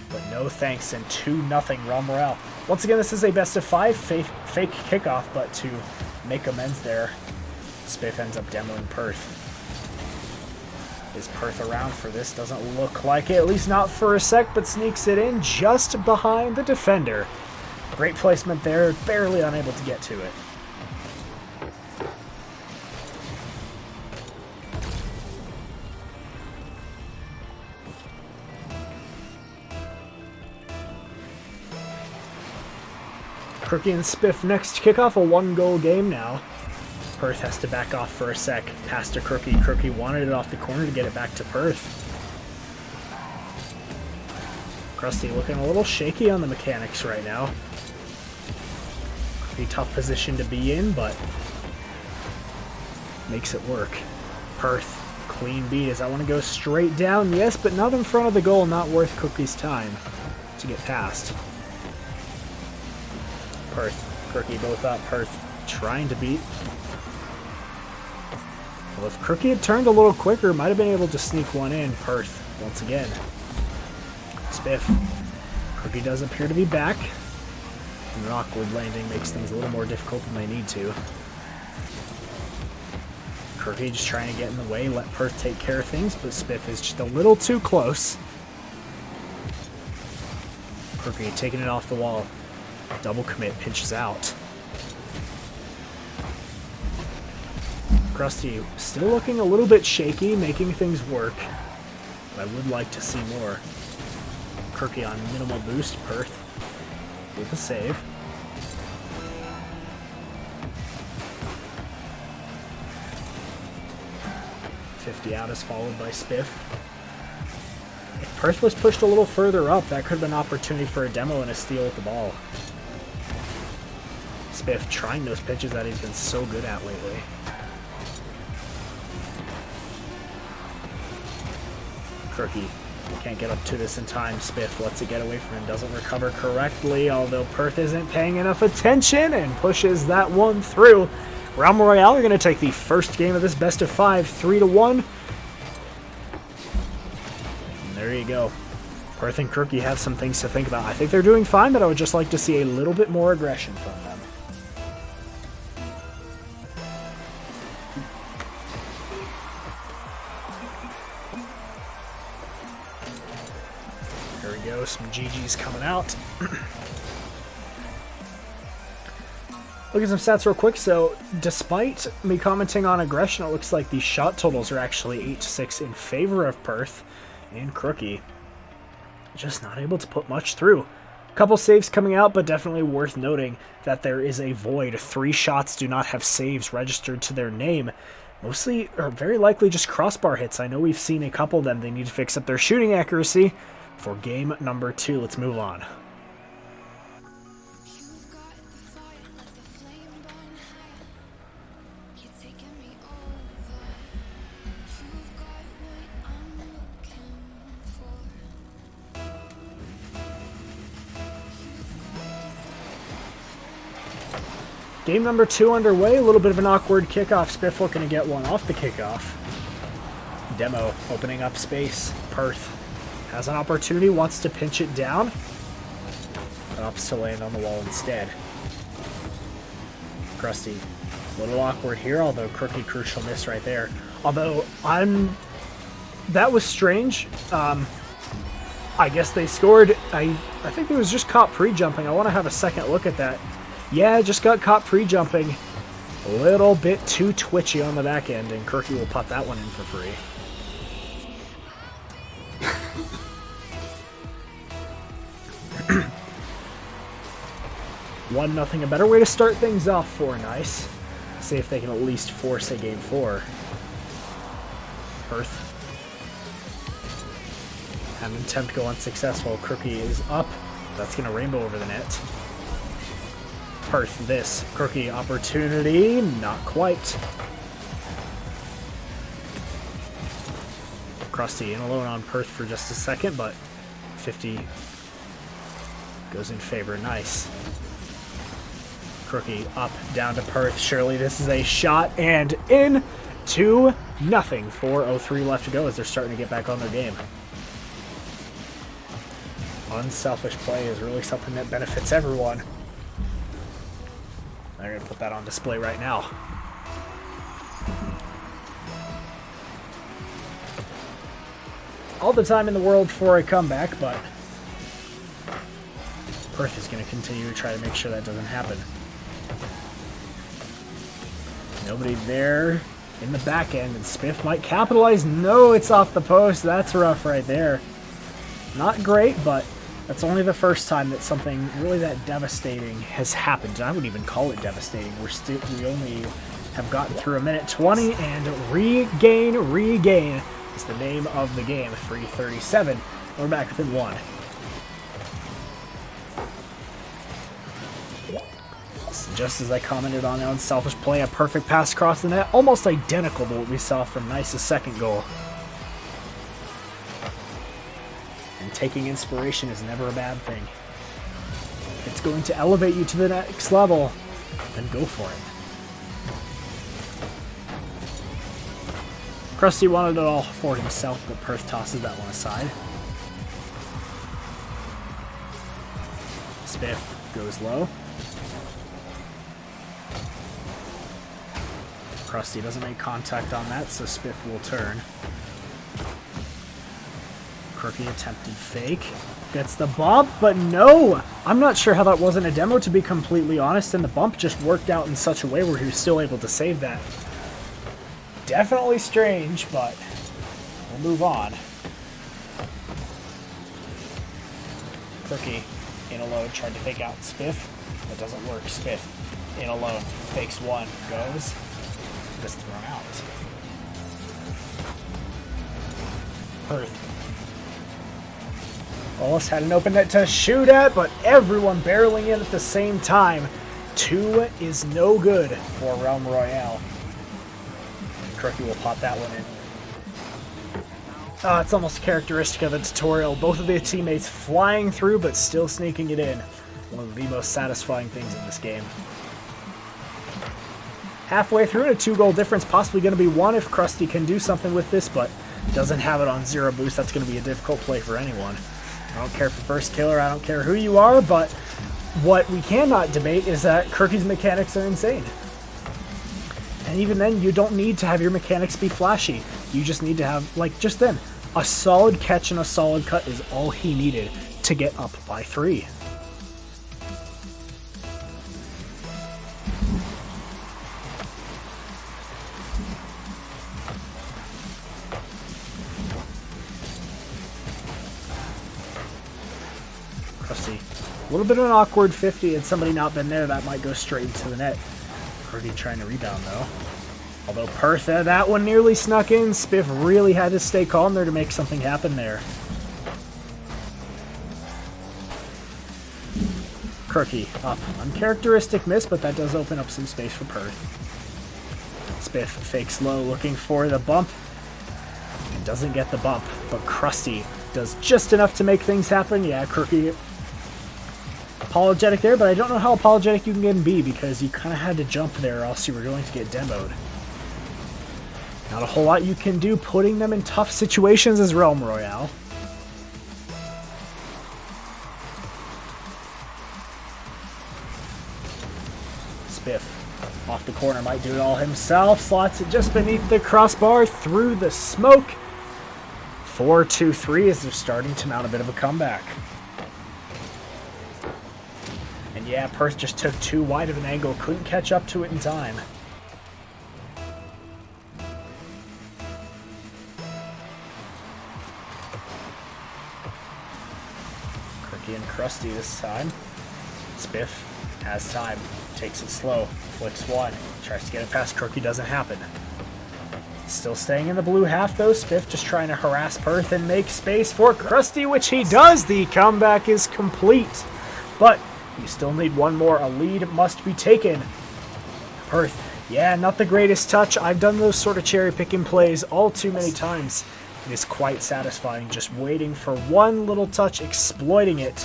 But no thanks, and 2-0 Rum Royale. Once again, this is a best-of-5 fake kickoff, but to make amends there, Spiff ends up demoing Perth. Is Perth around for this? Doesn't look like it, at least not for a sec, but sneaks it in just behind the defender. Great placement there, barely unable to get to it. Crookie and Spiff next kickoff, a 1-goal game now. Perth has to back off for a sec. Pass to Crookie. Crookie wanted it off the corner to get it back to Perth. Krusty looking a little shaky on the mechanics right now. Pretty tough position to be in, but makes it work. Perth, clean beat. Does that want to go straight down? Yes, but not in front of the goal. Not worth Crookie's time to get past. Perth, Crookie both up. Perth trying to beat. Well, if Crookie had turned a little quicker, might have been able to sneak one in. Perth, once again. Spiff. Crookie does appear to be back. And an awkward landing makes things a little more difficult than they need to. Crookie just trying to get in the way, let Perth take care of things, but Spiff is just a little too close. Crookie taking it off the wall. Double commit, pinches out. Krusty still looking a little bit shaky, making things work. But I would like to see more. Crookie on minimal boost, Perth with a save. $50 out is followed by Spiff. If Perth was pushed a little further up, that could have been an opportunity for a demo and a steal with the ball. Spiff trying those pitches that he's been so good at lately. Crookie can't get up to this in time. Spiff lets it get away from him, doesn't recover correctly, although Perth isn't paying enough attention and pushes that one through. Realm Royale are going to take the first game of this best of 5, 3-1. And there you go. Perth and Crookie have some things to think about. I think they're doing fine, but I would just like to see a little bit more aggression from them. There we go, some GGs coming out. Look at some stats real quick. So, despite me commenting on aggression, it looks like the shot totals are actually 8-6 in favor of Perth and Crookie. Just not able to put much through. Couple saves coming out, but definitely worth noting that there is a void. 3 shots do not have saves registered to their name. Mostly, or very likely, just crossbar hits. I know we've seen a couple of them. They need to fix up their shooting accuracy for game number 2. Let's move on. Game number 2 underway. A little bit of an awkward kickoff. Spiff looking to get one off the kickoff. Demo opening up space. Perth has an opportunity, wants to pinch it down. But opts to land on the wall instead. Krusty, a little awkward here, although Crookie crucial miss right there. Although that was strange. I guess they scored. I think it was just caught pre-jumping. I want to have a second look at that. Yeah, just got caught pre-jumping. A little bit too twitchy on the back end, and Crookie will put that one in for free. One nothing, a better way to start things off for Nice. See if they can at least force a game 4. Perth. Had an attempt go unsuccessful. Crookie is up. That's going to rainbow over the net. Perth, this. Crookie opportunity, not quite. Krusty in alone on Perth for just a second, but 50 goes in favor. Nice. Crookie up, down to Perth. Surely this is a shot, and in 2-0. 4:03 left to go as they're starting to get back on their game. Unselfish play is really something that benefits everyone. They're going to put that on display right now. All the time in the world for a comeback, but Perth is going to continue to try to make sure that doesn't happen. Nobody there in the back end, and Spiff might capitalize. No, it's off the post. That's rough right there. Not great, but that's only the first time that something really that devastating has happened. And I wouldn't even call it devastating. We only have gotten through 1:20, and regain is the name of the game. 3:37. We're back within 1. Just as I commented on unselfish play, a perfect pass across the net, almost identical to what we saw from Nice's second goal. And taking inspiration is never a bad thing. If it's going to elevate you to the next level, then go for it. Krusty wanted it all for himself, but Perth tosses that one aside. Spiff goes low. Krusty doesn't make contact on that, so Spiff will turn. Crookie attempted fake. Gets the bump, but no! I'm not sure how that wasn't a demo, to be completely honest, and the bump just worked out in such a way where he was still able to save that. Definitely strange, but we'll move on. Crookie in a load, tried to fake out Spiff. That doesn't work. Spiff in a load, fakes one, goes, just thrown out. Perth almost had an open net to shoot at, but everyone barreling in at the same time. 2 is no good for Realm Royale. Crookie will pop that one in. It's almost characteristic of the tutorial. Both of the teammates flying through, but still sneaking it in. One of the most satisfying things in this game. Halfway through, and a 2-goal difference, possibly going to be 1 if Krusty can do something with this, but doesn't have it on 0 boost. That's going to be a difficult play for anyone. I don't care if you're first killer, I don't care who you are, but what we cannot debate is that Crookie's mechanics are insane. And even then, you don't need to have your mechanics be flashy. You just need to have, like just then, a solid catch and a solid cut is all he needed to get up by 3. A little bit of an awkward 50, had somebody not been there, that might go straight into the net. Crookie trying to rebound though. Although Perth, that one nearly snuck in. Spiff really had to stay calm there to make something happen there. Crookie up. Uncharacteristic miss, but that does open up some space for Perth. Spiff fakes low, looking for the bump. And doesn't get the bump, but Krusty does just enough to make things happen. Yeah, Crookie apologetic there, but I don't know how apologetic you can get in B, because you kind of had to jump there or else you were going to get demoed. Not a whole lot you can do putting them in tough situations as Realm Royale. Spiff off the corner, might do it all himself, slots it just beneath the crossbar through the smoke. 4-2-3 as they're starting to mount a bit of a comeback. And yeah, Perth just took too wide of an angle, couldn't catch up to it in time. Crookie and Krusty this time. Spiff has time, takes it slow, flicks one, tries to get it past Crookie, doesn't happen. Still staying in the blue half though, Spiff just trying to harass Perth and make space for Krusty, which he does. The comeback is complete, but you still need one more. A lead must be taken. Perth, yeah, not the greatest touch. I've done those sort of cherry-picking plays all too many times. It is quite satisfying just waiting for one little touch, exploiting it.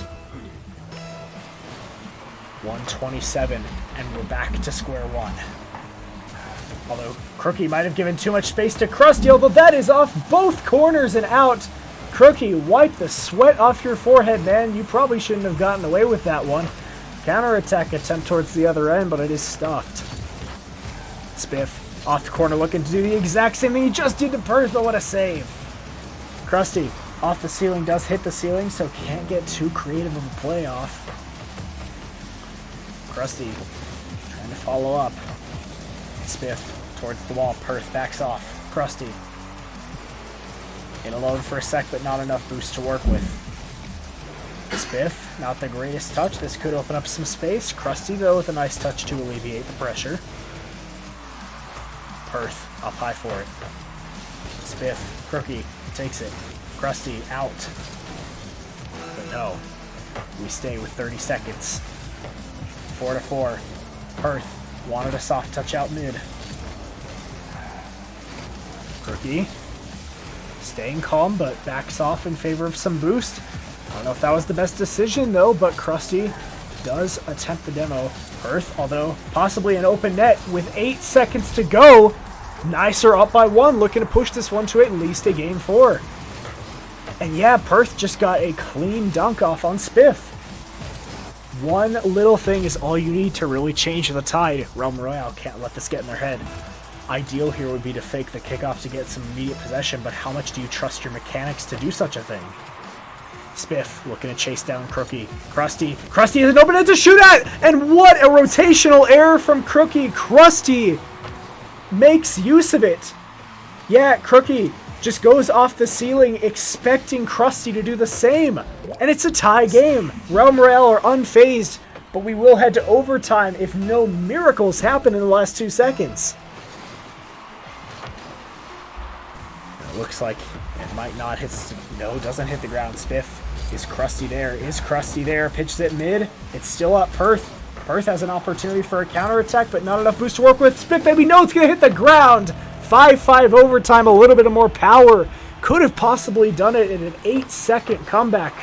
127, and we're back to square one. Although Crookie might have given too much space to Krusty, although that is off both corners and out. Crookie, wipe the sweat off your forehead, man. You probably shouldn't have gotten away with that one. Counterattack attempt towards the other end, but it is stuffed. Spiff off the corner looking to do the exact same thing he just did to Perth, but what a save. Krusty off the ceiling, does hit the ceiling, so can't get too creative of a play off. Krusty trying to follow up. Spiff towards the wall, Perth backs off. Krusty in a load for a sec, but not enough boost to work with. Spiff, not the greatest touch. This could open up some space. Krusty, though, with a nice touch to alleviate the pressure. Perth up high for it. Spiff, Crookie takes it. Krusty out. But no, we stay with 30 seconds. 4-4. Perth wanted a soft touch out mid. Crookie staying calm, but backs off in favor of some boost. I don't know if that was the best decision, though, but Krusty does attempt the demo. Perth, although possibly an open net with 8 seconds to go. Nicer up by 1, looking to push this one to at least a game 4. And yeah, Perth just got a clean dunk off on Spiff. One little thing is all you need to really change the tide. Realm Royale can't let this get in their head. Ideal here would be to fake the kickoff to get some immediate possession, but how much do you trust your mechanics to do such a thing? Spiff looking to chase down Crookie. Krusty has an open end to shoot at! And what a rotational error from Crookie. Krusty makes use of it. Yeah, Crookie just goes off the ceiling expecting Krusty to do the same. And it's a tie game. Realm Royale are unfazed, but we will head to overtime if no miracles happen in the last 2 seconds. It looks like it might not hit. No, doesn't hit the ground. Spiff. Is Krusty there? Is Krusty there? Pitches it mid. It's still up. Perth. Perth has an opportunity for a counterattack, but not enough boost to work with. Spiff, baby, no, it's going to hit the ground. 5-5 overtime, a little bit of more power. Could have possibly done it in an 8-second comeback.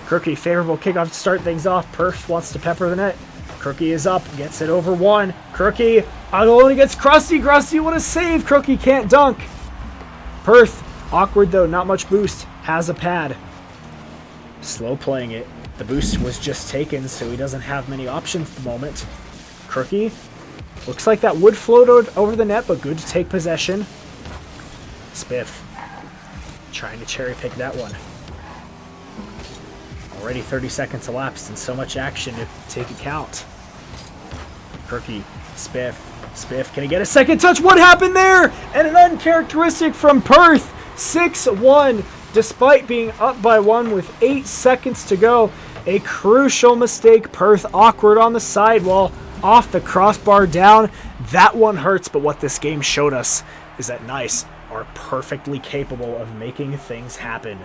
Crookie, favorable kickoff to start things off. Perth wants to pepper the net. Crookie is up, gets it over one. Crookie alone against Krusty. Krusty, what a save. Crookie can't dunk. Perth, awkward though, not much boost. Has a pad. Slow playing it. The boost was just taken, so he doesn't have many options at the moment. Crookie, looks like that would float over the net, but good to take possession. Spiff, trying to cherry pick that one. Already 30 seconds elapsed and so much action to take account. Crookie, Spiff, can he get a second touch? What happened there? And an uncharacteristic from Perth. 6-1, despite being up by 1 with 8 seconds to go. A crucial mistake. Perth awkward on the sidewall, off the crossbar down. That one hurts, but what this game showed us is that Nice are perfectly capable of making things happen.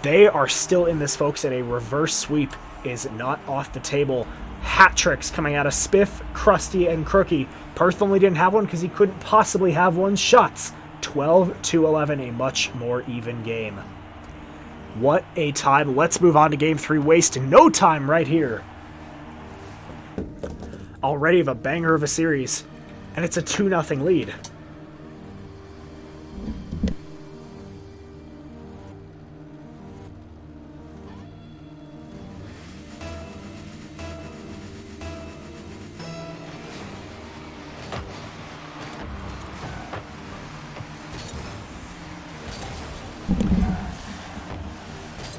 They are still in this, folks, and a reverse sweep is not off the table. Hat tricks coming out of Spiff, Krusty, and Crookie. Perth only didn't have one because he couldn't possibly have one. Shots 12-11, a much more even game. What a time. Let's move on to game 3. Waste no time right here. Already of a banger of a series, and it's a 2-0 lead.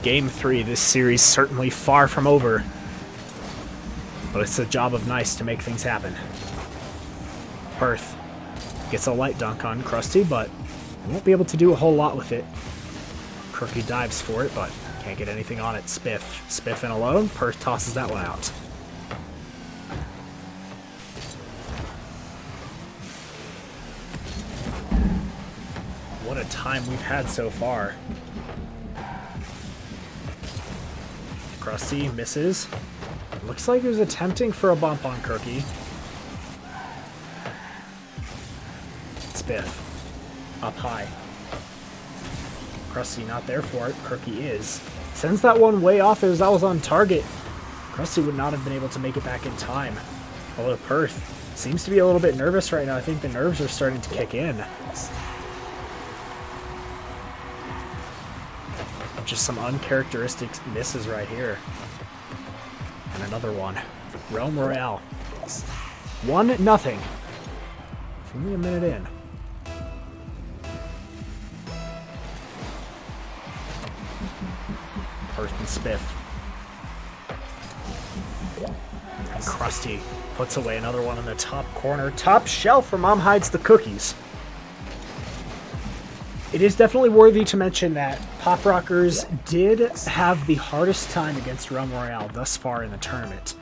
Game 3, this series certainly far from over, but it's the job of Nice to make things happen. Perth gets a light dunk on Krusty, but won't be able to do a whole lot with it. Crookie dives for it, but can't get anything on it. Spiff in alone. Perth tosses that one out. What a time we've had so far. Krusty misses. Looks like he was attempting for a bump on Crookie. Spiff. Up high. Krusty not there for it. Crookie is. Sends that one way off as that was on target. Krusty would not have been able to make it back in time. Although Perth seems to be a little bit nervous right now. I think the nerves are starting to kick in. Just some uncharacteristic misses right here. And another one. Realm Royale. 1-0. Only a minute in. Perth and Spiff. And Krusty puts away another one in the top corner. Top shelf where Mom hides the cookies. It is definitely worthy to mention that Pop Rockers did have the hardest time against Realm Royale thus far in the tournament.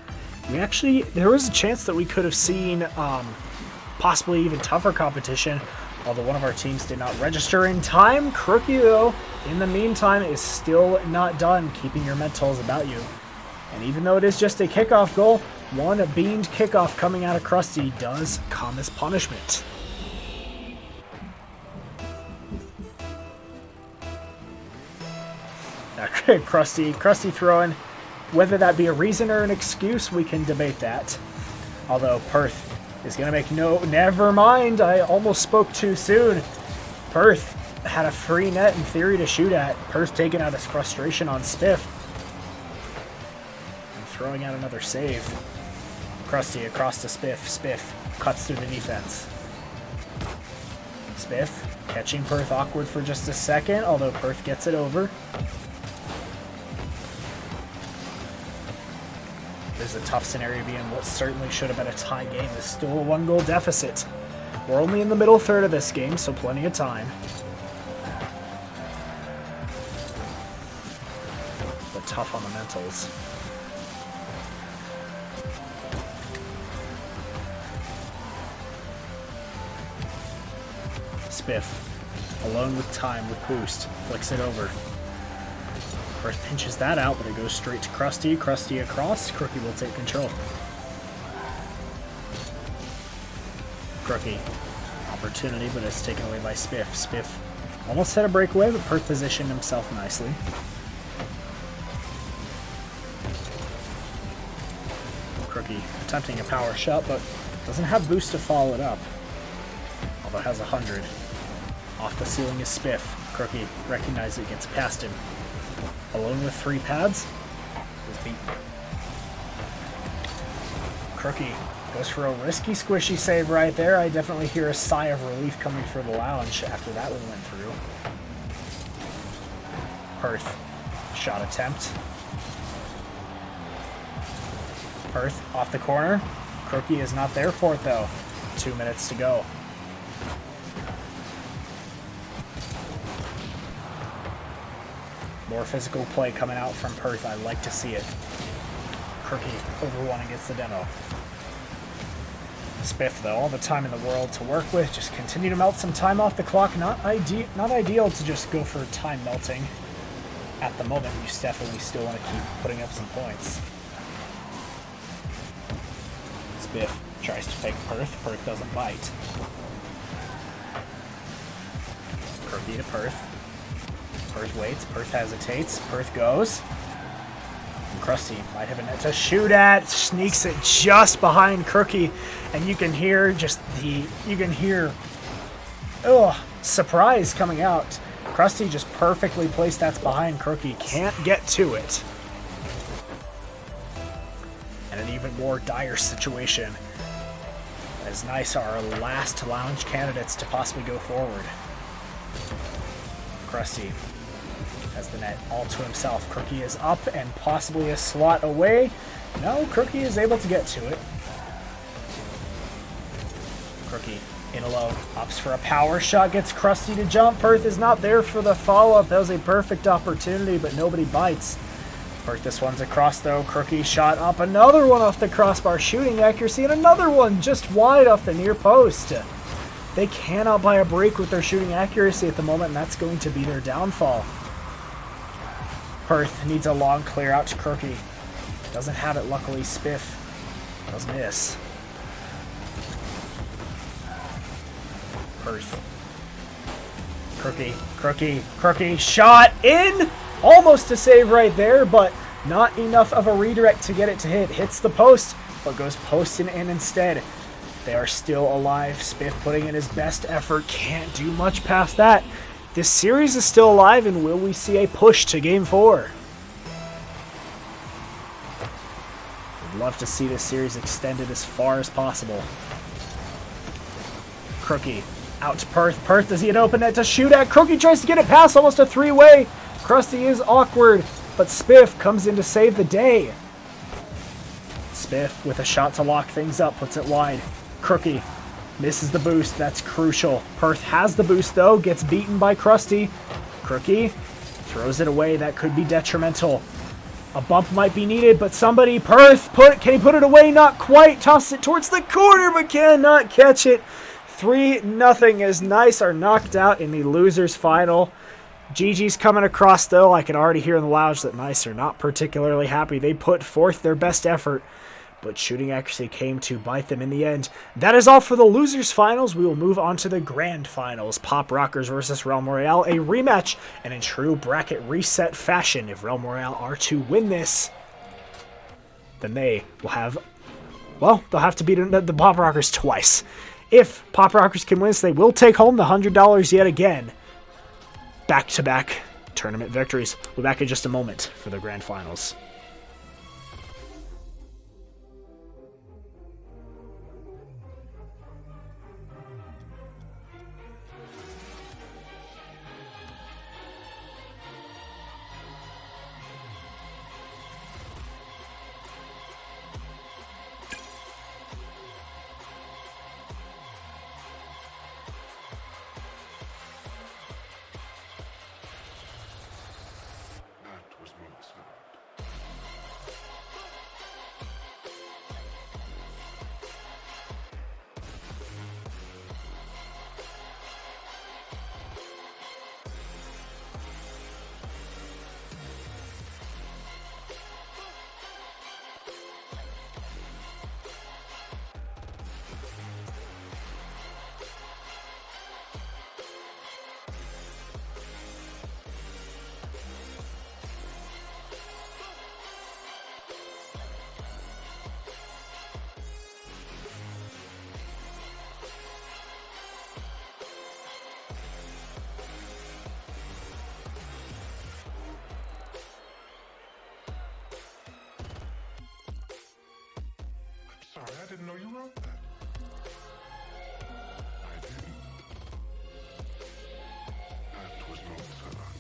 There was a chance that we could have seen possibly even tougher competition, although one of our teams did not register in time. Crookie, though, in the meantime, is still not done keeping your mentals about you. And even though it is just a kickoff goal, one beamed kickoff coming out of Krusty does come as punishment. Krusty throwing. Whether that be a reason or an excuse, we can debate that. Although Perth is going to make never mind, I almost spoke too soon. Perth had a free net in theory to shoot at. Perth taking out his frustration on Spiff. And throwing out another save. Krusty across to Spiff. Spiff cuts through the defense. Spiff catching Perth awkward for just a second, although Perth gets it over. There's a tough scenario to be in what certainly should have been a tie game. It's still a 1-goal deficit. We're only in the middle third of this game, so plenty of time. But tough on the mentals. Spiff, alone with time with boost, flicks it over. Perth pinches that out, but it goes straight to Krusty. Krusty across. Crookie will take control. Crookie, opportunity, but it's taken away by Spiff. Spiff almost had a breakaway, but Perth positioned himself nicely. Crookie attempting a power shot, but doesn't have boost to follow it up. Although has 100. Off the ceiling is Spiff. Crookie recognizes it, gets past him. Alone with 3 pads, is beaten. Crookie goes for a risky squishy save right there. I definitely hear a sigh of relief coming from the lounge after that one went through. Perth, shot attempt. Perth off the corner. Crookie is not there for it though. 2 minutes to go. More physical play coming out from Perth. I like to see it. Crookie over 1 against the demo. Spiff, though, all the time in the world to work with. Just continue to melt some time off the clock. Not ideal to just go for time melting. At the moment, you definitely still want to keep putting up some points. Spiff tries to fake Perth. Perth doesn't bite. Crookie to Perth. Perth waits, Perth hesitates, Perth goes. And Krusty might have a net to shoot at, sneaks it just behind Crookie, and you can hear surprise coming out. Krusty just perfectly placed that's behind Crookie, can't get to it. And an even more dire situation, as Nice are our last lounge candidates to possibly go forward. Krusty has the net all to himself. Crookie is up and possibly a slot away. No, Crookie is able to get to it. Crookie in alone, opts for a power shot, gets Krusty to jump. Perth is not there for the follow-up. That was a perfect opportunity, but nobody bites. Perth, this one's across though. Crookie shot up, another one off the crossbar, shooting accuracy, and another one just wide off the near post. They cannot buy a break with their shooting accuracy at the moment, and that's going to be their downfall. Perth needs a long clear out to Crookie. Doesn't have it, luckily. Spiff does miss. Perth. Crookie. Shot in! Almost a save right there, but not enough of a redirect to get it to hit. Hits the post, but goes posting in instead. They are still alive. Spiff putting in his best effort. Can't do much past that. This series is still alive, and will we see a push to Game 4? I'd love to see this series extended as far as possible. Crookie out to Perth. Perth, does he an open net to shoot at? Crookie tries to get it past, almost a 3-way. Krusty is awkward, but Spiff comes in to save the day. Spiff with a shot to lock things up, puts it wide. Crookie misses the boost. That's crucial. Perth has the boost, though. Gets beaten by Krusty. Crookie throws it away. That could be detrimental. A bump might be needed, but somebody, Perth, can he put it away? Not quite. Toss it towards the corner, but cannot catch it. 3-0 as Nice are knocked out in the losers final. GG's coming across, though. I can already hear in the lounge that Nice are not particularly happy. They put forth their best effort, but shooting accuracy came to bite them in the end. That is all for the losers finals. We will move on to the grand finals. Pop Rockers versus Realm Royale, a rematch, and in true bracket reset fashion, if Realm Royale are to win this, then they will have, well, they'll have to beat the Pop Rockers twice. If Pop Rockers can win this, they will take home the $100 yet again. Back-to-back tournament victories. We'll be back in just a moment for the grand finals. I didn't. That was not Sarat.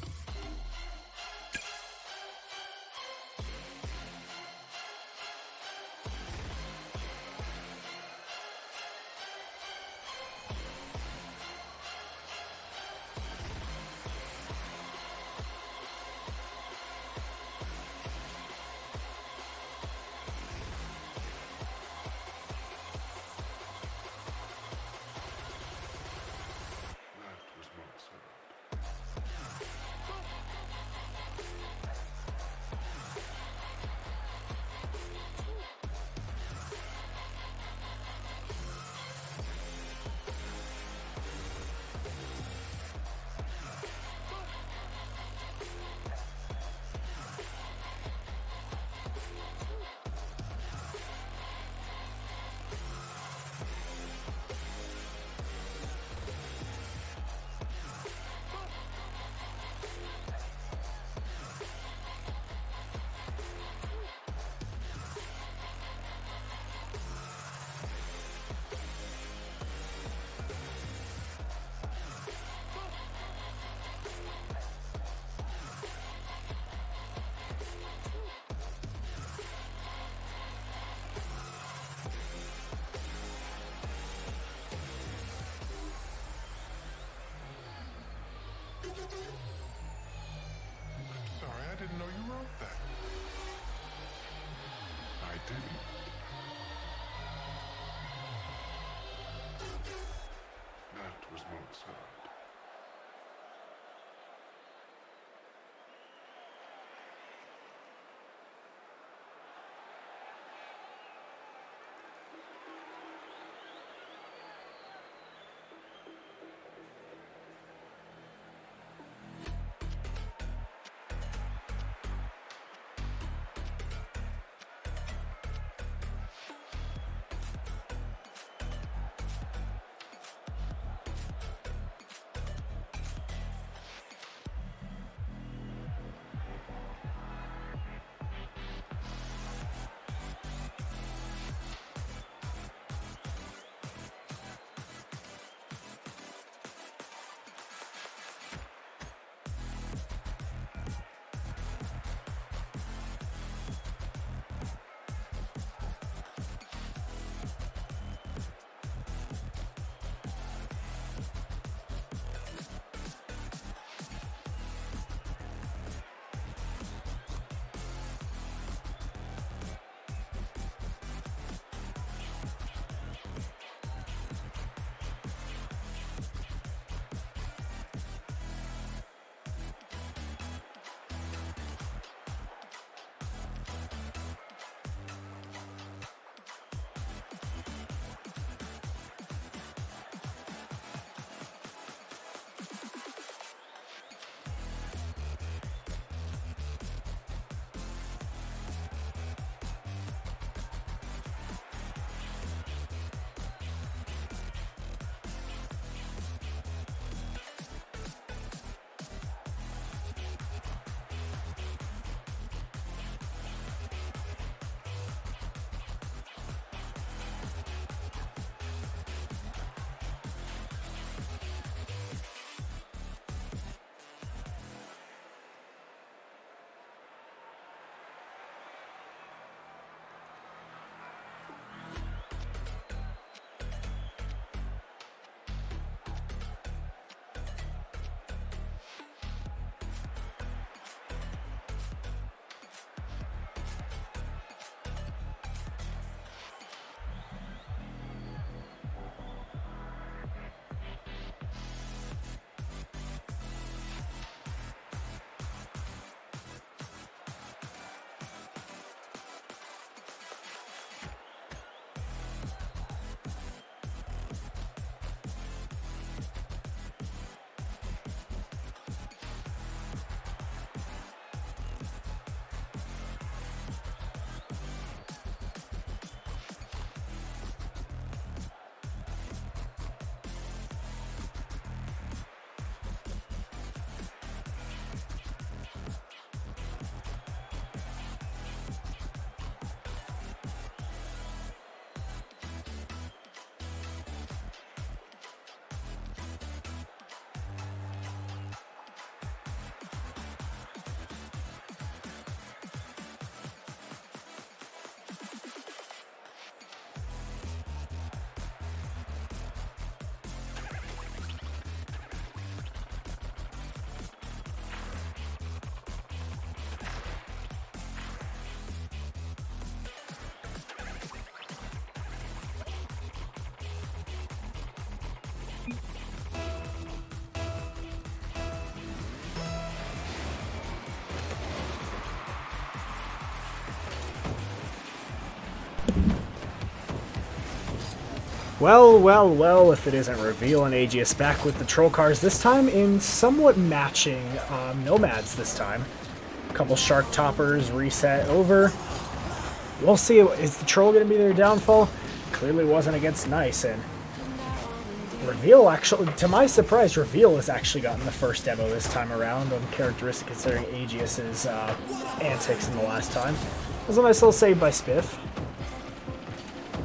Well, well, well, if it isn't Reveal and Aegis back with the Troll Cars, this time in somewhat matching Nomads this time. A couple Shark Toppers reset over. We'll see, is the Troll going to be their downfall? Clearly wasn't against Nice, and Reveal actually, to my surprise, Reveal has actually gotten the first demo this time around, uncharacteristic considering Aegis's antics in the last time. It was a nice little save by Spiff.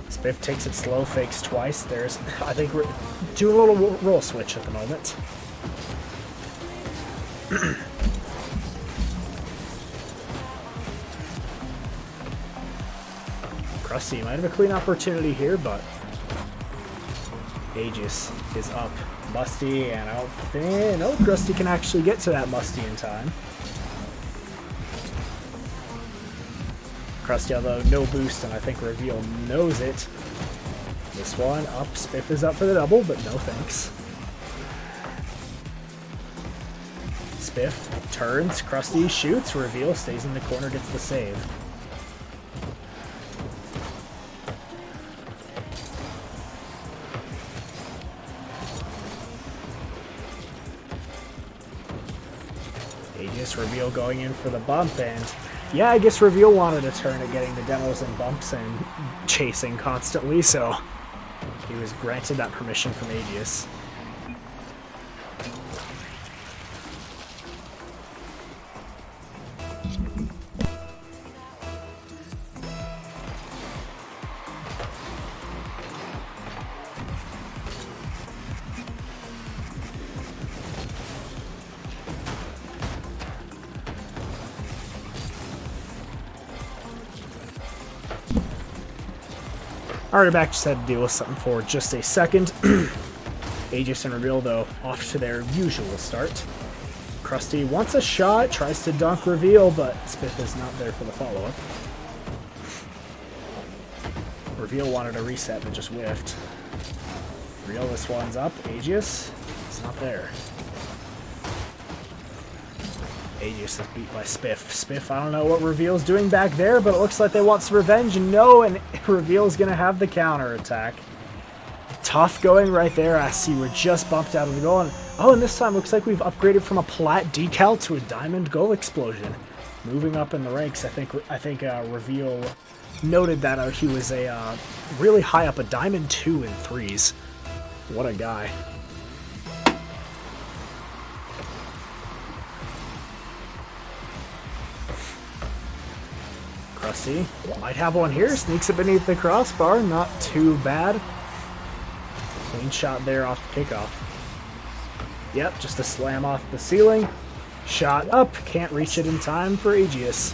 Spiff takes it slow, fakes twice. There's, I think we're doing a little roll switch at the moment. Krusty might have a clean opportunity here, but Aegis is up. Musty, and I don't think... No, Krusty can actually get to that Musty in time. Krusty, although no boost, and I think Reveal knows it. This one up. Spiff is up for the double, but no thanks. Spiff turns. Krusty shoots. Reveal stays in the corner, gets the save. Aegis, Reveal going in for the bump, and yeah, I guess Reveal wanted a turn at getting the demos and bumps and chasing constantly, so he was granted that permission from Aegis. Artifact just had to deal with something for just a second. Aegis and Reveal, though, off to their usual start. Krusty wants a shot, tries to dunk Reveal, but Spiff is not there for the follow-up. Reveal wanted a reset, but just whiffed. Reveal, this one's up. Aegis, it's not there. Aegis is beat by Spiff. Spiff, I don't know what Reveal's doing back there, but it looks like they want some revenge. No, and Reveal's going to have the counter attack. Tough going right there. I see we're just bumped out of the goal. And, oh, and this time looks like we've upgraded from a plat decal to a diamond goal explosion. Moving up in the ranks, I think Reveal noted that he was a really high up, a diamond 2 in 3s. What a guy. Krusty might have one here, sneaks it beneath the crossbar, not too bad. Clean shot there off the kickoff. Yep, just a slam off the ceiling. Shot up, can't reach it in time for Aegis.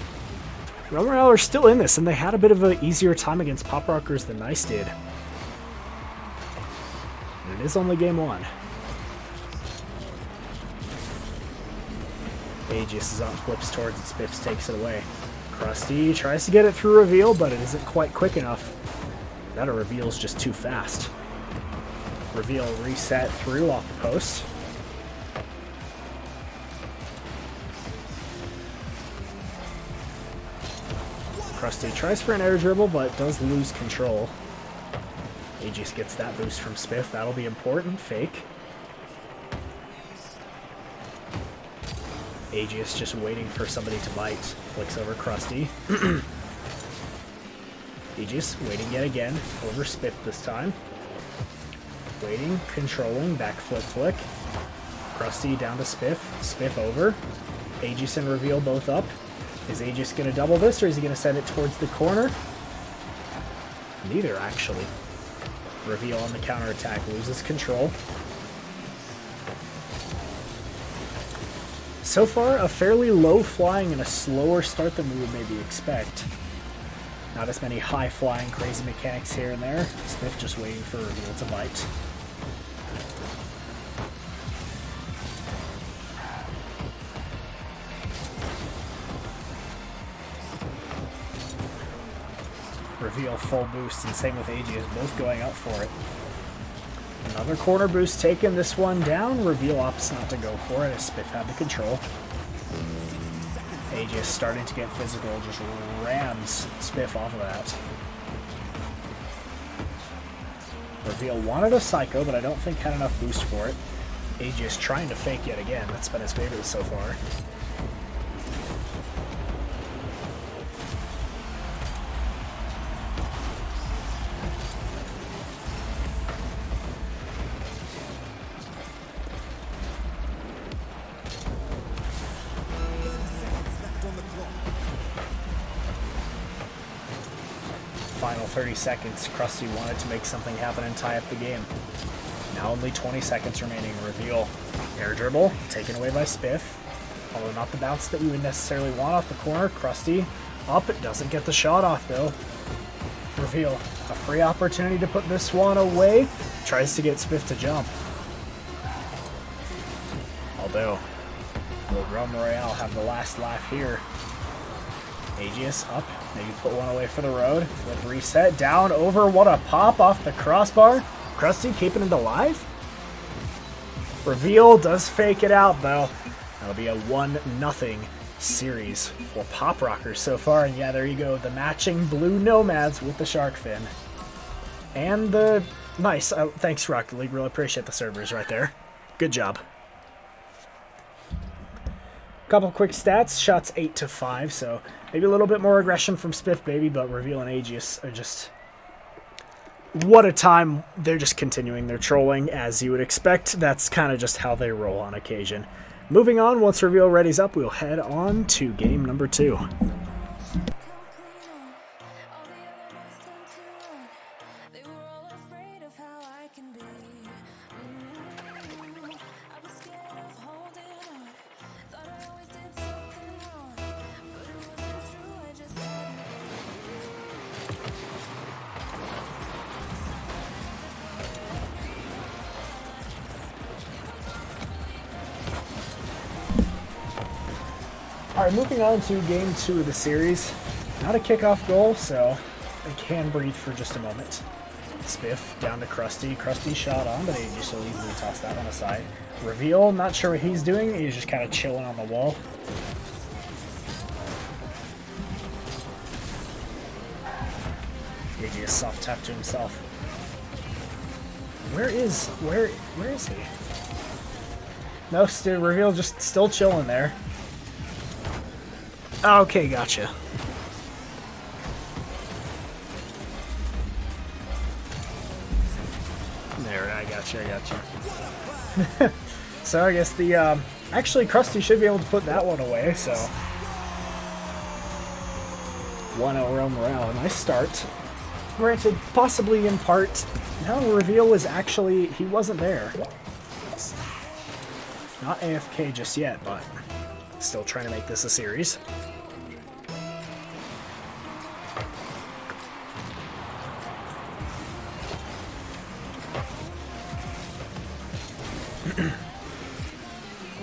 Romarel are still in this, and they had a bit of an easier time against Pop Rockers than Nice did. And it is only game 1. Aegis is up, flips towards it, Spiffs takes it away. Krusty tries to get it through Reveal, but it isn't quite quick enough. That or Reveal's just too fast. Reveal reset through off the post. Krusty tries for an air dribble, but does lose control. Aegis gets that boost from Spiff. That'll be important. Fake. Aegis just waiting for somebody to bite. Flicks over Krusty. Aegis waiting yet again. Over Spiff this time. Waiting, controlling, back flick. Krusty down to Spiff. Spiff over. Aegis and Reveal both up. Is Aegis going to double this, or is he going to send it towards the corner? Neither, actually. Reveal on the counterattack loses control. So far, a fairly low-flying and a slower start than we would maybe expect. Not as many high-flying, crazy mechanics here and there. Spiff just waiting for Reveal to bite. Reveal full boost, and same with Aegis, both going up for it. Another corner boost taken, this one down. Reveal opts not to go for it as Spiff had the control. Aegis starting to get physical, just rams Spiff off of that. Reveal wanted a Psycho, but I don't think had enough boost for it. Aegis trying to fake yet again. That's been his favorite so far. Final 30 seconds. Krusty wanted to make something happen and tie up the game. Now only 20 seconds remaining. Reveal. Air dribble. Taken away by Spiff. Although not the bounce that we would necessarily want off the corner. Krusty up. It doesn't get the shot off though. Reveal. A free opportunity to put this one away. Tries to get Spiff to jump. Although, will Realm Royale have the last laugh here? Aegis up, maybe put one away for the road. With reset, down, over, what a pop off the crossbar. Krusty keeping it alive. Reveal does fake it out though. That'll be a 1-0 series for Pop Rockers so far. And yeah, there you go, the matching blue nomads with the shark fin. And the nice, thanks Rocket League, really appreciate the servers right there. Good job. Couple quick stats, shots 8 to 5, so maybe a little bit more aggression from Spiff Baby, but Reveal and Aegis are just, what a time. They're just continuing their trolling as you would expect. That's kind of just how they roll on occasion. Moving on, once Reveal ready's up, we'll head on to game number 2. Alright, moving on to game 2 of the series. Not a kickoff goal, so I can breathe for just a moment. Spiff down to Krusty. Krusty shot on, but Aegis will easily toss that one aside. Reveal, not sure what he's doing. He's just kind of chilling on the wall. Aegis soft tap to himself. Where is he? No, Reveal just still chilling there. Okay, gotcha. There, I gotcha. So I guess the, actually Krusty should be able to put that one away, so. 1-0 Realm Royale, nice start. Granted, possibly in part, now Reveal was actually, he wasn't there. Not AFK just yet, but still trying to make this a series.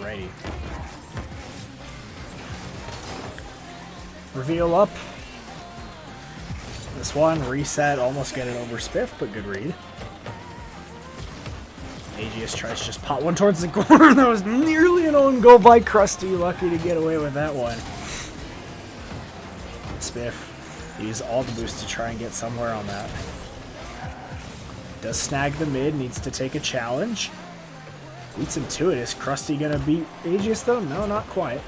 Righty. Reveal up. This one, reset, almost get it over Spiff, but good read. Aegis tries to just pop one towards the corner. That was nearly an own goal by Krusty. Lucky to get away with that one. Spiff used all the boost to try and get somewhere on that. Does snag the mid, needs to take a challenge. Beats him to it. Is Krusty gonna beat Aegis though? No, not quite.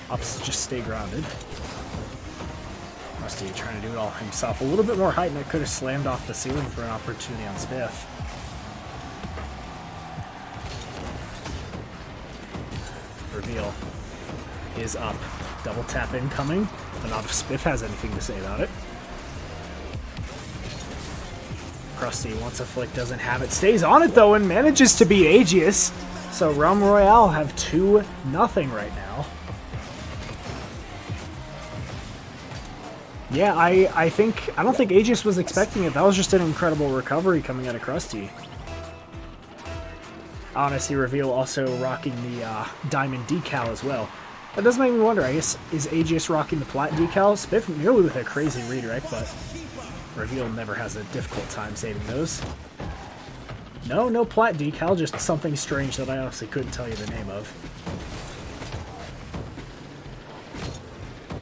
Ups, just stay grounded. Krusty trying to do it all himself. A little bit more height and it could have slammed off the ceiling for an opportunity on Spiff. Reveal is up. Double tap incoming, but not if Spiff has anything to say about it. Krusty, once a flick, doesn't have it. Stays on it though and manages to beat Aegis. So Realm Royale have 2-0 right now. Yeah, I don't think Aegis was expecting it. That was just an incredible recovery coming out of Krusty. Honestly, Reveal also rocking the diamond decal as well. That does make me wonder, I guess, is Aegis rocking the plat decal? Spiff nearly with a crazy redirect, but Reveal never has a difficult time saving those. No plat decal, just something strange that I honestly couldn't tell you the name of.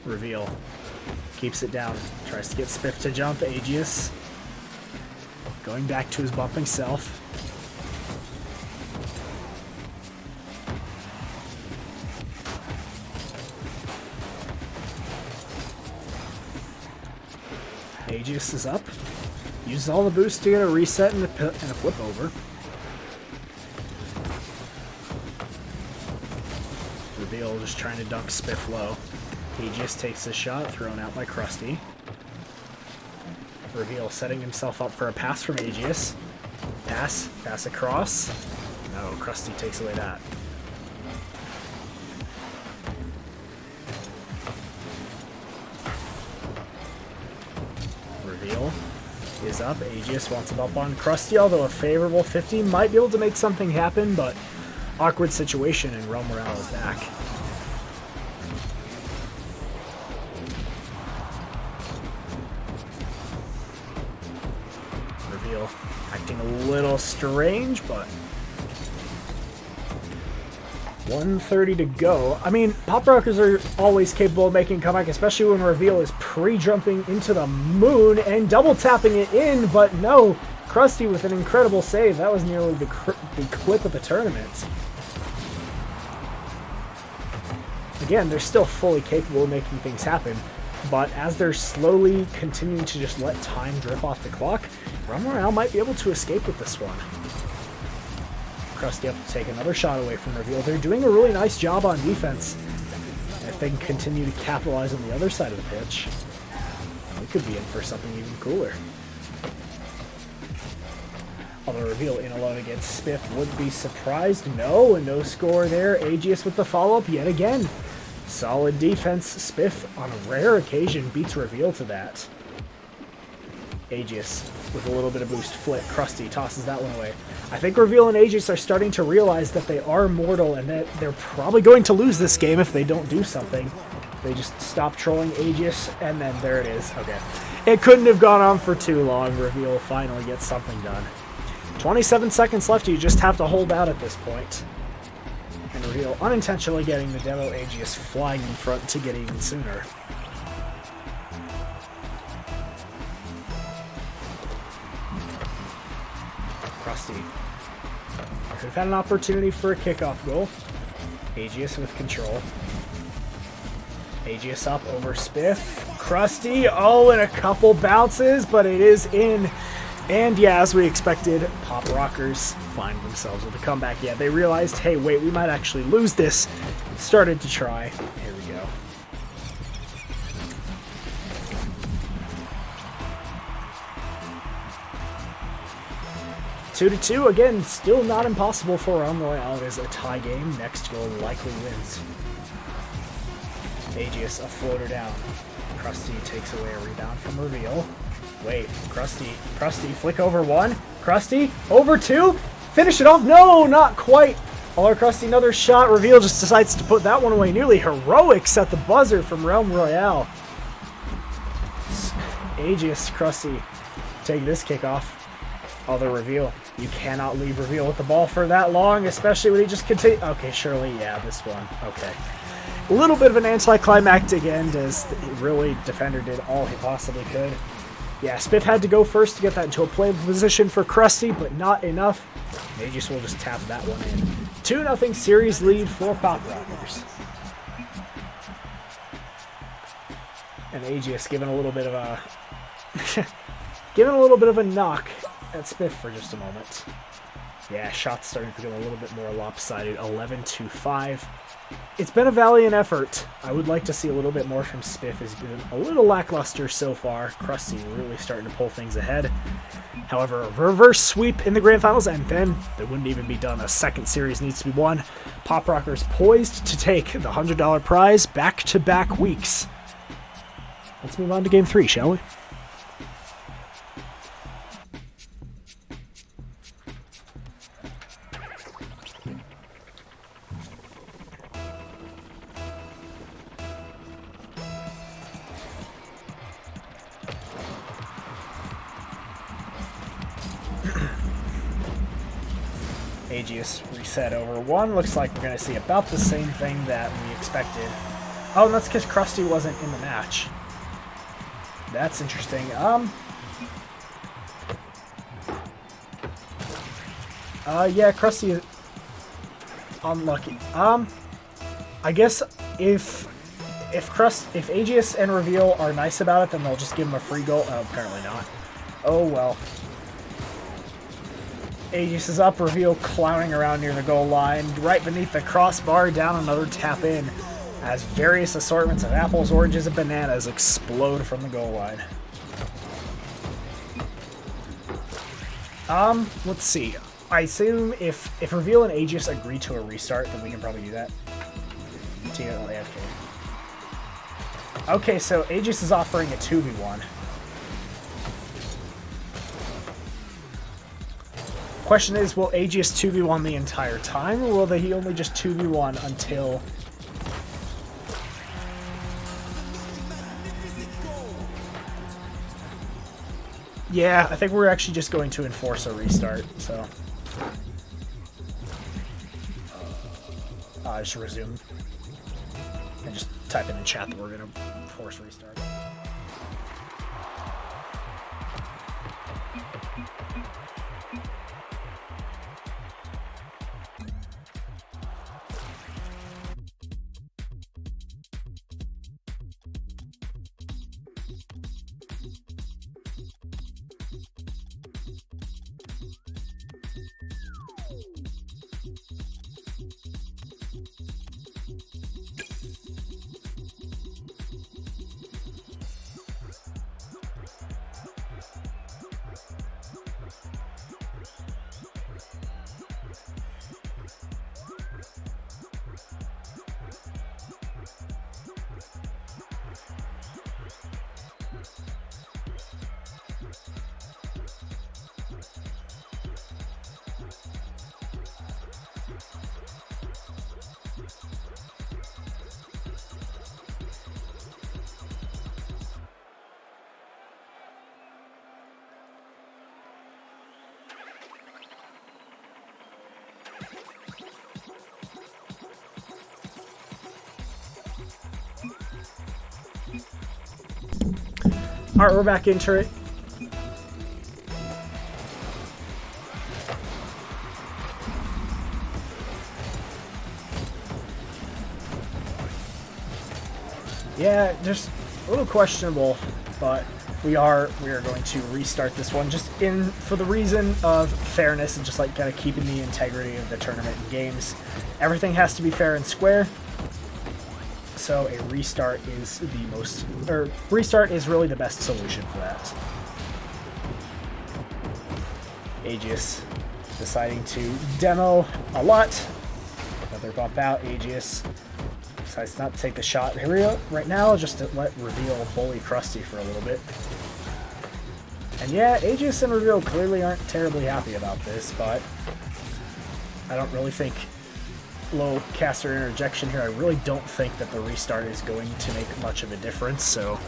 Reveal keeps it down, tries to get Spiff to jump. Aegis Going back to his bumping self. Aegis is up. Uses all the boost to get a reset and a flip over. Reveal just trying to dunk Spiff low. Aegis takes the shot, thrown out by Krusty. Reveal setting himself up for a pass from Aegis. Pass across. No, Krusty takes away that. Reveal is up. Aegis wants him up on Krusty, although a favorable 50 might be able to make something happen, but awkward situation and Realm Morale is back. Reveal acting a little strange, but 1:30 to go. I mean, Pop Rockers are always capable of making a comeback, especially when Reveal is pre-jumping into the moon and double tapping it in, but no, Krusty with an incredible save. That was nearly the clip of the tournament. Again, they're still fully capable of making things happen, but as they're slowly continuing to just let time drip off the clock, Realm Morale might be able to escape with this one. Krusty up to take another shot away from Reveal. They're doing a really nice job on defense. And if they can continue to capitalize on the other side of the pitch, we could be in for something even cooler. Although Reveal in alone against Spiff would be surprised. No, and no score there. Aegis with the follow-up yet again. Solid defense. Spiff, on a rare occasion, beats Reveal to that. Aegis with a little bit of boost flick. Krusty tosses that one away. I think Reveal and Aegis are starting to realize that they are mortal and that they're probably going to lose this game if they don't do something. They just stop trolling Aegis, and then there it is. Okay. It couldn't have gone on for too long. Reveal finally gets something done. 27 seconds left. You just have to hold out at this point. And Reveal unintentionally getting the demo Aegis flying in front to get even sooner. Krusty could have had an opportunity for a kickoff goal. Aegis with control. Aegis up over Spiff. Krusty, oh, and a couple bounces, but it is in. And yeah, as we expected, Pop Rockers find themselves with a comeback. Yeah, they realized, hey, wait, we might actually lose this. Started to try. Here we go. Two to two, again, still not impossible for Realm Royale. It is a tie game. Next goal likely wins. Aegis, a floater down. Krusty takes away a rebound from Reveal. Wait, Krusty, flick over one. Krusty, over two. Finish it off. No, not quite. All Krusty, another shot. Reveal just decides to put that one away. Nearly heroics at the buzzer from Realm Royale. Aegis, Krusty, take this kickoff. Although Reveal, you cannot leave Reveal with the ball for that long, especially when he just continue. Okay, surely, yeah, this one. Okay. A little bit of an anticlimactic end as really defender did all he possibly could. Yeah, Spiff had to go first to get that into a playable position for Krusty, but not enough. Aegis will just tap that one in. 2-0 series lead for Pop Rockers. And Aegis giving a little bit of a knock at Spiff for just a moment. Yeah, shots starting to get a little bit more lopsided. 11-5. It's been a valiant effort. I would like to see a little bit more from Spiff. Has been a little lackluster so far. Krusty really starting to pull things ahead. However, a reverse sweep in the grand finals, and then they wouldn't even be done. A second series needs to be won. Pop Rockers poised to take the $100 prize back-to-back weeks. Let's move on to game 3, shall we? Aegis reset over one. Looks like we're going to see about the same thing that we expected. Oh, and that's because Krusty wasn't in the match. Yeah, Krusty is unlucky. I guess if Aegis and Reveal are nice about it, then they'll just give him a free goal. Oh, apparently not. Oh well. Aegis is up, Reveal clowning around near the goal line, right beneath the crossbar, down another tap in, as various assortments of apples, oranges, and bananas explode from the goal line. Let's see. I assume if Reveal and Aegis agree to a restart, then we can probably do that. Okay, so Aegis is offering a 2v1. Question is, will Aegis 2v1 the entire time, or will he only just 2v1 until... Yeah, I think we're actually just going to enforce a restart, so... I just resume. And just type in the chat that we're going to force restart. Alright, we're back into it. Yeah, just a little questionable, but we are going to restart this one just for the reason of fairness and just like kind of keeping the integrity of the tournament and games. Everything has to be fair and square. So a restart is restart is really the best solution for that. Aegis deciding to demo a lot. Another bump out. Aegis decides not to take the shot here right now, just to let Reveal bully Krusty for a little bit. And yeah, Aegis and Reveal clearly aren't terribly happy about this, but I don't really think low caster interjection here. I really don't think that the restart is going to make much of a difference, so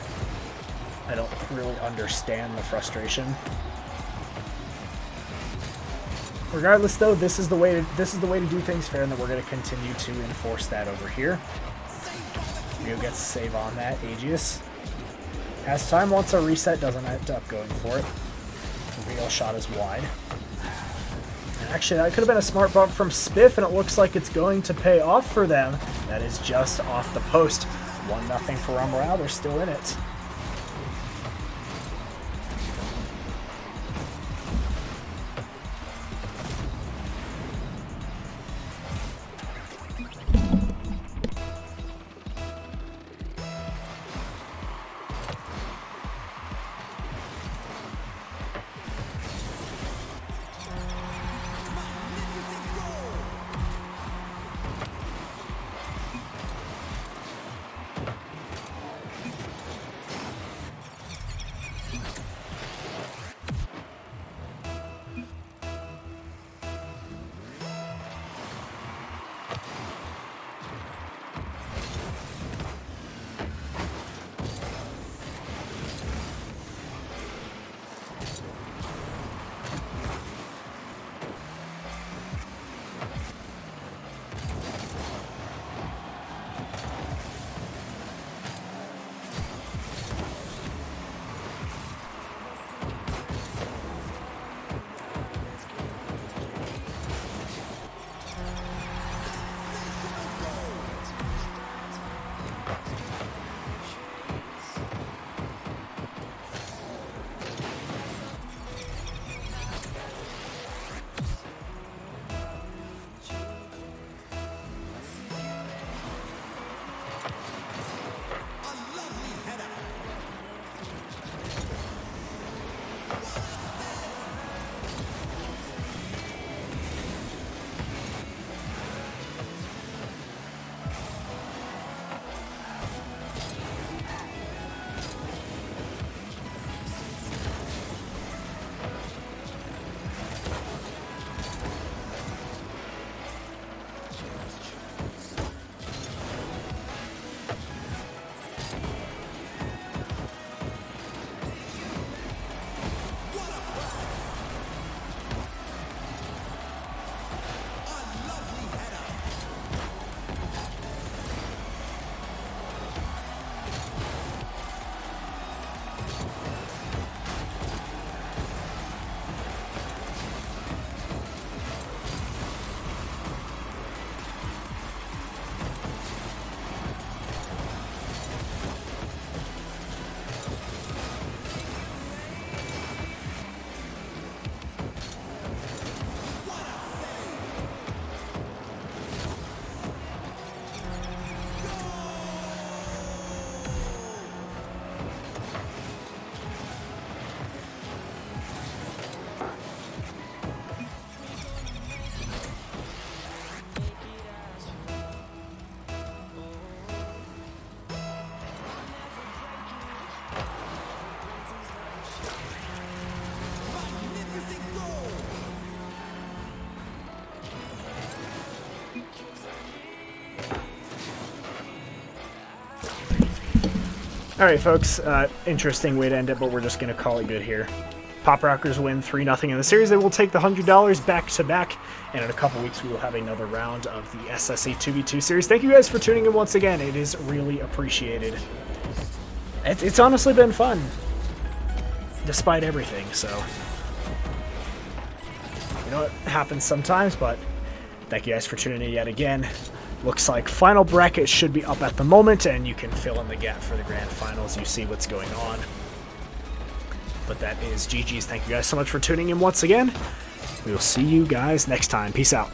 I don't really understand the frustration. Regardless, though, this is the way to do things fair, and that we're going to continue to enforce that over here. Rio gets a save on that. Aegis has time once a reset, doesn't end up going for it. Real shot is wide. Actually, that could have been a smart bump from Spiff, and it looks like it's going to pay off for them. That is just off the post. 1-0 for Umbral. They're still in it. All right, folks. Interesting way to end it, but we're just going to call it good here. Pop Rockers win 3-0 in the series. They will take the $100 back to back, and in a couple weeks we will have another round of the SSE 2v2 series. Thank you guys for tuning in once again. It is really appreciated. It's honestly been fun, despite everything. So, you know, it happens sometimes, but thank you guys for tuning in yet again. Looks like final bracket should be up at the moment, and you can fill in the gap for the grand finals. You see what's going on. But that is GG's. Thank you guys so much for tuning in once again. We will see you guys next time. Peace out.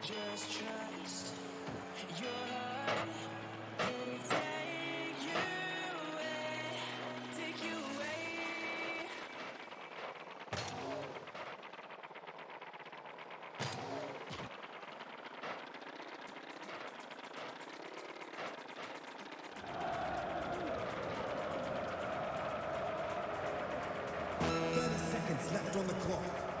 Just trust your heart, it'll take you away. Seconds left on the clock.